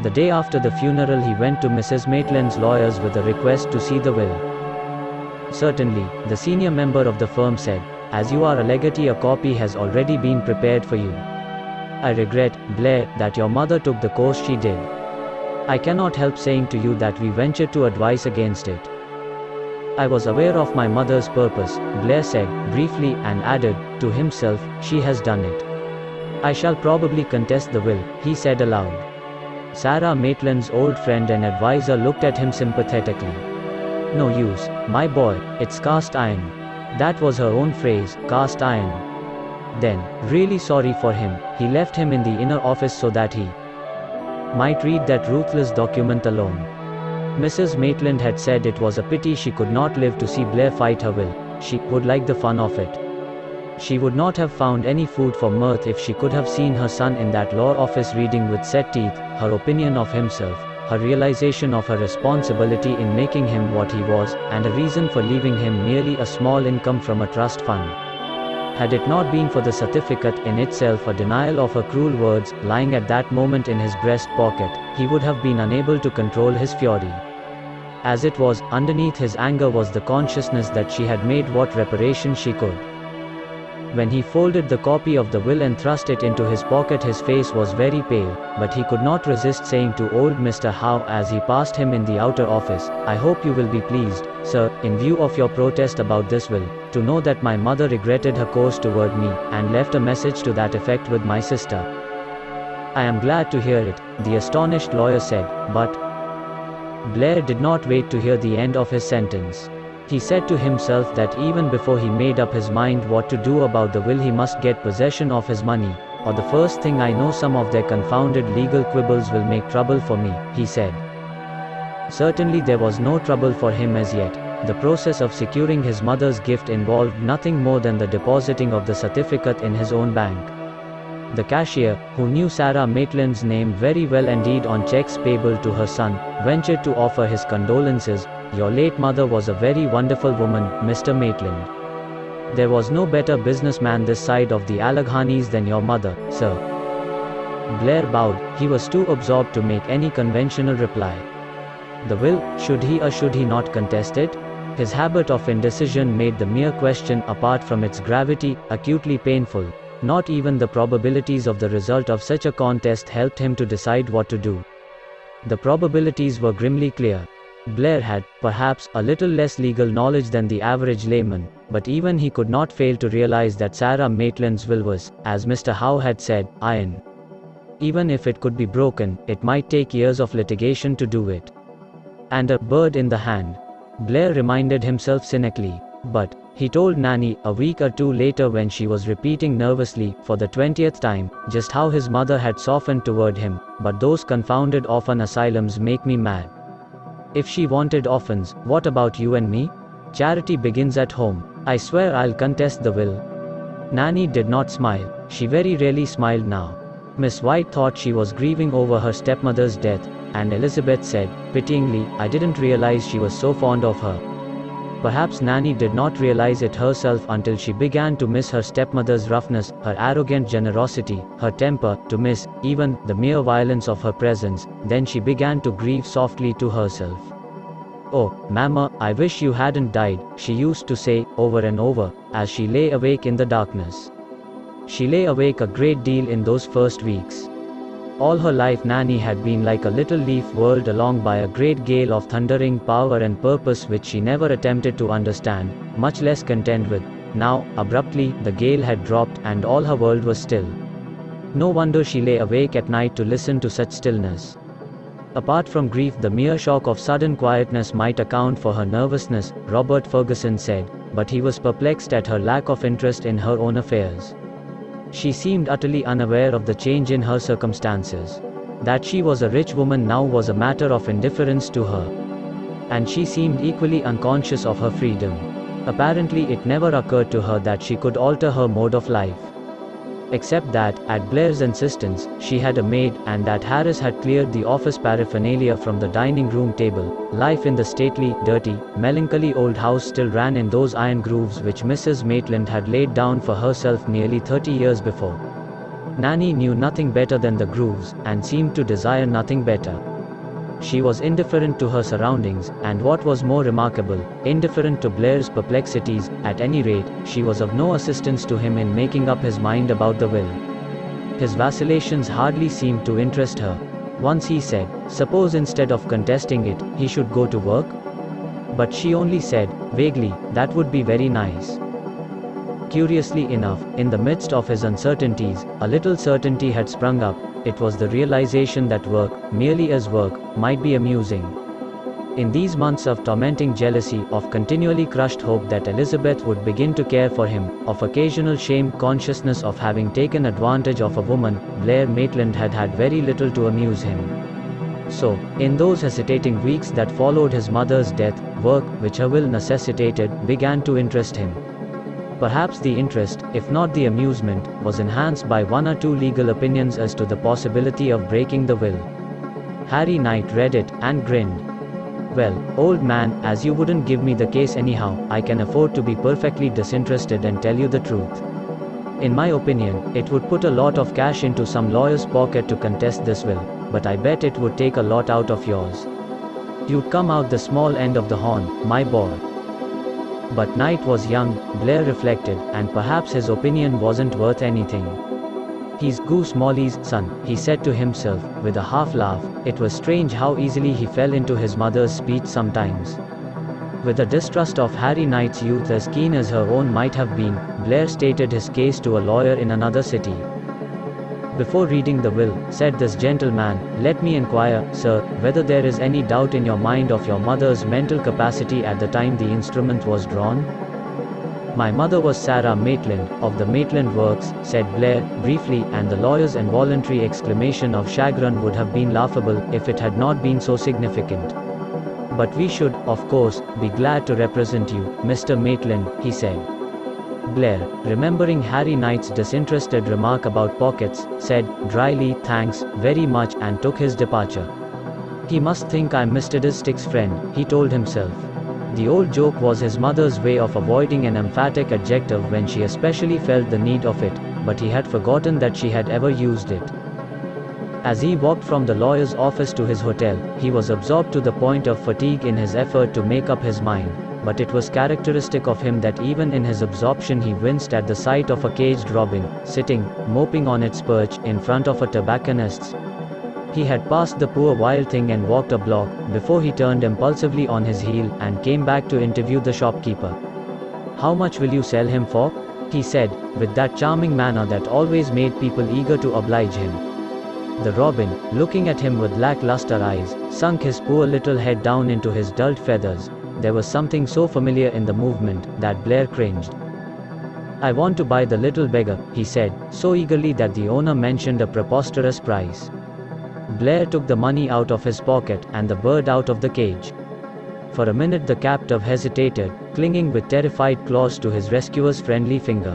The day after the funeral he went to Mrs. Maitland's lawyers with a request to see the will. Certainly, the senior member of the firm said, as you are a legatee a copy has already been prepared for you. I regret, Blair, that your mother took the course she did. I cannot help saying to you that we ventured to advise against it. I was aware of my mother's purpose, Blair said, briefly, and added, to himself, she has done it. I shall probably contest the will, he said aloud. Sarah Maitland's old friend and advisor looked at him sympathetically. No use, my boy, it's cast iron. That was her own phrase, cast iron. Then, really sorry for him, he left him in the inner office so that he might read that ruthless document alone. Mrs. Maitland had said it was a pity she could not live to see Blair fight her will. She would like the fun of it. She would not have found any food for mirth if she could have seen her son in that law office reading with set teeth, her opinion of himself, her realization of her responsibility in making him what he was, and a reason for leaving him merely a small income from a trust fund. Had it not been for the certificate in itself a denial of her cruel words, lying at that moment in his breast pocket, he would have been unable to control his fury. As it was, underneath his anger was the consciousness that she had made what reparation she could. When he folded the copy of the will and thrust it into his pocket his face was very pale, but he could not resist saying to old Mr. Howe as he passed him in the outer office, I hope you will be pleased, sir, in view of your protest about this will, to know that my mother regretted her course toward me, and left a message to that effect with my sister. I am glad to hear it, the astonished lawyer said, but Blair did not wait to hear the end of his sentence. He said to himself that even before he made up his mind what to do about the will he must get possession of his money, or the first thing I know some of their confounded legal quibbles will make trouble for me, he said. Certainly there was no trouble for him as yet. The process of securing his mother's gift involved nothing more than the depositing of the certificate in his own bank. The cashier, who knew Sarah Maitland's name very well indeed on checks payable to her son, ventured to offer his condolences. Your late mother was a very wonderful woman, Mr. Maitland. There was no better businessman this side of the Alleghanies than your mother, sir. Blair bowed. He was too absorbed to make any conventional reply. The will, should he or should he not contest it? His habit of indecision made the mere question, apart from its gravity, acutely painful. Not even the probabilities of the result of such a contest helped him to decide what to do. The probabilities were grimly clear. Blair had, perhaps, a little less legal knowledge than the average layman, but even he could not fail to realize that Sarah Maitland's will was, as Mr. Howe had said, iron. Even if it could be broken, it might take years of litigation to do it. And a bird in the hand, Blair reminded himself cynically. But, he told Nanny, a week or two later when she was repeating nervously, for the 20th time, just how his mother had softened toward him, but those confounded orphan asylums make me mad. If she wanted orphans, what about you and me? Charity begins at home. I swear I'll contest the will. Nanny did not smile. She very rarely smiled now. Miss White thought she was grieving over her stepmother's death, and Elizabeth said, pityingly, I didn't realize she was so fond of her. Perhaps Nanny did not realize it herself until she began to miss her stepmother's roughness, her arrogant generosity, her temper, to miss, even, the mere violence of her presence. Then she began to grieve softly to herself. Oh, Mamma, I wish you hadn't died, she used to say, over and over, as she lay awake in the darkness. She lay awake a great deal in those first weeks. All her life Nanny had been like a little leaf whirled along by a great gale of thundering power and purpose which she never attempted to understand, much less contend with. Now, abruptly, the gale had dropped, and all her world was still. No wonder she lay awake at night to listen to such stillness. Apart from grief, the mere shock of sudden quietness might account for her nervousness, Robert Fergusson said, but he was perplexed at her lack of interest in her own affairs. She seemed utterly unaware of the change in her circumstances. That she was a rich woman now was a matter of indifference to her. And she seemed equally unconscious of her freedom. Apparently it never occurred to her that she could alter her mode of life. Except that, at Blair's insistence, she had a maid, and that Harris had cleared the office paraphernalia from the dining room table. Life in the stately, dirty, melancholy old house still ran in those iron grooves which Mrs. Maitland had laid down for herself nearly 30 years before. Nanny knew nothing better than the grooves, and seemed to desire nothing better. She was indifferent to her surroundings, and what was more remarkable, indifferent to Blair's perplexities. At any rate, she was of no assistance to him in making up his mind about the will. His vacillations hardly seemed to interest her. Once he said, suppose instead of contesting it, he should go to work? But she only said, vaguely, that would be very nice. Curiously enough, in the midst of his uncertainties, a little certainty had sprung up. It was the realization that work, merely as work, might be amusing. In these months of tormenting jealousy, of continually crushed hope that Elizabeth would begin to care for him, of occasional shamed consciousness of having taken advantage of a woman, Blair Maitland had had very little to amuse him. So, in those hesitating weeks that followed his mother's death, work, which her will necessitated, began to interest him. Perhaps the interest, if not the amusement, was enhanced by one or two legal opinions as to the possibility of breaking the will. Harry Knight read it, and grinned. Well, old man, as you wouldn't give me the case anyhow, I can afford to be perfectly disinterested and tell you the truth. In my opinion, it would put a lot of cash into some lawyer's pocket to contest this will, but I bet it would take a lot out of yours. You'd come out the small end of the horn, my boy. But Knight was young, Blair reflected, and perhaps his opinion wasn't worth anything. He's Goose Molly's son, he said to himself, with a half-laugh. It was strange how easily he fell into his mother's speech sometimes. With a distrust of Harry Knight's youth as keen as her own might have been, Blair stated his case to a lawyer in another city. Before reading the will, said this gentleman, let me inquire, sir, whether there is any doubt in your mind of your mother's mental capacity at the time the instrument was drawn? My mother was Sarah Maitland, of the Maitland Works, said Blair, briefly, and the lawyer's involuntary exclamation of chagrin would have been laughable, if it had not been so significant. But we should, of course, be glad to represent you, Mr. Maitland, he said. Blair, remembering Harry Knight's disinterested remark about pockets, said, dryly, thanks, very much, and took his departure. He must think I'm Mr. Distick's friend, he told himself. The old joke was his mother's way of avoiding an emphatic adjective when she especially felt the need of it, but he had forgotten that she had ever used it. As he walked from the lawyer's office to his hotel, he was absorbed to the point of fatigue in his effort to make up his mind. but it was characteristic of him that even in his absorption he winced at the sight of a caged robin, sitting, moping on its perch, in front of a tobacconist's. He had passed the poor wild thing and walked a block, before he turned impulsively on his heel, and came back to interview the shopkeeper. "How much will you sell him for?" he said, with that charming manner that always made people eager to oblige him. The robin, looking at him with lackluster eyes, sunk his poor little head down into his dulled feathers. There was something so familiar in the movement, that Blair cringed. "I want to buy the little beggar," he said, so eagerly that the owner mentioned a preposterous price. Blair took the money out of his pocket, and the bird out of the cage. For a minute the captive hesitated, clinging with terrified claws to his rescuer's friendly finger.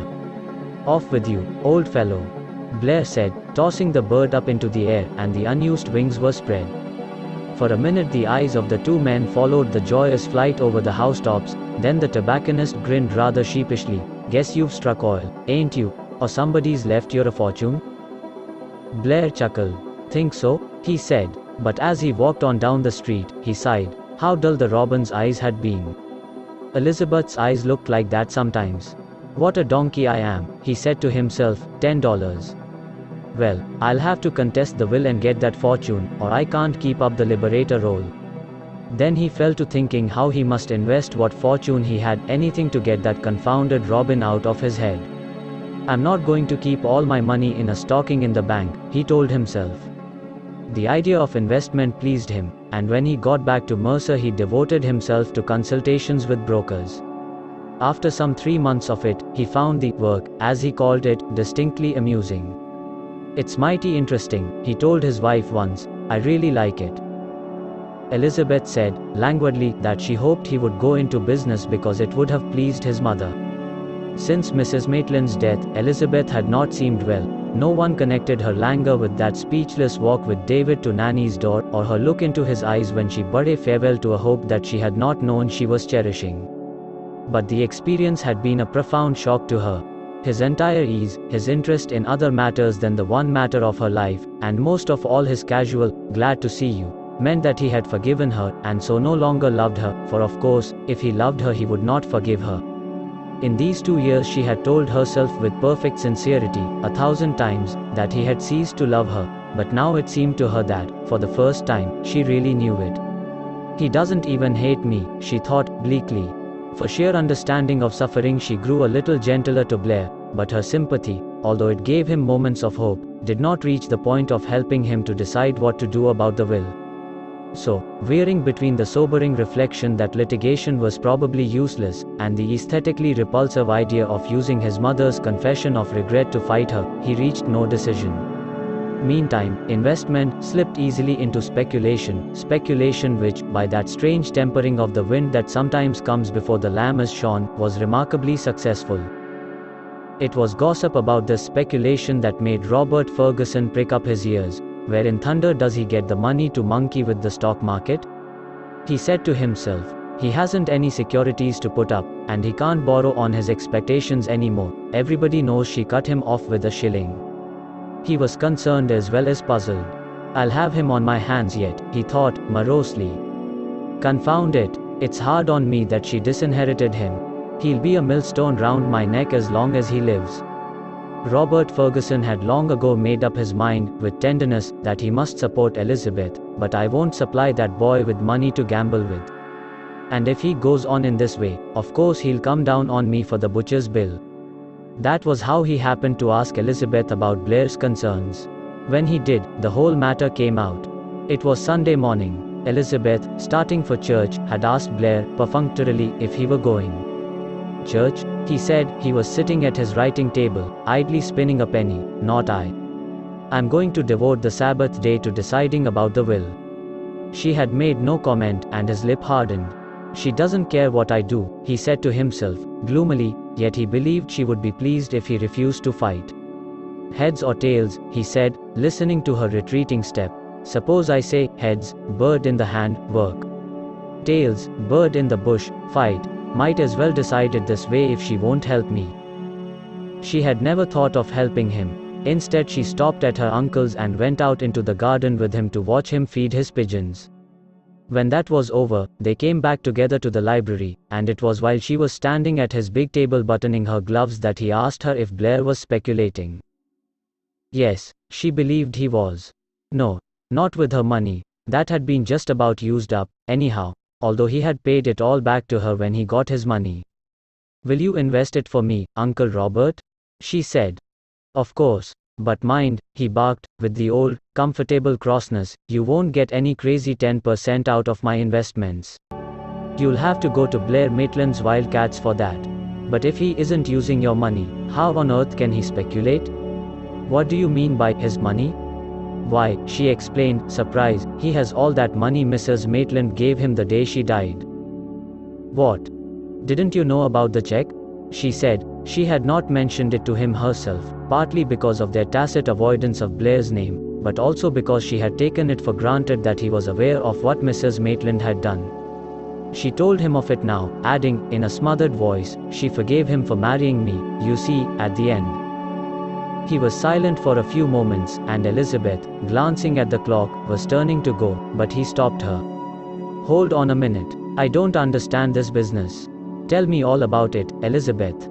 "Off with you, old fellow," Blair said, tossing the bird up into the air, and the unused wings were spread. For a minute the eyes of the two men followed the joyous flight over the housetops, then the tobacconist grinned rather sheepishly. "Guess you've struck oil, ain't you? Or somebody's left you a fortune?" Blair chuckled. "Think so?" he said, but as he walked on down the street, he sighed. How dull the robin's eyes had been. Elizabeth's eyes looked like that sometimes. "What a donkey I am," he said to himself. $10. Well, I'll have to contest the will and get that fortune, or I can't keep up the liberator role. Then he fell to thinking how he must invest what fortune he had, anything to get that confounded robin out of his head. "I'm not going to keep all my money in a stocking in the bank," he told himself. The idea of investment pleased him, and when he got back to Mercer he devoted himself to consultations with brokers. After some 3 months of it, he found the work, as he called it, distinctly amusing. "It's mighty interesting," he told his wife once. "I really like it." Elizabeth said, languidly, that she hoped he would go into business because it would have pleased his mother. Since Mrs. Maitland's death, Elizabeth had not seemed well. No one connected her languor with that speechless walk with David to Nanny's door, or her look into his eyes when she bade farewell to a hope that she had not known she was cherishing. But the experience had been a profound shock to her. His entire ease, his interest in other matters than the one matter of her life, and most of all his casual, "Glad to see you," meant that he had forgiven her, and so no longer loved her, for of course, if he loved her he would not forgive her. In these 2 years she had told herself with perfect sincerity, 1,000 times, that he had ceased to love her, but now it seemed to her that, for the first time, she really knew it. "He doesn't even hate me," she thought, bleakly. For sheer understanding of suffering she grew a little gentler to Blair, but her sympathy, although it gave him moments of hope, did not reach the point of helping him to decide what to do about the will. So, veering between the sobering reflection that litigation was probably useless, and the aesthetically repulsive idea of using his mother's confession of regret to fight her, he reached no decision. Meantime, investment slipped easily into speculation which, by that strange tempering of the wind that sometimes comes before the lamb is shorn, was remarkably successful. It was gossip about this speculation that made Robert Ferguson prick up his ears. Where in thunder does he get the money to monkey with the stock market? He said to himself. He hasn't any securities to put up, and he can't borrow on his expectations anymore. Everybody knows she cut him off with a shilling. He was concerned as well as puzzled. I'll have him on my hands yet, he thought, morosely. Confound it, it's hard on me that she disinherited him. He'll be a millstone round my neck as long as he lives. Robert Ferguson had long ago made up his mind, with tenderness, that he must support Elizabeth, but I won't supply that boy with money to gamble with. And if he goes on in this way, of course he'll come down on me for the butcher's bill. That was how he happened to ask Elizabeth about Blair's concerns. When he did, the whole matter came out. It was Sunday morning. Elizabeth, starting for church, had asked Blair, perfunctorily, if he were going. "Church?" he said. He was sitting at his writing table, idly spinning a penny. "Not I. I'm going to devote the Sabbath day to deciding about the will." She had made no comment, and his lip hardened. "She doesn't care what I do," he said to himself, gloomily, yet he believed she would be pleased if he refused to fight. "Heads or tails," he said, listening to her retreating step. "Suppose I say, heads, bird in the hand, work. Tails, bird in the bush, fight. Might as well decide it this way if she won't help me." She had never thought of helping him. Instead she stopped at her uncle's and went out into the garden with him to watch him feed his pigeons. When that was over, they came back together to the library, and it was while she was standing at his big table buttoning her gloves that he asked her if Blair was speculating. Yes, she believed he was. No, not with her money. That had been just about used up, anyhow, although he had paid it all back to her when he got his money. "Will you invest it for me, Uncle Robert?" she said. "Of course. But mind," he barked, with the old, comfortable crossness, "you won't get any crazy 10% out of my investments. You'll have to go to Blair Maitland's Wildcats for that. But if he isn't using your money, how on earth can he speculate?" "What do you mean by his money?" "Why," she explained, surprised, "he has all that money Mrs. Maitland gave him the day she died." "What? Didn't you know about the check?" she said. She had not mentioned it to him herself, partly because of their tacit avoidance of Blair's name, but also because she had taken it for granted that he was aware of what Mrs. Maitland had done. She told him of it now, adding, in a smothered voice, she forgave him for marrying me, you see, at the end. He was silent for a few moments, and Elizabeth, glancing at the clock, was turning to go, but he stopped her. "Hold on a minute. I don't understand this business. Tell me all about it, Elizabeth."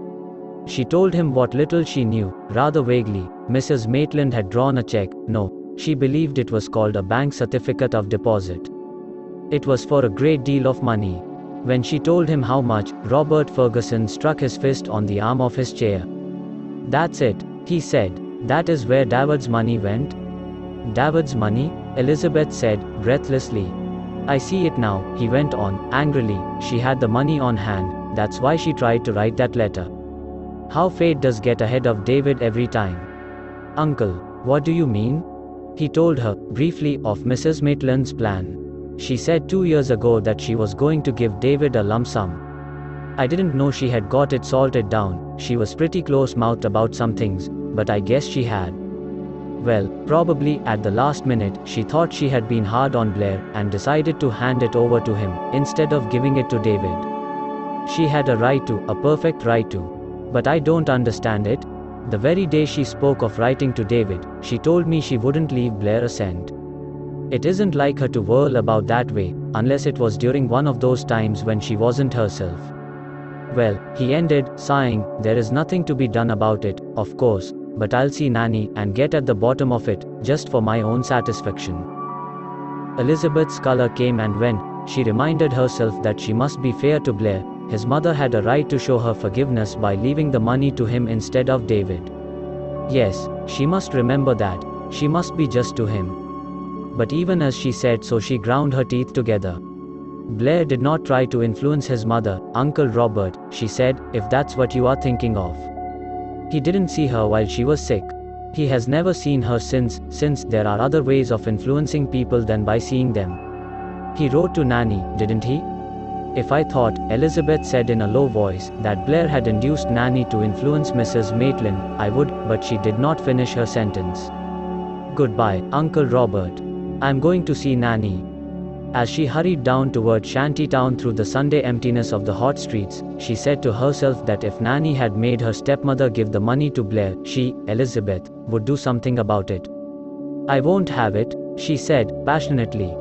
She told him what little she knew, rather vaguely. Mrs. Maitland had drawn a check. No, she believed it was called a bank certificate of deposit. It was for a great deal of money. When she told him how much, Robert Ferguson struck his fist on the arm of his chair. "That's it," he said. "That is where David's money went?" "David's money?" Elizabeth said, breathlessly. "I see it now," he went on, angrily. "She had the money on hand, that's why she tried to write that letter. How fate does get ahead of David every time." "Uncle, what do you mean?" He told her, briefly, of Mrs. Maitland's plan. She said 2 years ago that she was going to give David a lump sum. I didn't know she had got it salted down. She was pretty close-mouthed about some things, but I guess she had. Well, probably, at the last minute, she thought she had been hard on Blair, and decided to hand it over to him, instead of giving it to David. She had a right to, a perfect right to. But I don't understand it. The very day she spoke of writing to David, she told me she wouldn't leave Blair a cent. It isn't like her to whirl about that way, unless it was during one of those times when she wasn't herself. Well, he ended, sighing, there is nothing to be done about it, of course, but I'll see Nanny, and get at the bottom of it, just for my own satisfaction. Elizabeth's color came and went. She reminded herself that she must be fair to Blair. His mother had a right to show her forgiveness by leaving the money to him instead of David. Yes, she must remember that. She must be just to him. But even as she said so, she ground her teeth together. Blair did not try to influence his mother, Uncle Robert, she said, if that's what you are thinking of. He didn't see her while she was sick. He has never seen her since there are other ways of influencing people than by seeing them. He wrote to Nanny, didn't he? If I thought, Elizabeth said in a low voice, that Blair had induced Nanny to influence Mrs. Maitland, I would, but she did not finish her sentence. Goodbye, Uncle Robert. I'm going to see Nanny. As she hurried down toward Shantytown through the Sunday emptiness of the hot streets, she said to herself that if Nanny had made her stepmother give the money to Blair, she, Elizabeth, would do something about it. I won't have it, she said, passionately.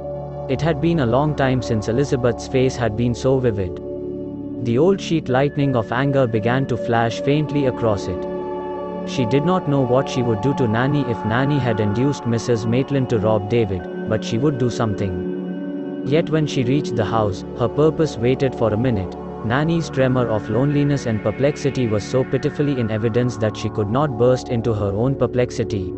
It had been a long time since Elizabeth's face had been so vivid. The old sheet lightning of anger began to flash faintly across it. She did not know what she would do to Nanny if Nanny had induced Mrs. Maitland to rob David, but she would do something. Yet when she reached the house, her purpose waited for a minute. Nanny's tremor of loneliness and perplexity was so pitifully in evidence that she could not burst into her own perplexity.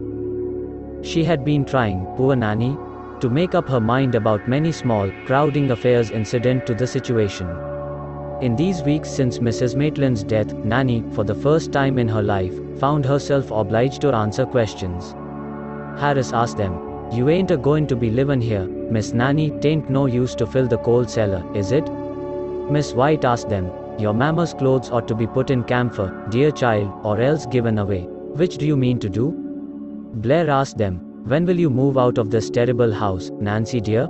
She had been trying, poor Nanny, to make up her mind about many small, crowding affairs incident to the situation. In these weeks since Mrs. Maitland's death, Nanny, for the first time in her life, found herself obliged to answer questions. Harris asked them, "You ain't a-going to be livin' here, Miss Nanny? Tain't no use to fill the coal cellar, is it?" Miss White asked them, "Your mamma's clothes ought to be put in camphor, dear child, or else given away. Which do you mean to do?" Blair asked them, "When will you move out of this terrible house, Nancy dear?"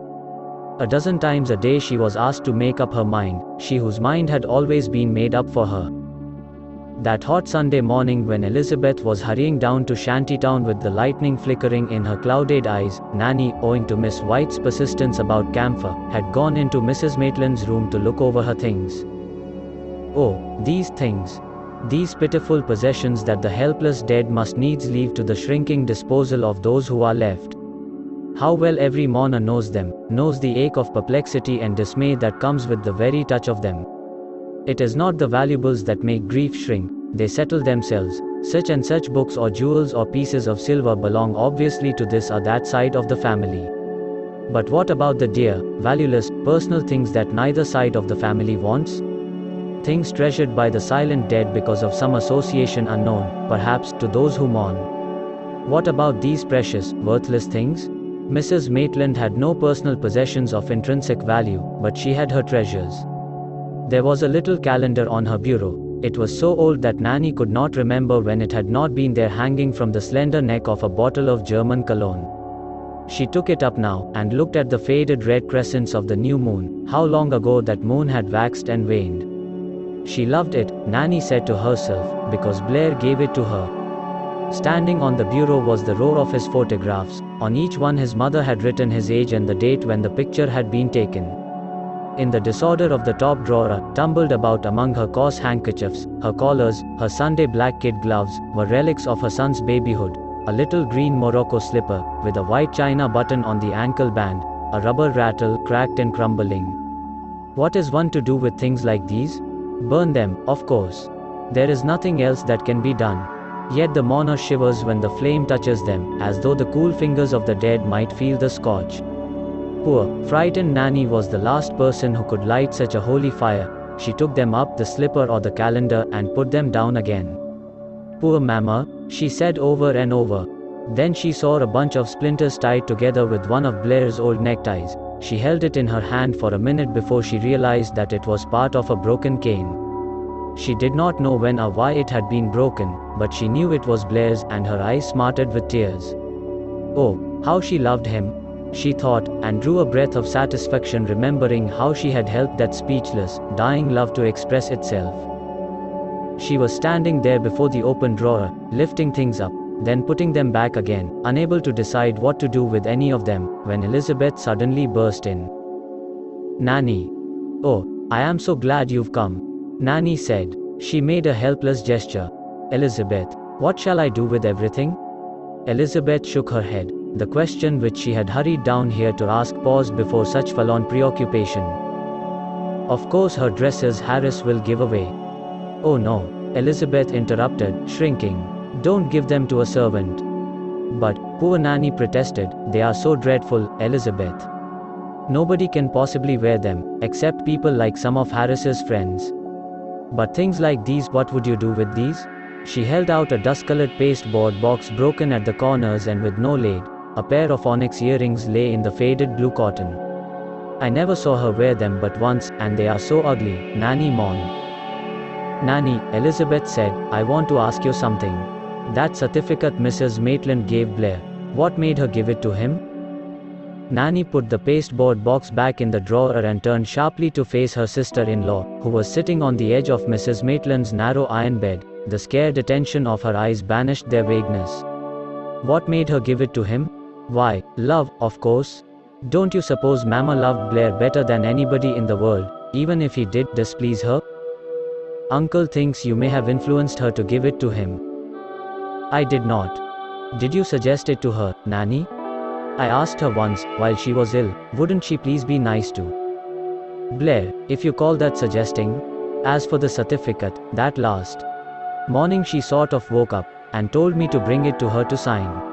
A dozen times a day she was asked to make up her mind, she whose mind had always been made up for her. That hot Sunday morning when Elizabeth was hurrying down to Shantytown with the lightning flickering in her clouded eyes, Nanny, owing to Miss White's persistence about camphor, had gone into Mrs. Maitland's room to look over her things. Oh, these things. These pitiful possessions that the helpless dead must needs leave to the shrinking disposal of those who are left. How well every mourner knows them, knows the ache of perplexity and dismay that comes with the very touch of them. It is not the valuables that make grief shrink, they settle themselves. Such and such books or jewels or pieces of silver belong obviously to this or that side of the family. But what about the dear, valueless, personal things that neither side of the family wants? Things treasured by the silent dead because of some association unknown, perhaps, to those who mourn. What about these precious, worthless things? Mrs. Maitland had no personal possessions of intrinsic value, but she had her treasures. There was a little calendar on her bureau. It was so old that Nanny could not remember when it had not been there, hanging from the slender neck of a bottle of German cologne. She took it up now, and looked at the faded red crescents of the new moon. How long ago that moon had waxed and waned. She loved it, Nanny said to herself, because Blair gave it to her. Standing on the bureau was the row of his photographs. On each one his mother had written his age and the date when the picture had been taken. In the disorder of the top drawer, tumbled about among her coarse handkerchiefs, her collars, her Sunday black kid gloves, were relics of her son's babyhood. A little green Morocco slipper, with a white china button on the ankle band, a rubber rattle, cracked and crumbling. What is one to do with things like these? Burn them, of course. There is nothing else that can be done. Yet the mourner shivers when the flame touches them, as though the cool fingers of the dead might feel the scorch. Poor, frightened Nanny was the last person who could light such a holy fire. She took them up, the slipper or the calendar, and put them down again. Poor Mamma, she said over and over. Then she saw a bunch of splinters tied together with one of Blair's old neckties. She held it in her hand for a minute before she realized that it was part of a broken cane. She did not know when or why it had been broken, but she knew it was Blair's, and her eyes smarted with tears. Oh, how she loved him, she thought, and drew a breath of satisfaction remembering how she had helped that speechless, dying love to express itself. She was standing there before the open drawer, lifting things up, then putting them back again, unable to decide what to do with any of them, when Elizabeth suddenly burst in. Nanny. Oh, I am so glad you've come, Nanny said. She made a helpless gesture. Elizabeth, what shall I do with everything? Elizabeth shook her head. The question which she had hurried down here to ask paused before such full-on preoccupation. Of course her dresses Harris will give away. Oh no, Elizabeth interrupted, shrinking. Don't give them to a servant. But, poor Nanny protested, they are so dreadful, Elizabeth. Nobody can possibly wear them, except people like some of Harris's friends. But things like these, what would you do with these? She held out a dust-colored pasteboard box broken at the corners and with no lid. A pair of onyx earrings lay in the faded blue cotton. I never saw her wear them but once, and they are so ugly, Nanny mourned. Nanny, Elizabeth said, I want to ask you something. That certificate Mrs. Maitland gave Blair, what made her give it to him? Nanny put the pasteboard box back in the drawer and turned sharply to face her sister-in-law, who was sitting on the edge of Mrs. Maitland's narrow iron bed. The scared attention of her eyes banished their vagueness. What made her give it to him? Why, love, of course. Don't you suppose Mama loved Blair better than anybody in the world, even if he did displease her? Uncle thinks you may have influenced her to give it to him. I did not. Did you suggest it to her, Nanny? I asked her once, while she was ill, wouldn't she please be nice to Blair, if you call that suggesting? As for the certificate, that last morning she sort of woke up, and told me to bring it to her to sign.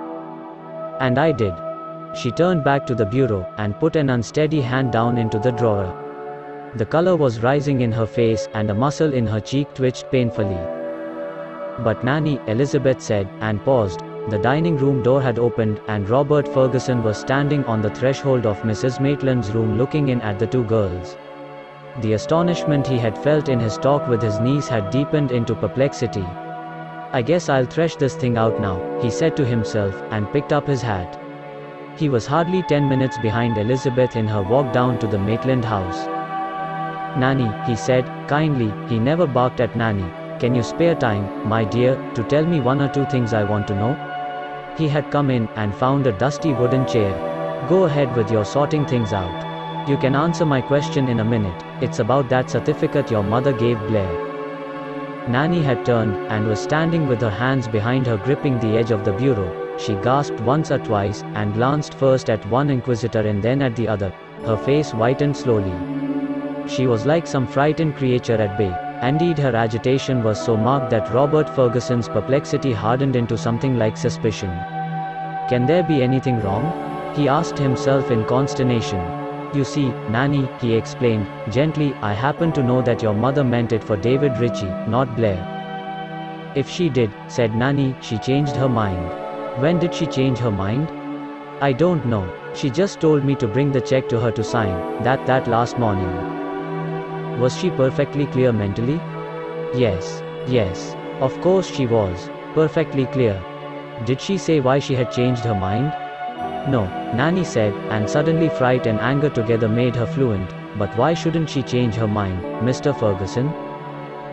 And I did. She turned back to the bureau, and put an unsteady hand down into the drawer. The color was rising in her face, and a muscle in her cheek twitched painfully. But Nanny, Elizabeth said, and paused. The dining room door had opened, and Robert Ferguson was standing on the threshold of Mrs. Maitland's room looking in at the two girls. The astonishment he had felt in his talk with his niece had deepened into perplexity. I guess I'll thresh this thing out now, he said to himself, and picked up his hat. He was hardly 10 minutes behind Elizabeth in her walk down to the Maitland house. Nanny, he said, kindly, he never barked at Nanny. Can you spare time, my dear, to tell me one or two things I want to know? He had come in and found a dusty wooden chair. Go ahead with your sorting things out. You can answer my question in a minute. It's about that certificate your mother gave Blair. Nanny had turned and was standing with her hands behind her gripping the edge of the bureau. She gasped once or twice and glanced first at one inquisitor and then at the other. Her face whitened slowly. She was like some frightened creature at bay. Indeed, her agitation was so marked that Robert Ferguson's perplexity hardened into something like suspicion. Can there be anything wrong? He asked himself in consternation. You see, Nanny, he explained, gently, I happen to know that your mother meant it for David Ritchie, not Blair. If she did, said Nanny, she changed her mind. When did she change her mind? I don't know. She just told me to bring the check to her to sign, that last morning. Was she perfectly clear mentally? Yes. Of course she was. Perfectly clear. Did she say why she had changed her mind? No, Nanny said, and suddenly fright and anger together made her fluent. But why shouldn't she change her mind, Mr. Ferguson?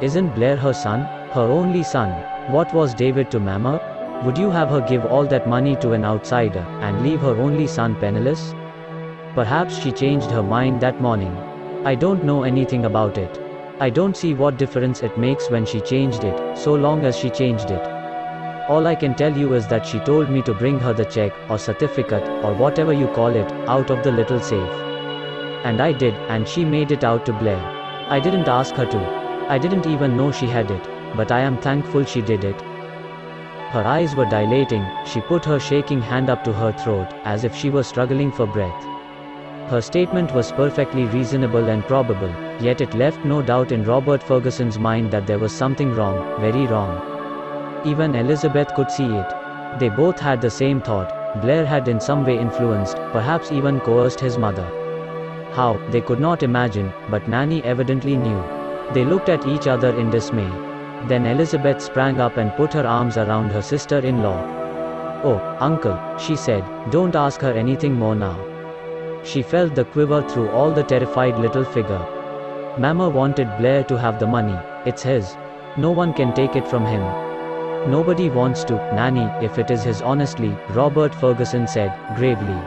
Isn't Blair her son? Her only son. What was David to Mama? Would you have her give all that money to an outsider, and leave her only son penniless? Perhaps she changed her mind that morning. I don't know anything about it. I don't see what difference it makes when she changed it, so long as she changed it. All I can tell you is that she told me to bring her the check, or certificate, or whatever you call it, out of the little safe. And I did, and she made it out to Blair. I didn't ask her to. I didn't even know she had it, but I am thankful she did it. Her eyes were dilating. She put her shaking hand up to her throat, as if she was struggling for breath. Her statement was perfectly reasonable and probable, yet it left no doubt in Robert Ferguson's mind that there was something wrong, very wrong. Even Elizabeth could see it. They both had the same thought. Blair had in some way influenced, perhaps even coerced his mother. How, they could not imagine, but Nanny evidently knew. They looked at each other in dismay. Then Elizabeth sprang up and put her arms around her sister-in-law. Oh, uncle, she said, don't ask her anything more now. She felt the quiver through all the terrified little figure. Mama wanted Blair to have the money. It's his. No one can take it from him. Nobody wants to, Nanny, if it is his honestly, Robert Ferguson said, gravely.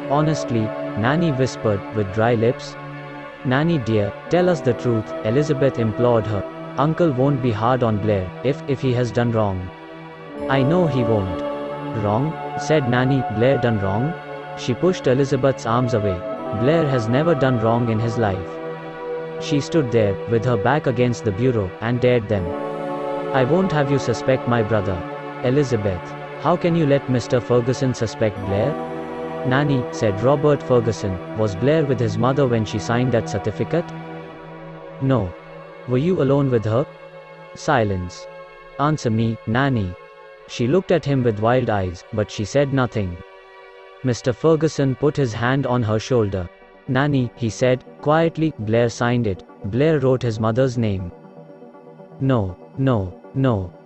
Honestly, Nanny whispered, with dry lips. Nanny dear, tell us the truth, Elizabeth implored her. Uncle won't be hard on Blair, if he has done wrong. I know he won't. Wrong? Said Nanny, Blair done wrong? She pushed Elizabeth's arms away. Blair has never done wrong in his life. She stood there, with her back against the bureau, and dared them. I won't have you suspect my brother. Elizabeth, how can you let Mr. Ferguson suspect Blair? Nanny, said Robert Ferguson, was Blair with his mother when she signed that certificate? No. Were you alone with her? Silence. Answer me, Nanny. She looked at him with wild eyes, but she said nothing. Mr. Ferguson put his hand on her shoulder. Nanny, he said, quietly, Blair signed it. Blair wrote his mother's name. No,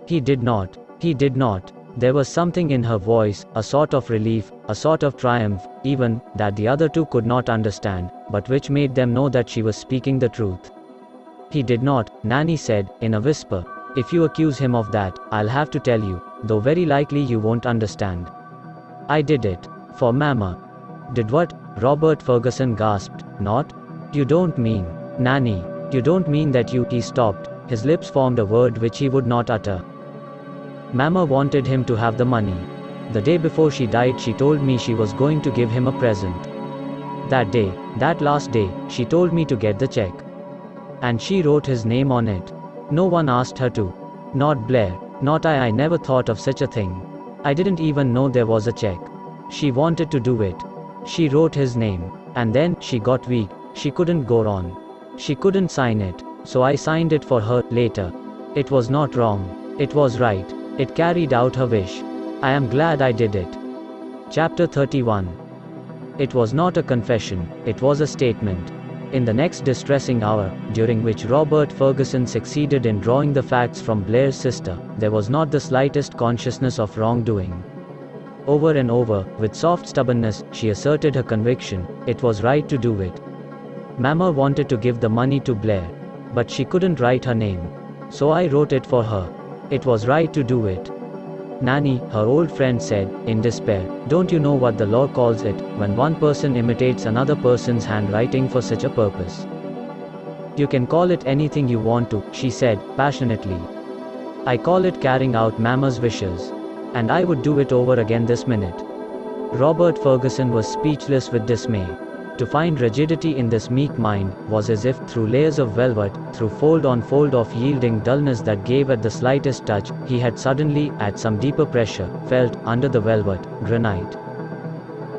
he did not. He did not. There was something in her voice, a sort of relief, a sort of triumph, even, that the other two could not understand, but which made them know that she was speaking the truth. He did not, Nanny said, in a whisper. If you accuse him of that, I'll have to tell you, though very likely you won't understand. I did it. For Mama. Did what? Robert Ferguson gasped. Not? You don't mean, Nanny, you don't mean that he stopped. His lips formed a word which he would not utter. Mama wanted him to have the money. The day before she died, she told me she was going to give him a present. That day, that last day, she told me to get the check. And she wrote his name on it. No one asked her to. Not Blair, not I never thought of such a thing. I didn't even know there was a check. She wanted to do it. She wrote his name. And then, she got weak. She couldn't go on. She couldn't sign it. So I signed it for her, later. It was not wrong. It was right. It carried out her wish. I am glad I did it. Chapter 31. It was not a confession, it was a statement. In the next distressing hour, during which Robert Ferguson succeeded in drawing the facts from Blair's sister, there was not the slightest consciousness of wrongdoing. Over and over, with soft stubbornness, she asserted her conviction, it was right to do it. Mama wanted to give the money to Blair. But she couldn't write her name. So I wrote it for her. It was right to do it. Nanny, her old friend said, in despair, don't you know what the law calls it, when one person imitates another person's handwriting for such a purpose? You can call it anything you want to, she said, passionately. I call it carrying out Mama's wishes. And I would do it over again this minute. Robert Ferguson was speechless with dismay. To find rigidity in this meek mind, was as if, through layers of velvet, through fold on fold of yielding dullness that gave at the slightest touch, he had suddenly, at some deeper pressure, felt, under the velvet, granite.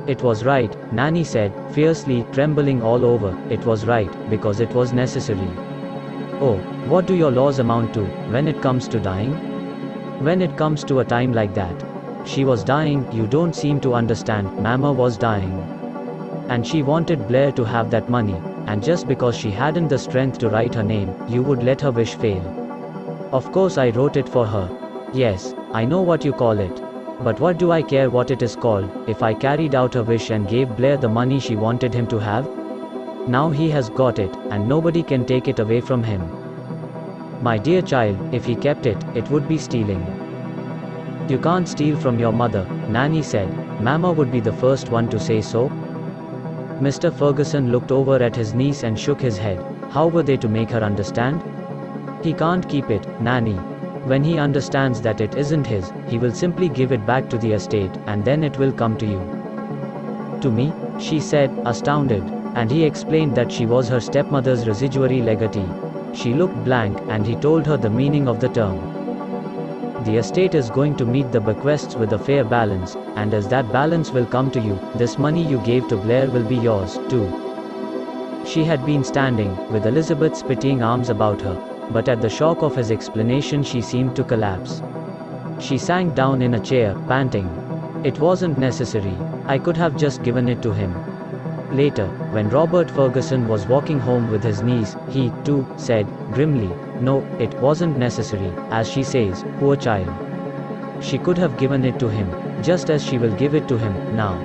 It was right, Nanny said, fiercely, trembling all over, it was right, because it was necessary. Oh, what do your laws amount to, when it comes to dying? When it comes to a time like that. She was dying, you don't seem to understand, Mama was dying. And she wanted Blair to have that money, and just because she hadn't the strength to write her name, you would let her wish fail. Of course I wrote it for her. Yes, I know what you call it. But what do I care what it is called, if I carried out her wish and gave Blair the money she wanted him to have? Now he has got it, and nobody can take it away from him. My dear child, if he kept it, it would be stealing. You can't steal from your mother, Nanny said. Mama would be the first one to say so. Mr. Ferguson looked over at his niece and shook his head. How were they to make her understand? He can't keep it, Nanny. When he understands that it isn't his, he will simply give it back to the estate, and then it will come to you. To me? She said, astounded. And he explained that she was her stepmother's residuary legatee. She looked blank, and he told her the meaning of the term. The estate is going to meet the bequests with a fair balance, and as that balance will come to you, this money you gave to Blair will be yours, too. She had been standing, with Elizabeth's pitying arms about her, but at the shock of his explanation she seemed to collapse. She sank down in a chair, panting. It wasn't necessary. I could have just given it to him. Later, when Robert Ferguson was walking home with his niece, he, too, said, grimly, no, it wasn't necessary, as she says, poor child. She could have given it to him, just as she will give it to him, now.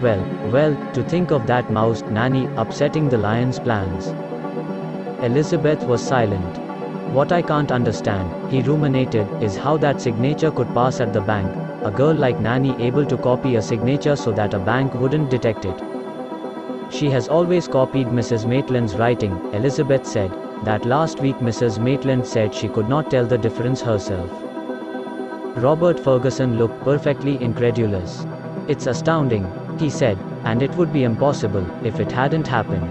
Well, to think of that mouse, Nanny, upsetting the lion's plans. Elizabeth was silent. What I can't understand, he ruminated, is how that signature could pass at the bank, a girl like Nanny able to copy a signature so that a bank wouldn't detect it. She has always copied Mrs. Maitland's writing, Elizabeth said. That last week Mrs. Maitland said she could not tell the difference herself. Robert Ferguson looked perfectly incredulous. It's astounding, he said, and it would be impossible, if it hadn't happened.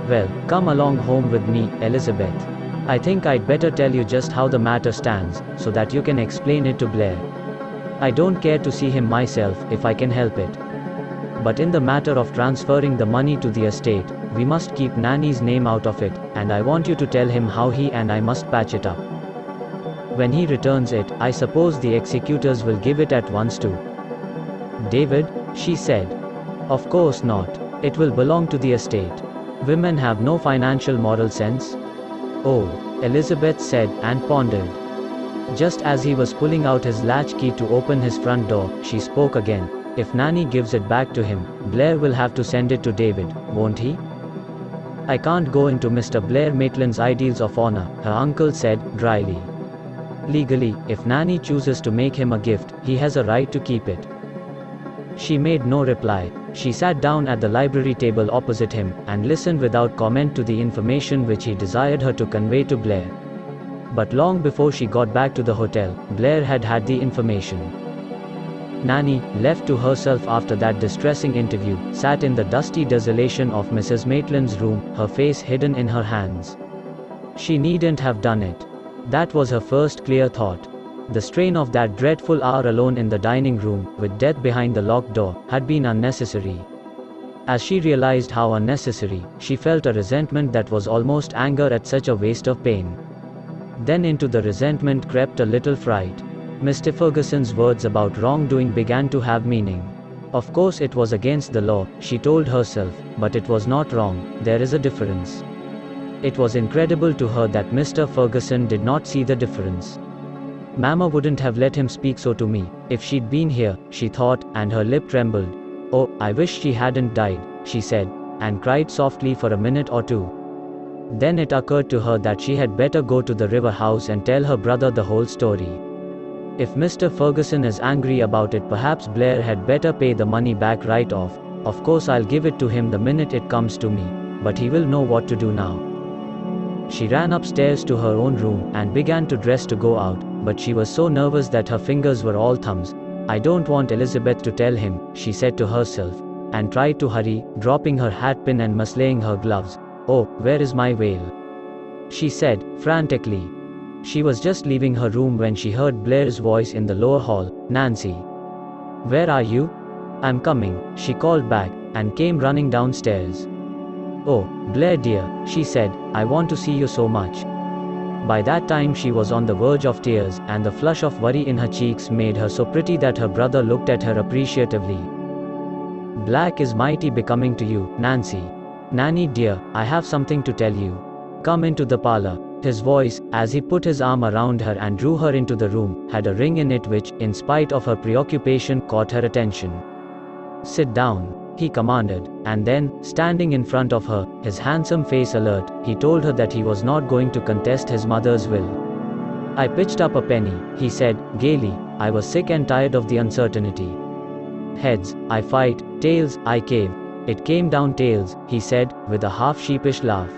Well, come along home with me, Elizabeth. I think I'd better tell you just how the matter stands, so that you can explain it to Blair. I don't care to see him myself, if I can help it. But in the matter of transferring the money to the estate, we must keep Nanny's name out of it, and I want you to tell him how he and I must patch it up. When he returns it, I suppose the executors will give it at once too. David, she said. Of course not. It will belong to the estate. Women have no financial moral sense. Oh, Elizabeth said, and pondered. Just as he was pulling out his latchkey to open his front door, she spoke again. If Nanny gives it back to him, Blair will have to send it to David, won't he? I can't go into Mr. Blair Maitland's ideals of honor, her uncle said, dryly. Legally, if Nanny chooses to make him a gift, he has a right to keep it. She made no reply. She sat down at the library table opposite him, and listened without comment to the information which he desired her to convey to Blair. But long before she got back to the hotel, Blair had had the information. Nanny, left to herself after that distressing interview, sat in the dusty desolation of Mrs. Maitland's room, her face hidden in her hands. She needn't have done it. That was her first clear thought. The strain of that dreadful hour alone in the dining room, with death behind the locked door, had been unnecessary. As she realized how unnecessary, she felt a resentment that was almost anger at such a waste of pain. Then into the resentment crept a little fright. Mr. Ferguson's words about wrongdoing began to have meaning. Of course it was against the law, she told herself, but it was not wrong, there is a difference. It was incredible to her that Mr. Ferguson did not see the difference. Mama wouldn't have let him speak so to me, if she'd been here, she thought, and her lip trembled. Oh, I wish she hadn't died, she said, and cried softly for a minute or two. Then it occurred to her that she had better go to the river house and tell her brother the whole story. If Mr. Ferguson is angry about it, perhaps Blair had better pay the money back right off. Of course I'll give it to him the minute it comes to me, but he will know what to do now. She ran upstairs to her own room and began to dress to go out, but she was so nervous that her fingers were all thumbs. I don't want Elizabeth to tell him, she said to herself, and tried to hurry, dropping her hatpin and mislaying her gloves. Oh, where is my veil? She said, frantically. She was just leaving her room when she heard Blair's voice in the lower hall. Nancy. Where are you? I'm coming, she called back, and came running downstairs. Oh, Blair dear, she said, I want to see you so much. By that time she was on the verge of tears, and the flush of worry in her cheeks made her so pretty that her brother looked at her appreciatively. Black is mighty becoming to you, Nancy. Nanny dear, I have something to tell you. Come into the parlor. His voice, as he put his arm around her and drew her into the room, had a ring in it which, in spite of her preoccupation, caught her attention. Sit down, he commanded, and then, standing in front of her, his handsome face alert, he told her that he was not going to contest his mother's will. I pitched up a penny, he said, gaily. I was sick and tired of the uncertainty. Heads, I fight; tails, I cave. It came down tails, he said, with a half-sheepish laugh.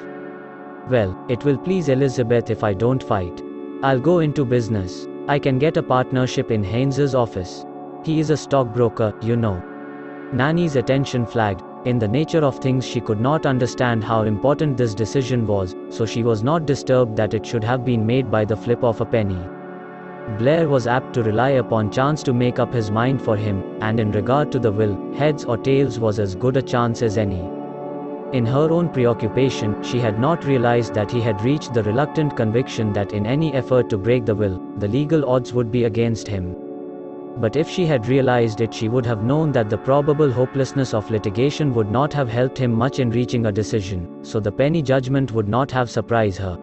Well, it will please Elizabeth if I don't fight. I'll go into business. I can get a partnership in Haynes's office. He is a stockbroker, you know. Nanny's attention flagged. In the nature of things she could not understand how important this decision was, so she was not disturbed that it should have been made by the flip of a penny. Blair was apt to rely upon chance to make up his mind for him, and in regard to the will, heads or tails was as good a chance as any. In her own preoccupation, she had not realized that he had reached the reluctant conviction that in any effort to break the will, the legal odds would be against him. But if she had realized it, she would have known that the probable hopelessness of litigation would not have helped him much in reaching a decision, so the penny judgment would not have surprised her.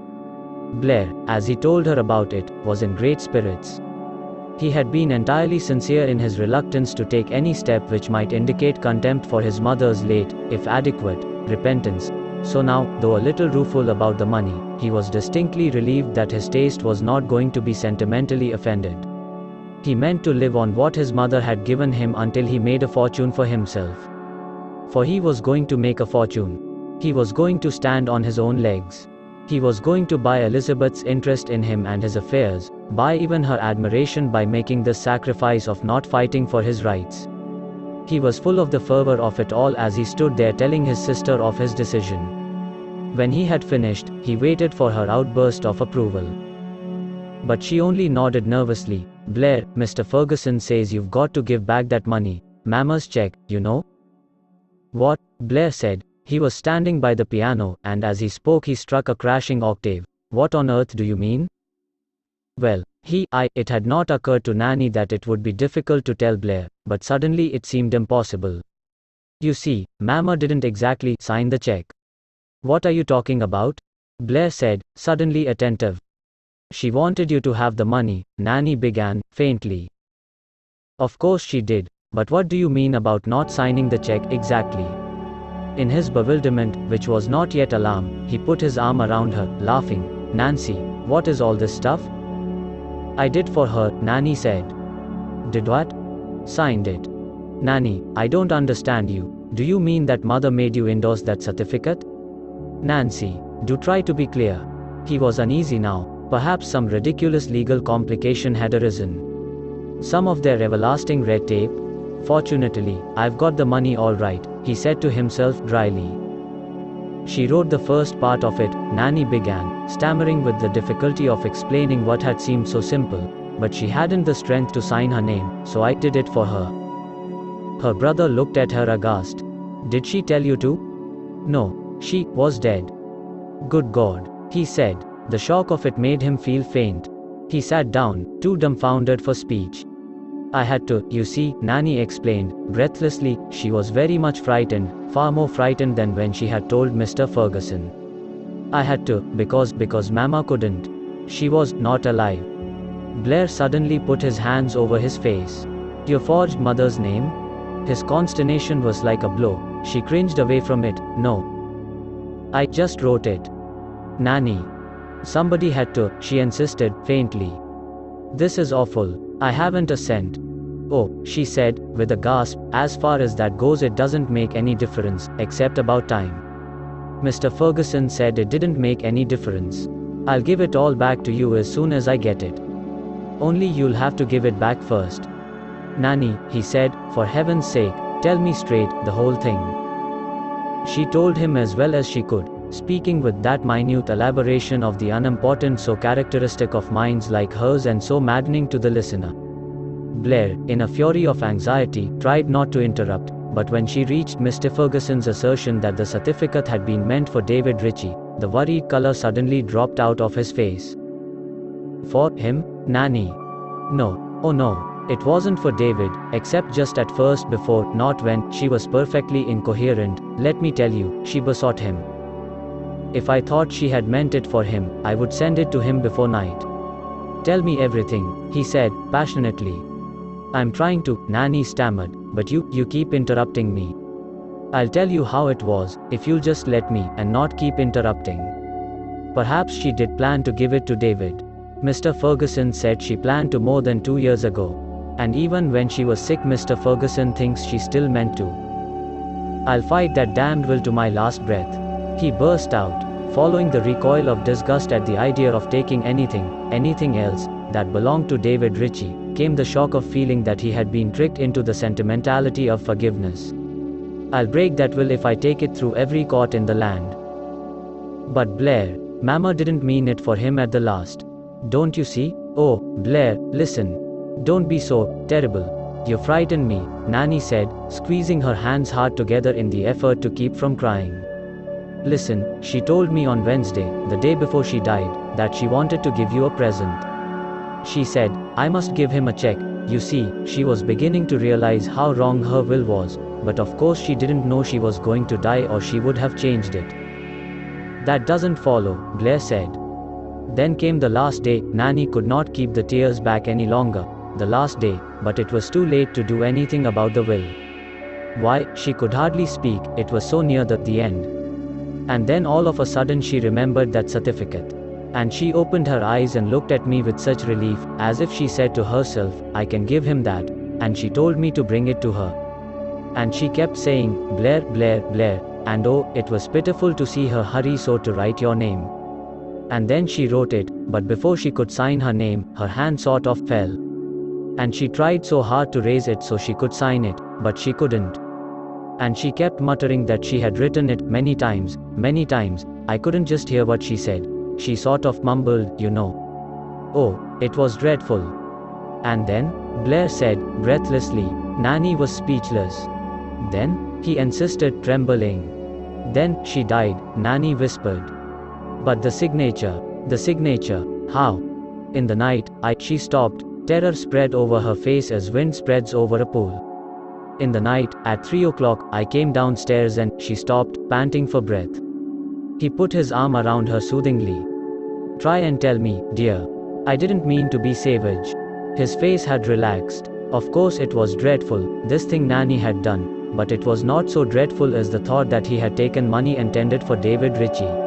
Blair, as he told her about it, was in great spirits. He had been entirely sincere in his reluctance to take any step which might indicate contempt for his mother's late, if adequate, repentance. So now, though a little rueful about the money, he was distinctly relieved that his taste was not going to be sentimentally offended. He meant to live on what his mother had given him until he made a fortune for himself. For he was going to make a fortune. He was going to stand on his own legs. He was going to buy Elizabeth's interest in him and his affairs, buy even her admiration by making this sacrifice of not fighting for his rights. He was full of the fervor of it all as he stood there telling his sister of his decision. When he had finished, he waited for her outburst of approval. But she only nodded nervously. Blair, Mr. Ferguson says you've got to give back that money. Mamma's check, you know. What? Blair said. He was standing by the piano, and as he spoke he struck a crashing octave. What on earth do you mean? Well, it had not occurred to Nanny that it would be difficult to tell Blair, but suddenly it seemed impossible. You see, Mamma didn't exactly sign the check. What are you talking about? Blair said, suddenly attentive. She wanted you to have the money, Nanny began, faintly. Of course she did, but what do you mean about not signing the check exactly? In his bewilderment, which was not yet alarm, he put his arm around her, laughing. Nancy, what is all this stuff? I did for her, Nanny said. Did what? Signed it. Nanny, I don't understand you. Do you mean that Mother made you endorse that certificate? Nancy, do try to be clear. He was uneasy now. Perhaps some ridiculous legal complication had arisen. Some of their everlasting red tape? Fortunately, I've got the money all right, he said to himself dryly. She wrote the first part of it, Nanny began, stammering with the difficulty of explaining what had seemed so simple, but she hadn't the strength to sign her name, so I did it for her. Her brother looked at her aghast. Did she tell you to? No, she was dead. Good God, he said. The shock of it made him feel faint. He sat down, too dumbfounded for speech. I had to, you see, Nanny explained, breathlessly. She was very much frightened, far more frightened than when she had told Mr. Ferguson. I had to, because Mamma couldn't. She was not alive. Blair suddenly put his hands over his face. You forged Mother's name? His consternation was like a blow. She cringed away from it. No. I just wrote it. Nanny. Somebody had to, she insisted, faintly. This is awful. I haven't a cent. Oh, she said, with a gasp, as far as that goes it doesn't make any difference, except about time. Mr. Ferguson said it didn't make any difference. I'll give it all back to you as soon as I get it. Only you'll have to give it back first. Nanny, he said, for heaven's sake, tell me straight, the whole thing. She told him as well as she could, speaking with that minute elaboration of the unimportant so characteristic of minds like hers and so maddening to the listener. Blair, in a fury of anxiety, tried not to interrupt, but when she reached Mr. Ferguson's assertion that the certificate had been meant for David Ritchie, the worried color suddenly dropped out of his face. For him, Nanny? No, oh no. It wasn't for David, except just at first before, not when, she was perfectly incoherent. Let me tell you, she besought him. If I thought she had meant it for him, I would send it to him before night. Tell me everything, he said, passionately. I'm trying to, Nanny stammered, but you keep interrupting me. I'll tell you how it was, if you'll just let me, and not keep interrupting. Perhaps she did plan to give it to David. Mr. Ferguson said she planned to more than 2 years ago. And even when she was sick, Mr. Ferguson thinks she still meant to. I'll fight that damned will to my last breath. He burst out. Following the recoil of disgust at the idea of taking anything else, that belonged to David Ritchie, came the shock of feeling that he had been tricked into the sentimentality of forgiveness. I'll break that will if I take it through every court in the land. But Blair, Mama didn't mean it for him at the last. Don't you see? Oh, Blair, listen. Don't be so terrible. You frighten me, Nanny said, squeezing her hands hard together in the effort to keep from crying. Listen, she told me on Wednesday, the day before she died, that she wanted to give you a present. She said, I must give him a check. You see, she was beginning to realize how wrong her will was, but of course she didn't know she was going to die or she would have changed it. That doesn't follow, Blair said. Then came the last day. Nanny could not keep the tears back any longer. The last day, but it was too late to do anything about the will. Why, she could hardly speak, it was so near the end. And then all of a sudden she remembered that certificate. And she opened her eyes and looked at me with such relief, as if she said to herself, I can give him that, and she told me to bring it to her. And she kept saying, Blair, Blair, Blair, and oh, it was pitiful to see her hurry so to write your name. And then she wrote it, but before she could sign her name, her hand sort of fell. And she tried so hard to raise it so she could sign it, but she couldn't. And she kept muttering that she had written it many times, I couldn't just hear what she said. She sort of mumbled, you know. Oh, it was dreadful. And then, Blair said, breathlessly. Nanny was speechless. Then, he insisted, trembling. Then, she died, Nanny whispered. But the signature, how? In the night, she stopped. Terror spread over her face as wind spreads over a pool. In the night, at 3 o'clock, I came downstairs and she stopped, panting for breath. He put his arm around her soothingly. Try and tell me, dear. I didn't mean to be savage. His face had relaxed. Of course it was dreadful, this thing Nanny had done, but it was not so dreadful as the thought that he had taken money intended for David Ritchie.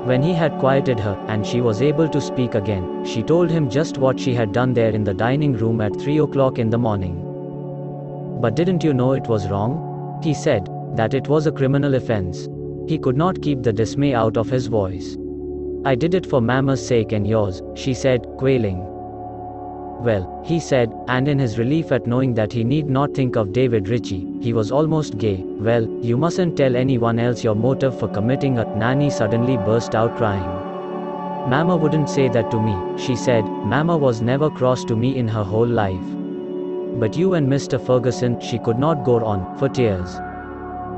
When he had quieted her, and she was able to speak again, she told him just what she had done there in the dining room at 3 o'clock in the morning. But didn't you know it was wrong? He said, that it was a criminal offense. He could not keep the dismay out of his voice. I did it for Mama's sake and yours, she said, quailing. Well, he said, and in his relief at knowing that he need not think of David Ritchie, he was almost gay. Well, you mustn't tell anyone else your motive for committing a. Nanny suddenly burst out crying. Mama wouldn't say that to me, she said. Mama was never cross to me in her whole life. But you and Mr. Ferguson, she could not go on, for tears.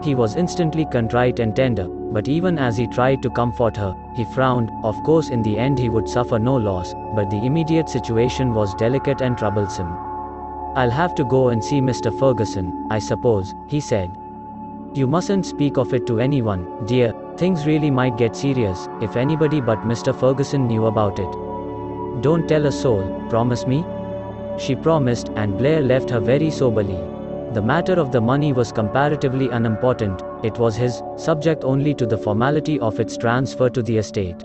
He was instantly contrite and tender, but even as he tried to comfort her, he frowned. Of course in the end he would suffer no loss, but the immediate situation was delicate and troublesome. I'll have to go and see Mr. Ferguson, I suppose, he said. You mustn't speak of it to anyone, dear. Things really might get serious, if anybody but Mr. Ferguson knew about it. Don't tell a soul, promise me? She promised, and Blair left her very soberly. The matter of the money was comparatively unimportant, it was his, subject only to the formality of its transfer to the estate.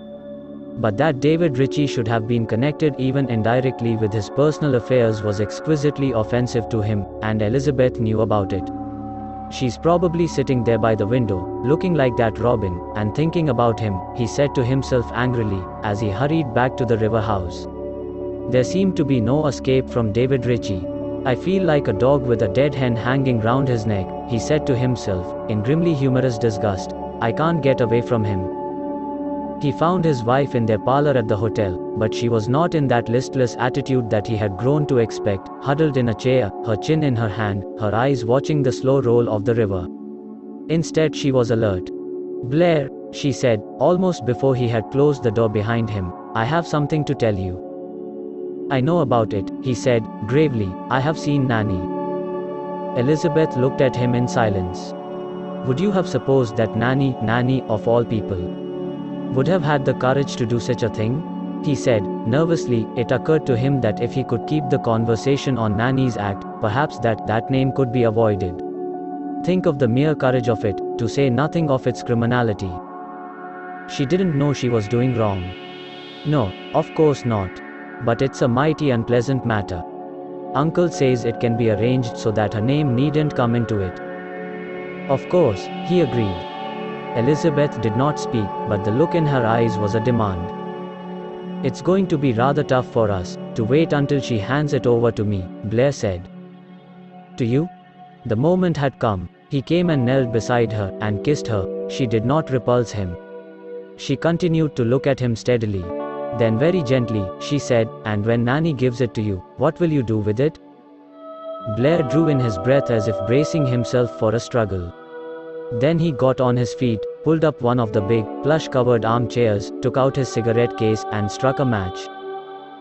But that David Ritchie should have been connected even indirectly with his personal affairs was exquisitely offensive to him, and Elizabeth knew about it. "She's probably sitting there by the window, looking like that Robin, and thinking about him," he said to himself angrily, as he hurried back to the river house. There seemed to be no escape from David Ritchie. "I feel like a dog with a dead hen hanging round his neck," he said to himself, in grimly humorous disgust. "I can't get away from him." He found his wife in their parlor at the hotel, but she was not in that listless attitude that he had grown to expect, huddled in a chair, her chin in her hand, her eyes watching the slow roll of the river. Instead, she was alert. "Blair," she said, almost before he had closed the door behind him, "I have something to tell you." "I know about it," he said, gravely. "I have seen Nanny." Elizabeth looked at him in silence. Would you have supposed that Nanny of all people, would have had the courage to do such a thing? He said, nervously. It occurred to him that if he could keep the conversation on Nanny's act, perhaps that name could be avoided. Think of the mere courage of it, to say nothing of its criminality. She didn't know she was doing wrong. No, of course not. But it's a mighty unpleasant matter. Uncle says it can be arranged so that her name needn't come into it. Of course, he agreed. Elizabeth did not speak, but the look in her eyes was a demand. "It's going to be rather tough for us to wait until she hands it over to me," Blair said. "To you?" The moment had come. He came and knelt beside her, and kissed her. She did not repulse him. She continued to look at him steadily. Then very gently, she said, "And when Nanny gives it to you, what will you do with it?" Blair drew in his breath as if bracing himself for a struggle. Then he got on his feet, pulled up one of the big, plush-covered armchairs, took out his cigarette case, and struck a match.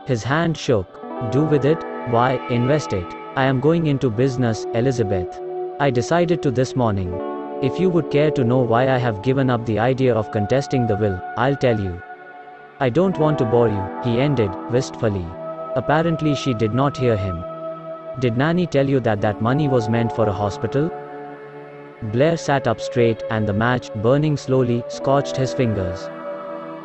His hand shook. "Do with it? Why, invest it. I am going into business, Elizabeth. I decided to this morning. If you would care to know why I have given up the idea of contesting the will, I'll tell you. I don't want to bore you," he ended, wistfully. Apparently she did not hear him. "Did Nanny tell you that money was meant for a hospital?" Blair sat up straight, and the match, burning slowly, scorched his fingers.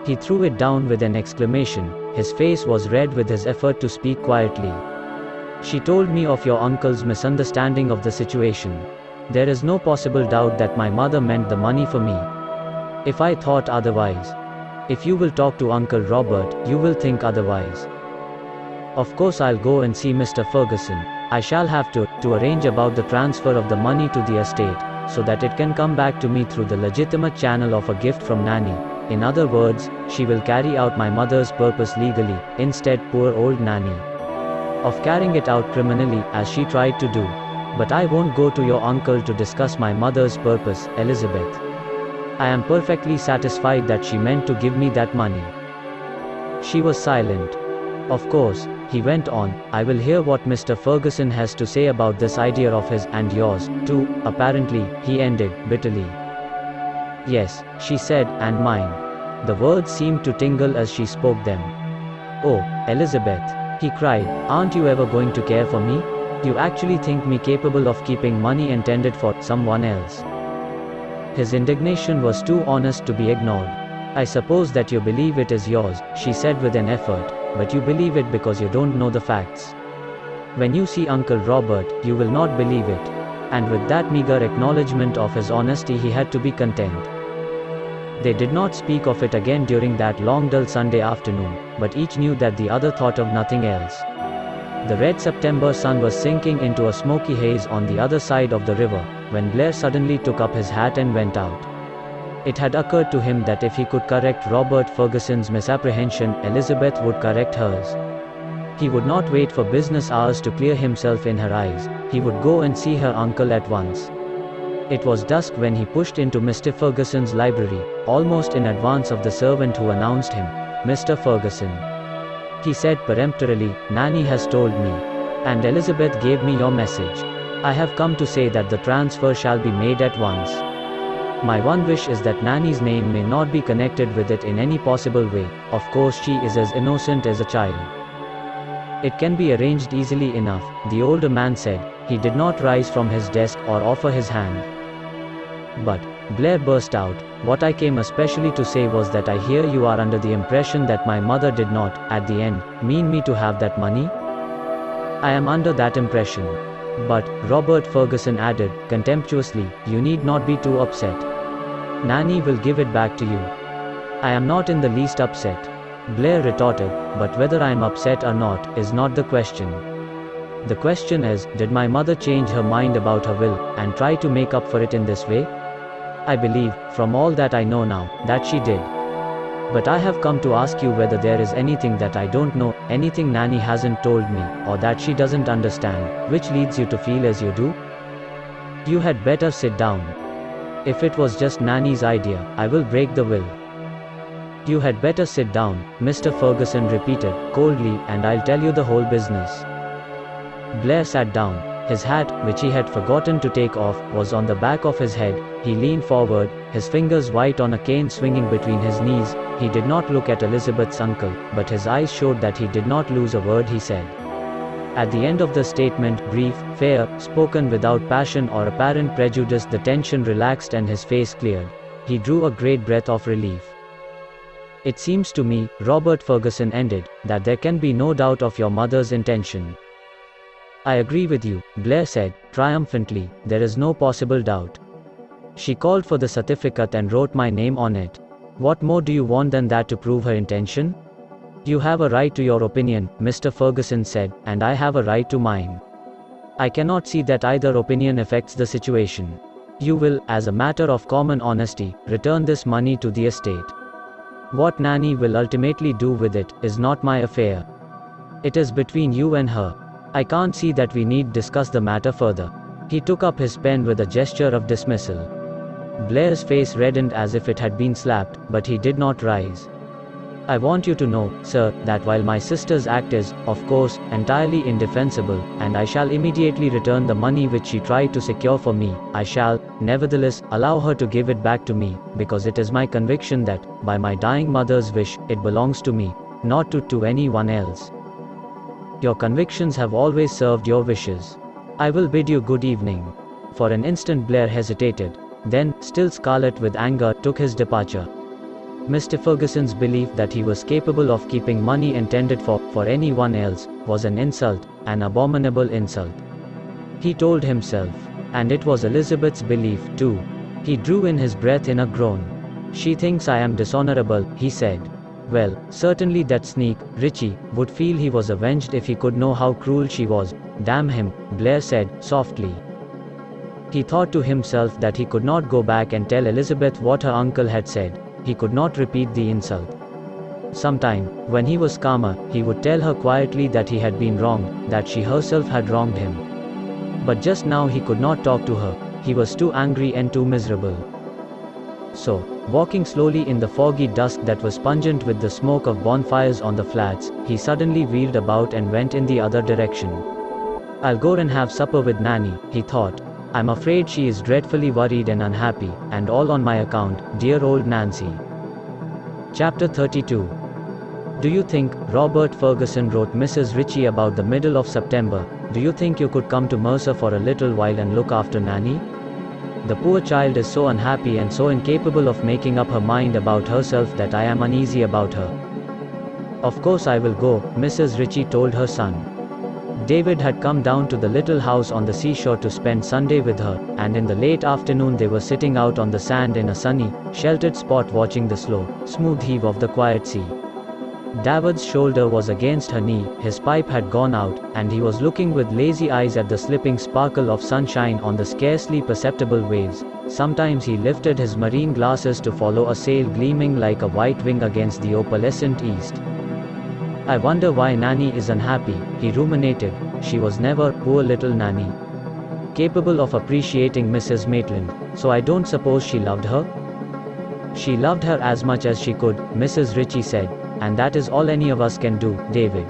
He threw it down with an exclamation. His face was red with his effort to speak quietly. "She told me of your uncle's misunderstanding of the situation. There is no possible doubt that my mother meant the money for me. If I thought otherwise, if you will talk to Uncle Robert, you will think otherwise. Of course I'll go and see Mr. Ferguson. I shall have to arrange about the transfer of the money to the estate, so that it can come back to me through the legitimate channel of a gift from Nanny. In other words, she will carry out my mother's purpose legally, instead, poor old Nanny, of carrying it out criminally, as she tried to do. But I won't go to your uncle to discuss my mother's purpose, Elizabeth. I am perfectly satisfied that she meant to give me that money." She was silent. "Of course," he went on, "I will hear what Mr. Ferguson has to say about this idea of his, and yours, too, apparently," he ended, bitterly. "Yes," she said, "and mine." The words seemed to tingle as she spoke them. "Oh, Elizabeth," he cried, "aren't you ever going to care for me? You actually think me capable of keeping money intended for someone else?" His indignation was too honest to be ignored. "I suppose that you believe it is yours," she said with an effort, "but you believe it because you don't know the facts. When you see Uncle Robert, you will not believe it." And with that meager acknowledgement of his honesty, he had to be content. They did not speak of it again during that long dull Sunday afternoon, but each knew that the other thought of nothing else. The red September sun was sinking into a smoky haze on the other side of the river, when Blair suddenly took up his hat and went out. It had occurred to him that if he could correct Robert Ferguson's misapprehension, Elizabeth would correct hers. He would not wait for business hours to clear himself in her eyes. He would go and see her uncle at once. It was dusk when he pushed into Mr. Ferguson's library, almost in advance of the servant who announced him. "Mr. Ferguson," he said peremptorily, "Nanny has told me. And Elizabeth gave me your message. I have come to say that the transfer shall be made at once. My one wish is that Nanny's name may not be connected with it in any possible way. Of course she is as innocent as a child." "It can be arranged easily enough," the older man said. He did not rise from his desk or offer his hand. "But Blair burst out, "What I came especially to say was that I hear you are under the impression that my mother did not, at the end, mean me to have that money?" "I am under that impression. But," Robert Ferguson added, contemptuously, "you need not be too upset. Nanny will give it back to you." "I am not in the least upset," Blair retorted, "but whether I am upset or not, is not the question. The question is, did my mother change her mind about her will, and try to make up for it in this way? I believe, from all that I know now, that she did. But I have come to ask you whether there is anything that I don't know, anything Nanny hasn't told me, or that she doesn't understand, which leads you to feel as you do? You had better sit down. If it was just Nanny's idea, I will break the will." "You had better sit down," Mr. Ferguson repeated, coldly, "and I'll tell you the whole business." Blair sat down. His hat, which he had forgotten to take off, was on the back of his head. He leaned forward, his fingers white on a cane swinging between his knees. He did not look at Elizabeth's uncle, but his eyes showed that he did not lose a word he said. At the end of the statement, brief, fair, spoken without passion or apparent prejudice, the tension relaxed and his face cleared. He drew a great breath of relief. "It seems to me," Robert Ferguson ended, "that there can be no doubt of your mother's intention." "I agree with you," Blair said, triumphantly, "there is no possible doubt. She called for the certificate and wrote my name on it. What more do you want than that to prove her intention?" "You have a right to your opinion," Mr. Ferguson said, "and I have a right to mine. I cannot see that either opinion affects the situation. You will, as a matter of common honesty, return this money to the estate. What Nanny will ultimately do with it, is not my affair. It is between you and her. I can't see that we need discuss the matter further." He took up his pen with a gesture of dismissal. Blair's face reddened as if it had been slapped, but he did not rise. "I want you to know, sir, that while my sister's act is, of course, entirely indefensible, and I shall immediately return the money which she tried to secure for me, I shall, nevertheless, allow her to give it back to me, because it is my conviction that, by my dying mother's wish, it belongs to me, not to anyone else. Your convictions have always served your wishes. I will bid you good evening." For an instant Blair hesitated, then, still scarlet with anger, took his departure. Mr. Ferguson's belief that he was capable of keeping money intended for anyone else, was an insult, an abominable insult. He told himself. And it was Elizabeth's belief, too. He drew in his breath in a groan. "She thinks I am dishonorable," he said. Well, certainly that sneak, Richie, would feel he was avenged if he could know how cruel she was. "Damn him," Blair said, softly. He thought to himself that he could not go back and tell Elizabeth what her uncle had said. He could not repeat the insult. Sometime, when he was calmer, he would tell her quietly that he had been wronged, that she herself had wronged him. But just now he could not talk to her. He was too angry and too miserable. So, walking slowly in the foggy dusk that was pungent with the smoke of bonfires on the flats, he suddenly wheeled about and went in the other direction. "I'll go and have supper with Nanny," he thought. "I'm afraid she is dreadfully worried and unhappy, and all on my account, dear old Nancy." Chapter 32. "Do you think," Robert Ferguson wrote Mrs. Ritchie about the middle of September, "do you think you could come to Mercer for a little while and look after Nanny? The poor child is so unhappy and so incapable of making up her mind about herself that I am uneasy about her." "Of course I will go," Mrs. Ritchie told her son. David had come down to the little house on the seashore to spend Sunday with her, and in the late afternoon they were sitting out on the sand in a sunny, sheltered spot watching the slow, smooth heave of the quiet sea. David's shoulder was against her knee, his pipe had gone out, and he was looking with lazy eyes at the slipping sparkle of sunshine on the scarcely perceptible waves. Sometimes he lifted his marine glasses to follow a sail gleaming like a white wing against the opalescent east. "I wonder why Nanny is unhappy," he ruminated. "She was never, poor little Nanny, capable of appreciating Mrs. Maitland, so I don't suppose she loved her?" "She loved her as much as she could," Mrs. Ritchie said, "and that is all any of us can do, David.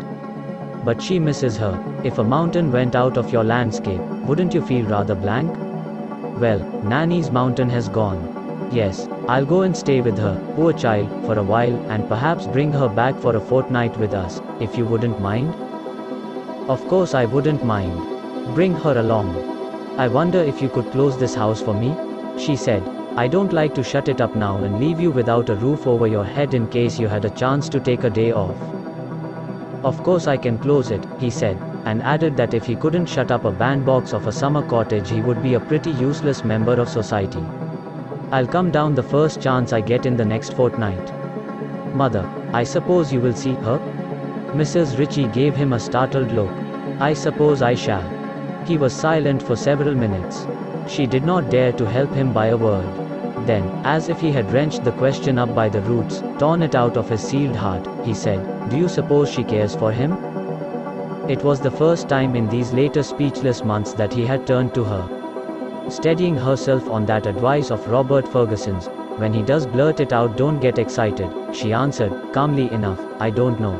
But she misses her. If a mountain went out of your landscape, wouldn't you feel rather blank? Well, Nanny's mountain has gone. Yes, I'll go and stay with her, poor child, for a while, and perhaps bring her back for a fortnight with us, if you wouldn't mind." "Of course I wouldn't mind. Bring her along. I wonder if you could close this house for me?" she said. I don't like to shut it up now and leave you without a roof over your head in case you had a chance to take a day off. Of course I can close it, he said, and added that if he couldn't shut up a bandbox of a summer cottage he would be a pretty useless member of society. I'll come down the first chance I get in the next fortnight. Mother, I suppose you will see her? Mrs. Ritchie gave him a startled look. I suppose I shall. He was silent for several minutes. She did not dare to help him by a word. Then, as if he had wrenched the question up by the roots, torn it out of his sealed heart, he said, "Do you suppose she cares for him?" It was the first time in these later speechless months that he had turned to her. Steadying herself on that advice of Robert Ferguson's, "When he does blurt it out, don't get excited," she answered, calmly enough, "I don't know."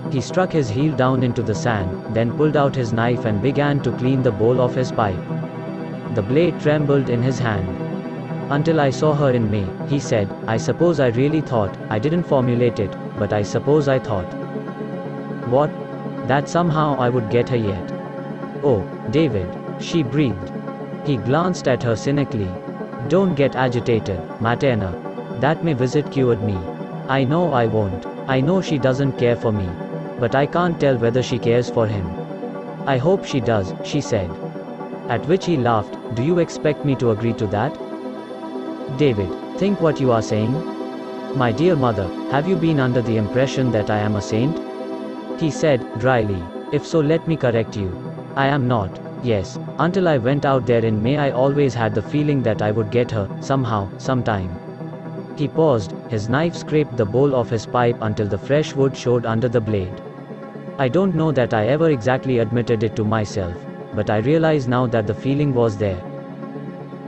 He struck his heel down into the sand, then pulled out his knife and began to clean the bowl of his pipe. The blade trembled in his hand. "Until I saw her in May," he said, "I suppose I really thought, I didn't formulate it, but I suppose I thought." "What?" "That somehow I would get her yet." "Oh, David," she breathed. He glanced at her cynically. "Don't get agitated, Materna. That may visit cured me. I know I won't. I know she doesn't care for me. But I can't tell whether she cares for him." "I hope she does," she said. At which he laughed. "Do you expect me to agree to that?" "David, think what you are saying." "My dear mother, have you been under the impression that I am a saint?" He said, dryly. "If so, let me correct you. I am not. Yes, until I went out there in May I always had the feeling that I would get her, somehow, sometime." He paused, his knife scraped the bowl of his pipe until the fresh wood showed under the blade. "I don't know that I ever exactly admitted it to myself, but I realize now that the feeling was there."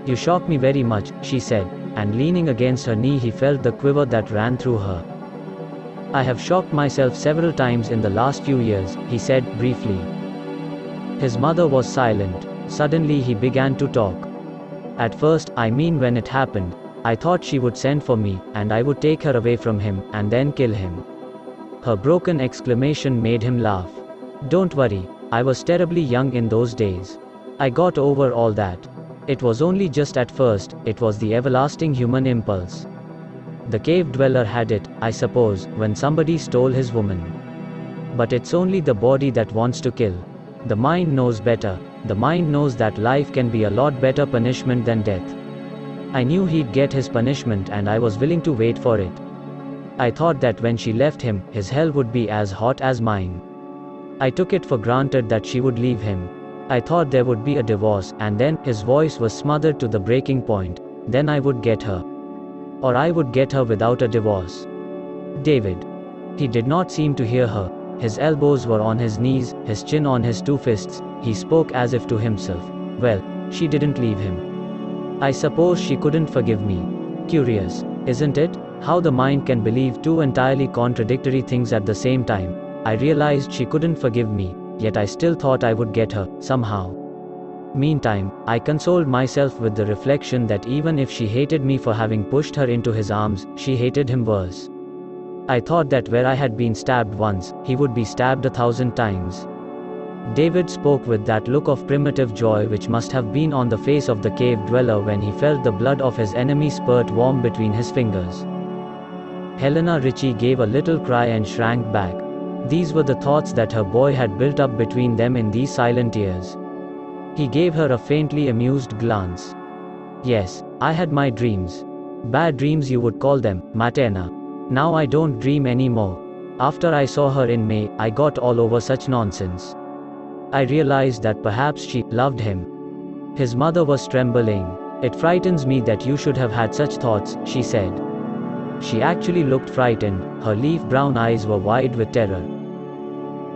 "You shock me very much," she said, and leaning against her knee he felt the quiver that ran through her. "I have shocked myself several times in the last few years," he said, briefly. His mother was silent. Suddenly he began to talk. "At first, I mean when it happened, I thought she would send for me, and I would take her away from him, and then kill him." Her broken exclamation made him laugh. "Don't worry, I was terribly young in those days. I got over all that. It was only just at first, it was the everlasting human impulse. The cave dweller had it, I suppose, when somebody stole his woman. But it's only the body that wants to kill. The mind knows better. The mind knows that life can be a lot better punishment than death. I knew he'd get his punishment and I was willing to wait for it. I thought that when she left him, his hell would be as hot as mine. I took it for granted that she would leave him. I thought there would be a divorce, and then," his voice was smothered to the breaking point, "then I would get her. Or I would get her without a divorce." "David." He did not seem to hear her. His elbows were on his knees, his chin on his two fists. He spoke as if to himself. "Well, she didn't leave him. I suppose she couldn't forgive me. Curious, isn't it, how the mind can believe two entirely contradictory things at the same time? I realized she couldn't forgive me, yet I still thought I would get her, somehow. Meantime, I consoled myself with the reflection that even if she hated me for having pushed her into his arms, she hated him worse. I thought that where I had been stabbed once, he would be stabbed 1,000 times." David spoke with that look of primitive joy which must have been on the face of the cave dweller when he felt the blood of his enemy spurt warm between his fingers. Helena Ritchie gave a little cry and shrank back. These were the thoughts that her boy had built up between them in these silent years. He gave her a faintly amused glance. "Yes, I had my dreams. Bad dreams you would call them, Materna. Now I don't dream anymore. After I saw her in May, I got all over such nonsense. I realized that perhaps she loved him." His mother was trembling. "It frightens me that you should have had such thoughts," she said. She actually looked frightened, her leaf-brown eyes were wide with terror.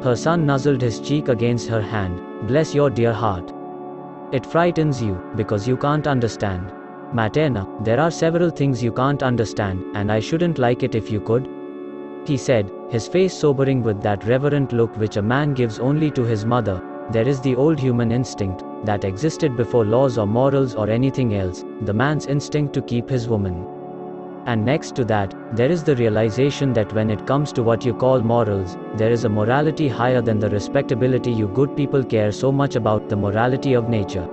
Her son nuzzled his cheek against her hand. "Bless your dear heart. It frightens you, because you can't understand. Materna, there are several things you can't understand, and I shouldn't like it if you could," he said, his face sobering with that reverent look which a man gives only to his mother. "There is the old human instinct, that existed before laws or morals or anything else, the man's instinct to keep his woman. And next to that, there is the realization that when it comes to what you call morals, there is a morality higher than the respectability you good people care so much about, the morality of nature.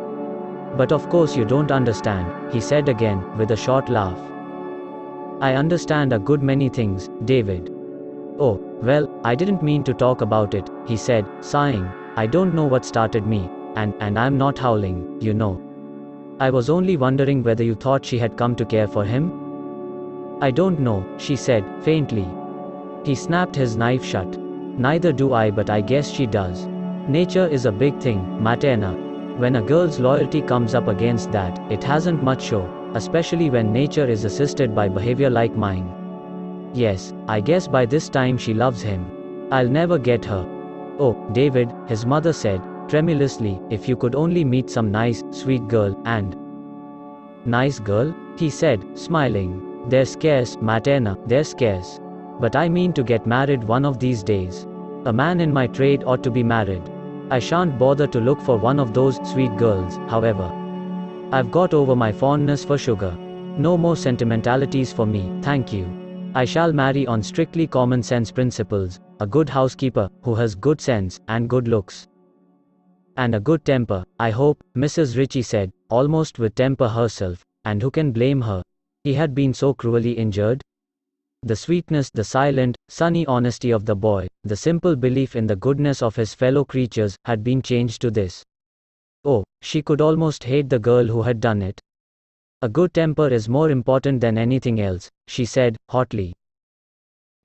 But of course you don't understand, he said again, with a short laugh. I understand a good many things, David. Oh, well, I didn't mean to talk about it, he said, sighing. I don't know what started me, and I'm not howling, you know. I was only wondering whether you thought she had come to care for him? I don't know, she said, faintly. He snapped his knife shut. Neither do I, but I guess she does. Nature is a big thing, Materna. When a girl's loyalty comes up against that, it hasn't much show, especially when nature is assisted by behavior like mine. Yes, I guess by this time she loves him. I'll never get her. Oh, David, his mother said, tremulously, if you could only meet some nice, sweet girl, and... Nice girl? He said, smiling. They're scarce, Materna, they're scarce. But I mean to get married one of these days. A man in my trade ought to be married. I shan't bother to look for one of those sweet girls, however. I've got over my fondness for sugar. No more sentimentalities for me, thank you. I shall marry on strictly common sense principles, a good housekeeper, who has good sense, and good looks. And a good temper, I hope, Mrs. Ritchie said, almost with temper herself, and who can blame her? He had been so cruelly injured. The sweetness, the silent, sunny honesty of the boy, the simple belief in the goodness of his fellow creatures, had been changed to this. Oh, she could almost hate the girl who had done it. A good temper is more important than anything else, she said, hotly.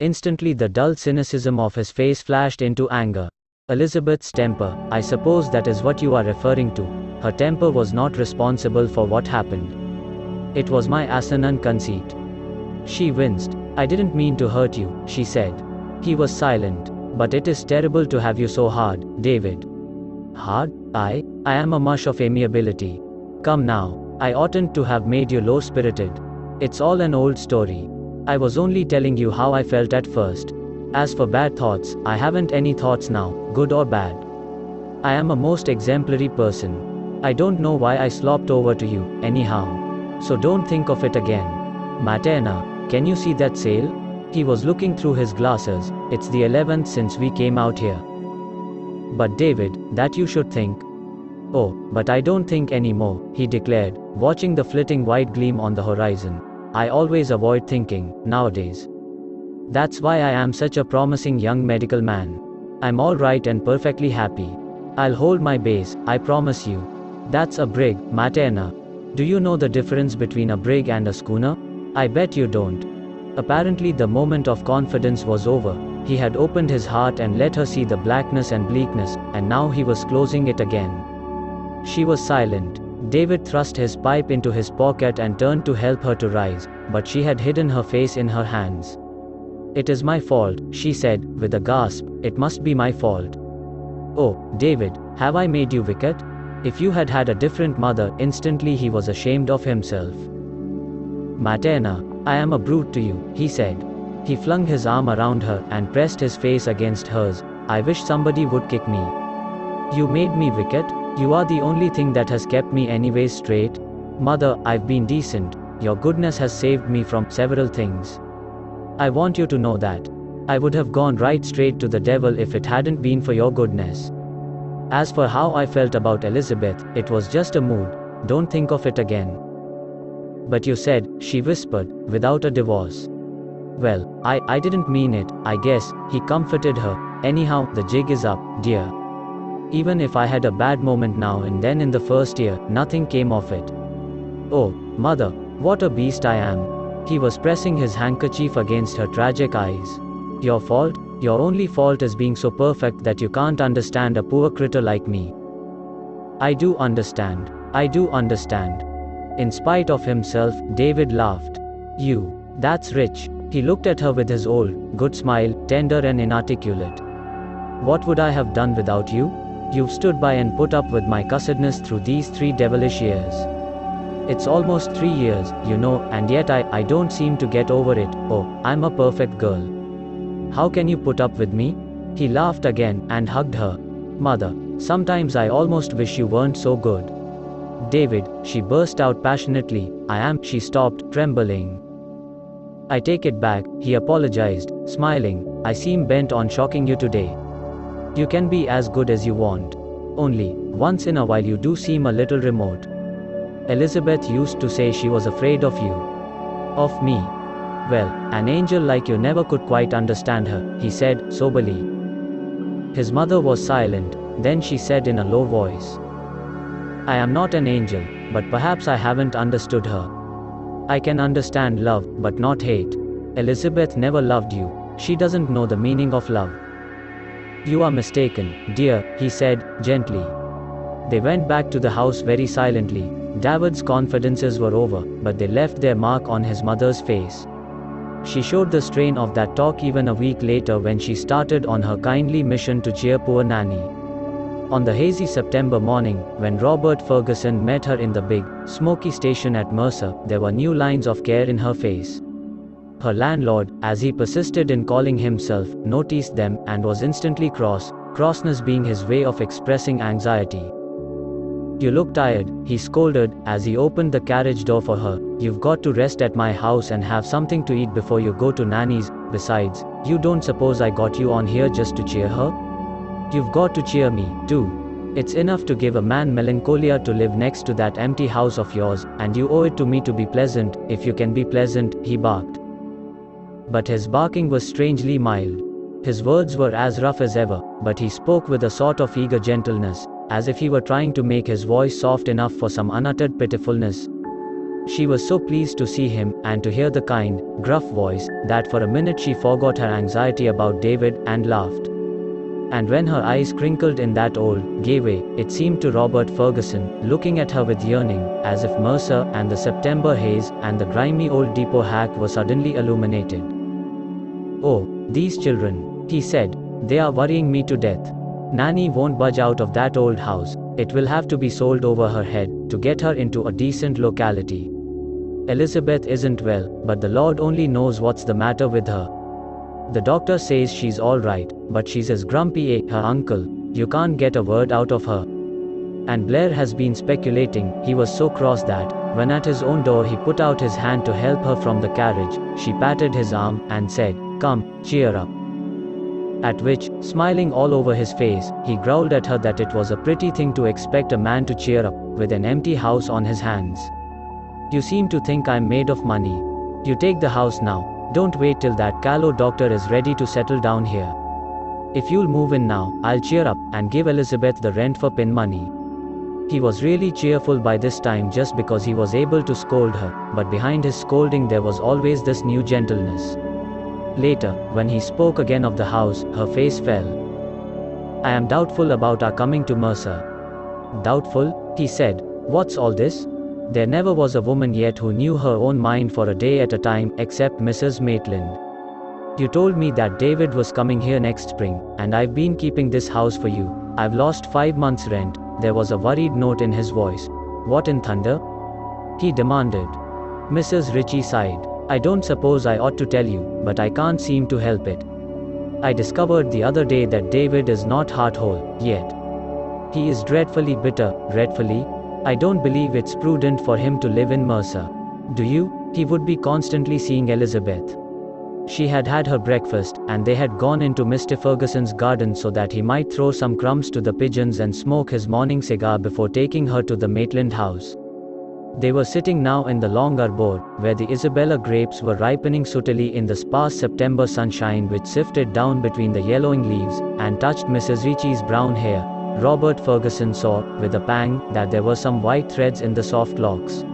Instantly the dull cynicism of his face flashed into anger. Elizabeth's temper, I suppose that is what you are referring to. Her temper was not responsible for what happened. It was my asinine conceit. She winced. I didn't mean to hurt you, she said. He was silent. But it is terrible to have you so hard, David. Hard? I am a mush of amiability. Come now. I oughtn't to have made you low-spirited. It's all an old story. I was only telling you how I felt at first. As for bad thoughts, I haven't any thoughts now, good or bad. I am a most exemplary person. I don't know why I slopped over to you, anyhow. So don't think of it again. Materna, can you see that sail? He was looking through his glasses. It's the 11th since we came out here. But David, that you should think. Oh, but I don't think anymore, he declared, watching the flitting white gleam on the horizon. I always avoid thinking, nowadays. That's why I am such a promising young medical man. I'm all right and perfectly happy. I'll hold my base, I promise you. That's a brig, Materna. Do you know the difference between a brig and a schooner? I bet you don't. Apparently the moment of confidence was over. He had opened his heart and let her see the blackness and bleakness, and now he was closing it again. She was silent. David thrust his pipe into his pocket and turned to help her to rise, but she had hidden her face in her hands. It is my fault, she said, with a gasp. It must be my fault. Oh, David, have I made you wicked? If you had had a different mother, instantly he was ashamed of himself. Materna, I am a brute to you, he said. He flung his arm around her and pressed his face against hers. I wish somebody would kick me. You made me wicked? You are the only thing that has kept me anyways straight. Mother, I've been decent. Your goodness has saved me from several things. I want you to know that. I would have gone right straight to the devil if it hadn't been for your goodness. As for how I felt about Elizabeth, it was just a mood. Don't think of it again. But you said, she whispered, without a divorce. Well, I didn't mean it, I guess, he comforted her. Anyhow, the jig is up, dear. Even if I had a bad moment now and then in the first year, nothing came of it. Oh, mother, what a beast I am. He was pressing his handkerchief against her tragic eyes. Your fault? Your only fault is being so perfect that you can't understand a poor critter like me. I do understand. I do understand. In spite of himself, David laughed. You. That's rich. He looked at her with his old, good smile, tender and inarticulate. What would I have done without you? You've stood by and put up with my cussedness through these 3 devilish years. It's almost 3 years, you know, and yet I don't seem to get over it. Oh, I'm a perfect girl. How can you put up with me? He laughed again and hugged her. Mother, sometimes I almost wish you weren't so good. David, she burst out passionately. She stopped, trembling. I take it back, he apologized, smiling. I seem bent on shocking you today. You can be as good as you want. Only, once in a while you do seem a little remote. Elizabeth used to say she was afraid of you. Of me. Well, an angel like you never could quite understand her, he said, soberly. His mother was silent, then she said in a low voice. I am not an angel, but perhaps I haven't understood her. I can understand love, but not hate. Elizabeth never loved you. She doesn't know the meaning of love. You are mistaken, dear, he said, gently. They went back to the house very silently. David's confidences were over, but they left their mark on his mother's face. She showed the strain of that talk even a week later when she started on her kindly mission to cheer poor Nanny. On the hazy September morning, when Robert Ferguson met her in the big, smoky station at Mercer, there were new lines of care in her face. Her landlord, as he persisted in calling himself, noticed them and was instantly cross, crossness being his way of expressing anxiety. You look tired, he scolded, as he opened the carriage door for her. You've got to rest at my house and have something to eat before you go to Nanny's. Besides, you don't suppose I got you on here just to cheer her? You've got to cheer me, too. It's enough to give a man melancholia to live next to that empty house of yours, and you owe it to me to be pleasant, if you can be pleasant, he barked. But his barking was strangely mild. His words were as rough as ever, but he spoke with a sort of eager gentleness, as if he were trying to make his voice soft enough for some unuttered pitifulness. She was so pleased to see him, and to hear the kind, gruff voice, that for a minute she forgot her anxiety about David, and laughed. And when her eyes crinkled in that old, gay way, it seemed to Robert Ferguson, looking at her with yearning, as if Mercer, and the September haze, and the grimy old depot hack were suddenly illuminated. Oh, these children, he said, they are worrying me to death. Nanny won't budge out of that old house. It will have to be sold over her head, to get her into a decent locality. Elizabeth isn't well, but the Lord only knows what's the matter with her. The doctor says she's all right, but she's as grumpy as her uncle. You can't get a word out of her. And Blair has been speculating. He was so cross that, when at his own door he put out his hand to help her from the carriage, she patted his arm, and said, "Come, cheer up." At which, smiling all over his face, he growled at her that it was a pretty thing to expect a man to cheer up, with an empty house on his hands. You seem to think I'm made of money. You take the house now. Don't wait till that callow doctor is ready to settle down here. If you'll move in now, I'll cheer up, and give Elizabeth the rent for pin money. He was really cheerful by this time just because he was able to scold her, but behind his scolding there was always this new gentleness. Later, when he spoke again of the house, her face fell. I am doubtful about our coming to Mercer. Doubtful? He said. What's all this? There never was a woman yet who knew her own mind for a day at a time, except Mrs. Maitland. You told me that David was coming here next spring, and I've been keeping this house for you. I've lost 5 months' rent. There was a worried note in his voice. What in thunder? He demanded. Mrs. Ritchie sighed. I don't suppose I ought to tell you, but I can't seem to help it. I discovered the other day that David is not heart whole, yet. He is dreadfully bitter, dreadfully. I don't believe it's prudent for him to live in Mercer. Do you? He would be constantly seeing Elizabeth. She had had her breakfast, and they had gone into Mr. Ferguson's garden so that he might throw some crumbs to the pigeons and smoke his morning cigar before taking her to the Maitland house. They were sitting now in the long arbor, where the Isabella grapes were ripening sootily in the sparse September sunshine which sifted down between the yellowing leaves, and touched Mrs. Ritchie's brown hair. Robert Ferguson saw, with a pang, that there were some white threads in the soft locks.